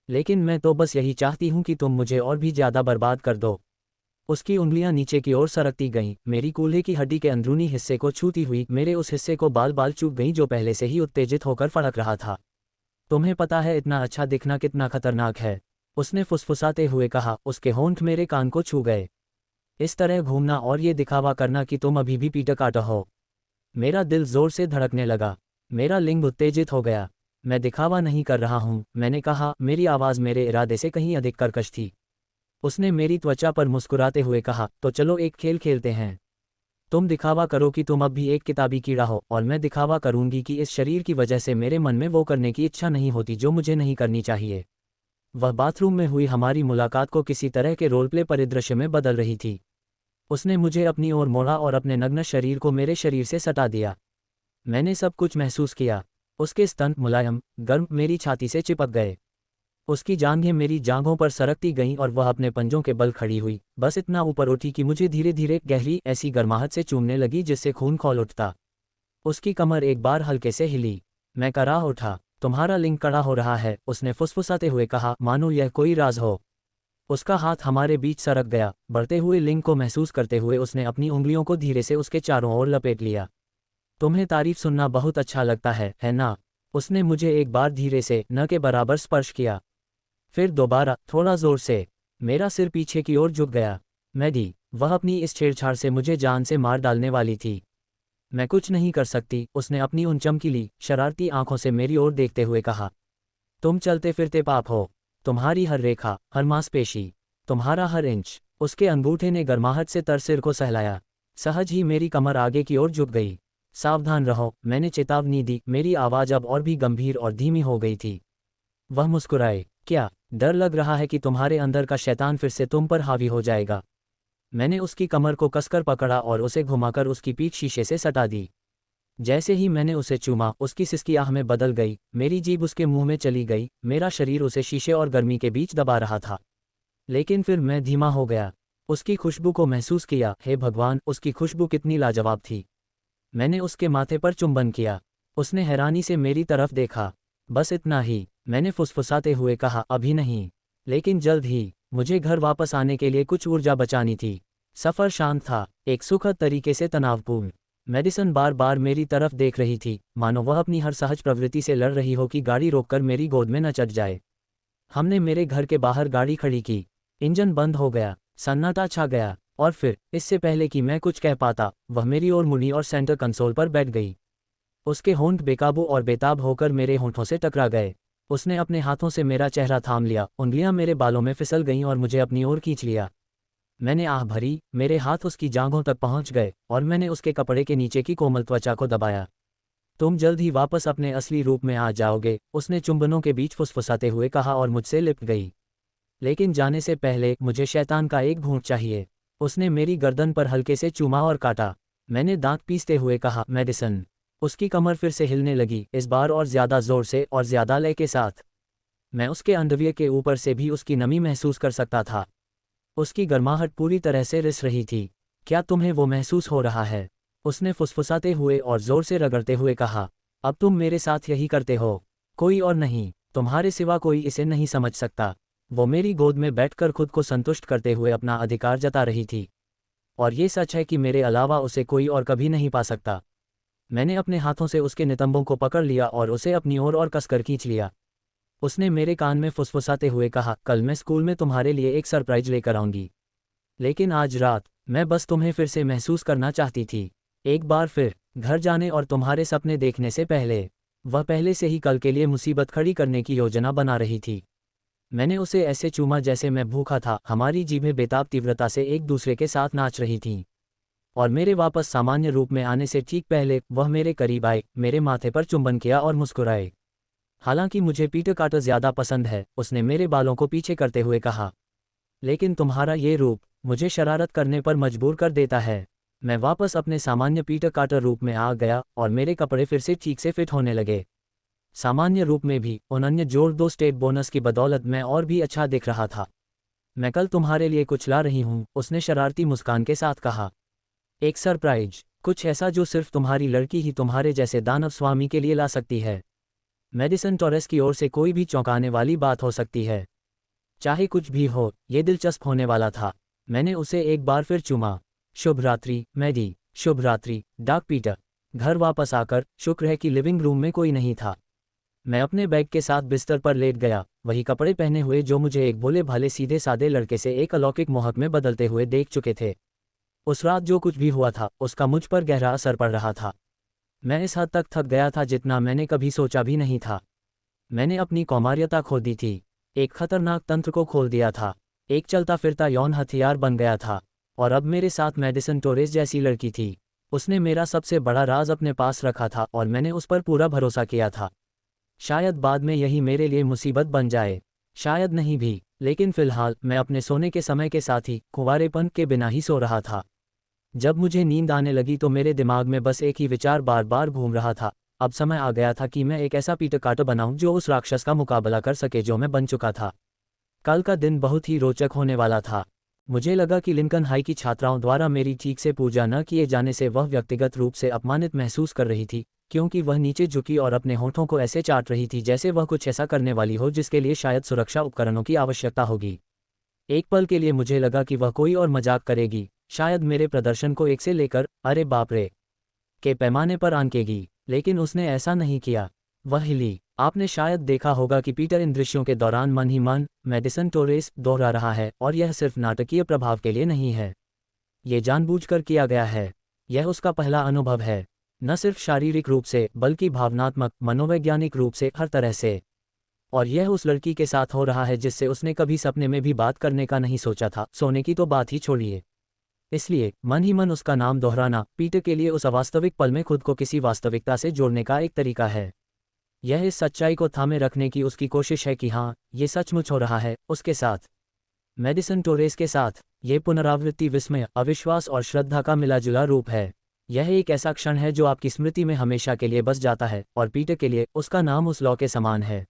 लेकिन मैं तो बस यही चाहती हूं कि तुम मुझे और भी ज्यादा बर्बाद कर दो। उसकी उंगलियां नीचे की ओर सरकती गईं, मेरी कूल्हे की हड्डी के अंदरूनी हिस्से को छूती हुई, मेरे उस हिस्से को बाल बाल चूक गईं जो पहले से ही उत्तेजित होकर फड़क रहा था। तुम्हें पता है इतना अच्छा दिखना कितना खतरनाक है, उसने फुसफुसाते हुए कहा। उसके होंठ मेरे कान को छू गए। इस तरह घूमना और ये दिखावा करना कि तुम अभी भी पीटकाटा हो। मेरा दिल जोर से धड़कने लगा। मेरा लिंग उत्तेजित हो गया। मैं दिखावा नहीं कर रहा हूं, मैंने कहा, मेरी आवाज़ मेरे इरादे से कहीं अधिक कर्कश थी। उसने मेरी त्वचा पर मुस्कुराते हुए कहा, तो चलो एक खेल खेलते हैं। तुम दिखावा करो कि तुम अब भी एक किताबी कीड़ा हो और मैं दिखावा करूंगी कि इस शरीर की वजह से मेरे मन में वो करने की इच्छा नहीं होती जो मुझे नहीं करनी चाहिए। वह बाथरूम में हुई हमारी मुलाकात को किसी तरह के रोलप्ले परिदृश्य में बदल रही थी। उसने मुझे अपनी ओर मोड़ा और अपने नग्न शरीर को मेरे शरीर से सटा दिया। मैंने सब कुछ महसूस किया। उसके स्तन मुलायम, गर्म, मेरी छाती से चिपक गए। उसकी जांघें मेरी जांघों पर सरकती गईं और वह अपने पंजों के बल खड़ी हुई, बस इतना ऊपर उठी कि मुझे धीरे धीरे गहरी ऐसी गर्माहट से चूमने लगी जिससे खून खौल उठता। उसकी कमर एक बार हल्के से हिली। मैं करा उठा। तुम्हारा लिंग कड़ा हो रहा है, उसने फुसफुसाते हुए कहा, मानो यह कोई राज हो। उसका हाथ हमारे बीच सरक गया। बढ़ते हुए लिंग को महसूस करते हुए उसने अपनी उंगलियों को धीरे से उसके चारों ओर लपेट लिया। तुम्हें तारीफ सुनना बहुत अच्छा लगता है ना? उसने मुझे एक बार धीरे से न के बराबर स्पर्श किया। फिर दोबारा, थोड़ा जोर से। मेरा सिर पीछे की ओर झुक गया। मैं दी। वह अपनी इस छेड़छाड़ से मुझे जान से मार डालने वाली थी। मैं कुछ नहीं कर सकती, उसने अपनी उन चमकीली, शरारती आंखों से मेरी ओर देखते हुए कहा। तुम चलते फिरते पाप हो। तुम्हारी हर रेखा, हर मांसपेशी, तुम्हारा हर इंच। उसके अंगूठे ने गर्माहट से सिर को सहलाया। सहज ही मेरी कमर आगे की ओर झुक गई। सावधान रहो, मैंने चेतावनी दी। मेरी आवाज़ अब और भी गंभीर और धीमी हो गई थी। वह मुस्कुराए। क्या डर लग रहा है कि तुम्हारे अंदर का शैतान फिर से तुम पर हावी हो जाएगा? मैंने उसकी कमर को कसकर पकड़ा और उसे घुमाकर उसकी पीठ शीशे से सटा दी। जैसे ही मैंने उसे चूमा, उसकी सिसकी आह में बदल गई। मेरी जीभ उसके मुंह में चली गई। मेरा शरीर उसे शीशे और गर्मी के बीच दबा रहा था। लेकिन फिर मैं धीमा हो गया। उसकी खुशबू को महसूस किया। हे भगवान, उसकी खुशबू कितनी लाजवाब थी। मैंने उसके माथे पर चुंबन किया। उसने हैरानी से मेरी तरफ देखा। बस इतना ही, मैंने फुसफुसाते हुए कहा, अभी नहीं, लेकिन जल्द ही। मुझे घर वापस आने के लिए कुछ ऊर्जा बचानी थी। सफ़र शांत था, एक सुखद तरीके से तनावपूर्ण। मेडिसन बार बार मेरी तरफ देख रही थी, मानो वह अपनी हर सहज प्रवृत्ति से लड़ रही हो कि गाड़ी रोककर मेरी गोद में न चढ़ जाए। हमने मेरे घर के बाहर गाड़ी खड़ी की। इंजन बंद हो गया। सन्नाटा छा गया। और फिर, इससे पहले कि मैं कुछ कह पाता, वह मेरी ओर मुड़ी और सेंटर कंसोल पर बैठ गई। उसके होंठ बेकाबू और बेताब होकर मेरे होंठों से टकरा गए। उसने अपने हाथों से मेरा चेहरा थाम लिया। उंगलियां मेरे बालों में फिसल गईं और मुझे अपनी ओर खींच लिया। मैंने आह भरी। मेरे हाथ उसकी जांघों तक पहुंच गए और मैंने उसके कपड़े के नीचे की कोमल त्वचा को दबाया। तुम जल्द ही वापस अपने असली रूप में आ जाओगे, उसने चुंबनों के बीच फुसफुसाते हुए कहा और मुझसे लिपट गई। लेकिन जाने से पहले मुझे शैतान का एक घूंट चाहिए। उसने मेरी गर्दन पर हल्के से चूमा और काटा। मैंने दांत पीसते हुए कहा, मेडिसन। उसकी कमर फिर से हिलने लगी, इस बार और ज्यादा जोर से और ज्यादा लय के साथ। मैं उसके अंडरवियर के ऊपर से भी उसकी नमी महसूस कर सकता था। उसकी गर्माहट पूरी तरह से रिस रही थी। क्या तुम्हें वो महसूस हो रहा है? उसने फुसफुसाते हुए और जोर से रगड़ते हुए कहा। अब तुम मेरे साथ यही करते हो। कोई और नहीं, तुम्हारे सिवा कोई इसे नहीं समझ सकता। वो मेरी गोद में बैठकर खुद को संतुष्ट करते हुए अपना अधिकार जता रही थी। और ये सच है कि मेरे अलावा उसे कोई और कभी नहीं पा सकता। मैंने अपने हाथों से उसके नितंबों को पकड़ लिया और उसे अपनी ओर और कसकर खींच लिया। उसने मेरे कान में फुसफुसाते हुए कहा, कल मैं स्कूल में तुम्हारे लिए एक सरप्राइज लेकर आऊंगी। लेकिन आज रात मैं बस तुम्हें फिर से महसूस करना चाहती थी। एक बार फिर घर जाने और तुम्हारे सपने देखने से पहले। वह पहले से ही कल के लिए मुसीबत खड़ी करने की योजना बना रही थी। मैंने उसे ऐसे चूमा जैसे मैं भूखा था। हमारी जीभें बेताब तीव्रता से एक दूसरे के साथ नाच रही थीं। और मेरे वापस सामान्य रूप में आने से ठीक पहले वह मेरे करीब आए, मेरे माथे पर चुंबन किया और मुस्कुराए। हालांकि मुझे पीटर कार्टर ज़्यादा पसंद है, उसने मेरे बालों को पीछे करते हुए कहा। लेकिन तुम्हारा ये रूप मुझे शरारत करने पर मजबूर कर देता है। मैं वापस अपने सामान्य पीटर कार्टर रूप में आ गया और मेरे कपड़े फिर से ठीक से फिट होने लगे। सामान्य रूप में भी अनन्य जोड़ 2 स्टेट बोनस की बदौलत मैं और भी अच्छा दिख रहा था। मैं कल तुम्हारे लिए कुछ ला रही हूँ, उसने शरारती मुस्कान के साथ कहा। एक सरप्राइज, कुछ ऐसा जो सिर्फ तुम्हारी लड़की ही तुम्हारे जैसे दानव स्वामी के लिए ला सकती है। मेडिसन टॉरेस की ओर से कोई भी चौंकाने वाली बात हो सकती है। चाहे कुछ भी हो, ये दिलचस्प होने वाला था। मैंने उसे एक बार फिर चूमा। शुभ रात्रि मैडी। शुभ रात्रि डार्क पीटर। घर वापस आकर शुक्र है कि लिविंग रूम में कोई नहीं था। मैं अपने बैग के साथ बिस्तर पर लेट गया, वही कपड़े पहने हुए जो मुझे एक भोले भाले सीधे सादे लड़के से एक अलौकिक मोहक में बदलते हुए देख चुके थे। उस रात जो कुछ भी हुआ था उसका मुझ पर गहरा असर पड़ रहा था। मैं इस हद तक थक गया था जितना मैंने कभी सोचा भी नहीं था। मैंने अपनी कौमार्यता खो दी थी, एक खतरनाक तंत्र को खोल दिया था, एक चलता फिरता यौन हथियार बन गया था। और अब मेरे साथ मेडिसन टोरेस जैसी लड़की थी। उसने मेरा सबसे बड़ा राज अपने पास रखा था और मैंने उस पर पूरा भरोसा किया था। शायद बाद में यही मेरे लिए मुसीबत बन जाए, शायद नहीं भी, लेकिन फिलहाल मैं अपने सोने के समय के साथ ही कुंवारेपन के बिना ही सो रहा था। जब मुझे नींद आने लगी तो मेरे दिमाग में बस एक ही विचार बार बार घूम रहा था। अब समय आ गया था कि मैं एक ऐसा पीटर कार्टर बनाऊं जो उस राक्षस का मुकाबला कर सके जो मैं बन चुका था। कल का दिन बहुत ही रोचक होने वाला था। मुझे लगा कि लिंकन हाई की छात्राओं द्वारा मेरी ठीक से पूजा न किए जाने से वह व्यक्तिगत रूप से अपमानित महसूस कर रही थी, क्योंकि वह नीचे झुकी और अपने होठों को ऐसे चाट रही थी जैसे वह कुछ ऐसा करने वाली हो जिसके लिए शायद सुरक्षा उपकरणों की आवश्यकता होगी। एक पल के लिए मुझे लगा कि वह कोई और मजाक करेगी, शायद मेरे प्रदर्शन को 1 से लेकर अरे बाप रे के पैमाने पर आंकेगी, लेकिन उसने ऐसा नहीं किया। वह हिली। आपने शायद देखा होगा कि पीटर इन दृश्यों के दौरान मन ही मन मेडिसन टोरेस दोहरा रहा है, और यह सिर्फ नाटकीय प्रभाव के लिए नहीं है। ये जानबूझकर किया गया है। यह उसका पहला अनुभव है, न सिर्फ शारीरिक रूप से बल्कि भावनात्मक, मनोवैज्ञानिक रूप से, हर तरह से। और यह उस लड़की के साथ हो रहा है जिससे उसने कभी सपने में भी बात करने का नहीं सोचा था, सोने की तो बात ही छोड़िए। इसलिए मन ही मन उसका नाम दोहराना पीटर के लिए उस अवास्तविक पल में खुद को किसी वास्तविकता से जोड़ने का एक तरीका है। यह इस सच्चाई को थामे रखने की उसकी कोशिश है कि हाँ, ये सचमुच हो रहा है उसके साथ, मेडिसन टोरेस के साथ। ये पुनरावृत्ति विस्मय, अविश्वास और श्रद्धा का मिलाजुला रूप है। यह एक ऐसा क्षण है जो आपकी स्मृति में हमेशा के लिए बस जाता है, और पीटर के लिए उसका नाम उस लौ के समान है।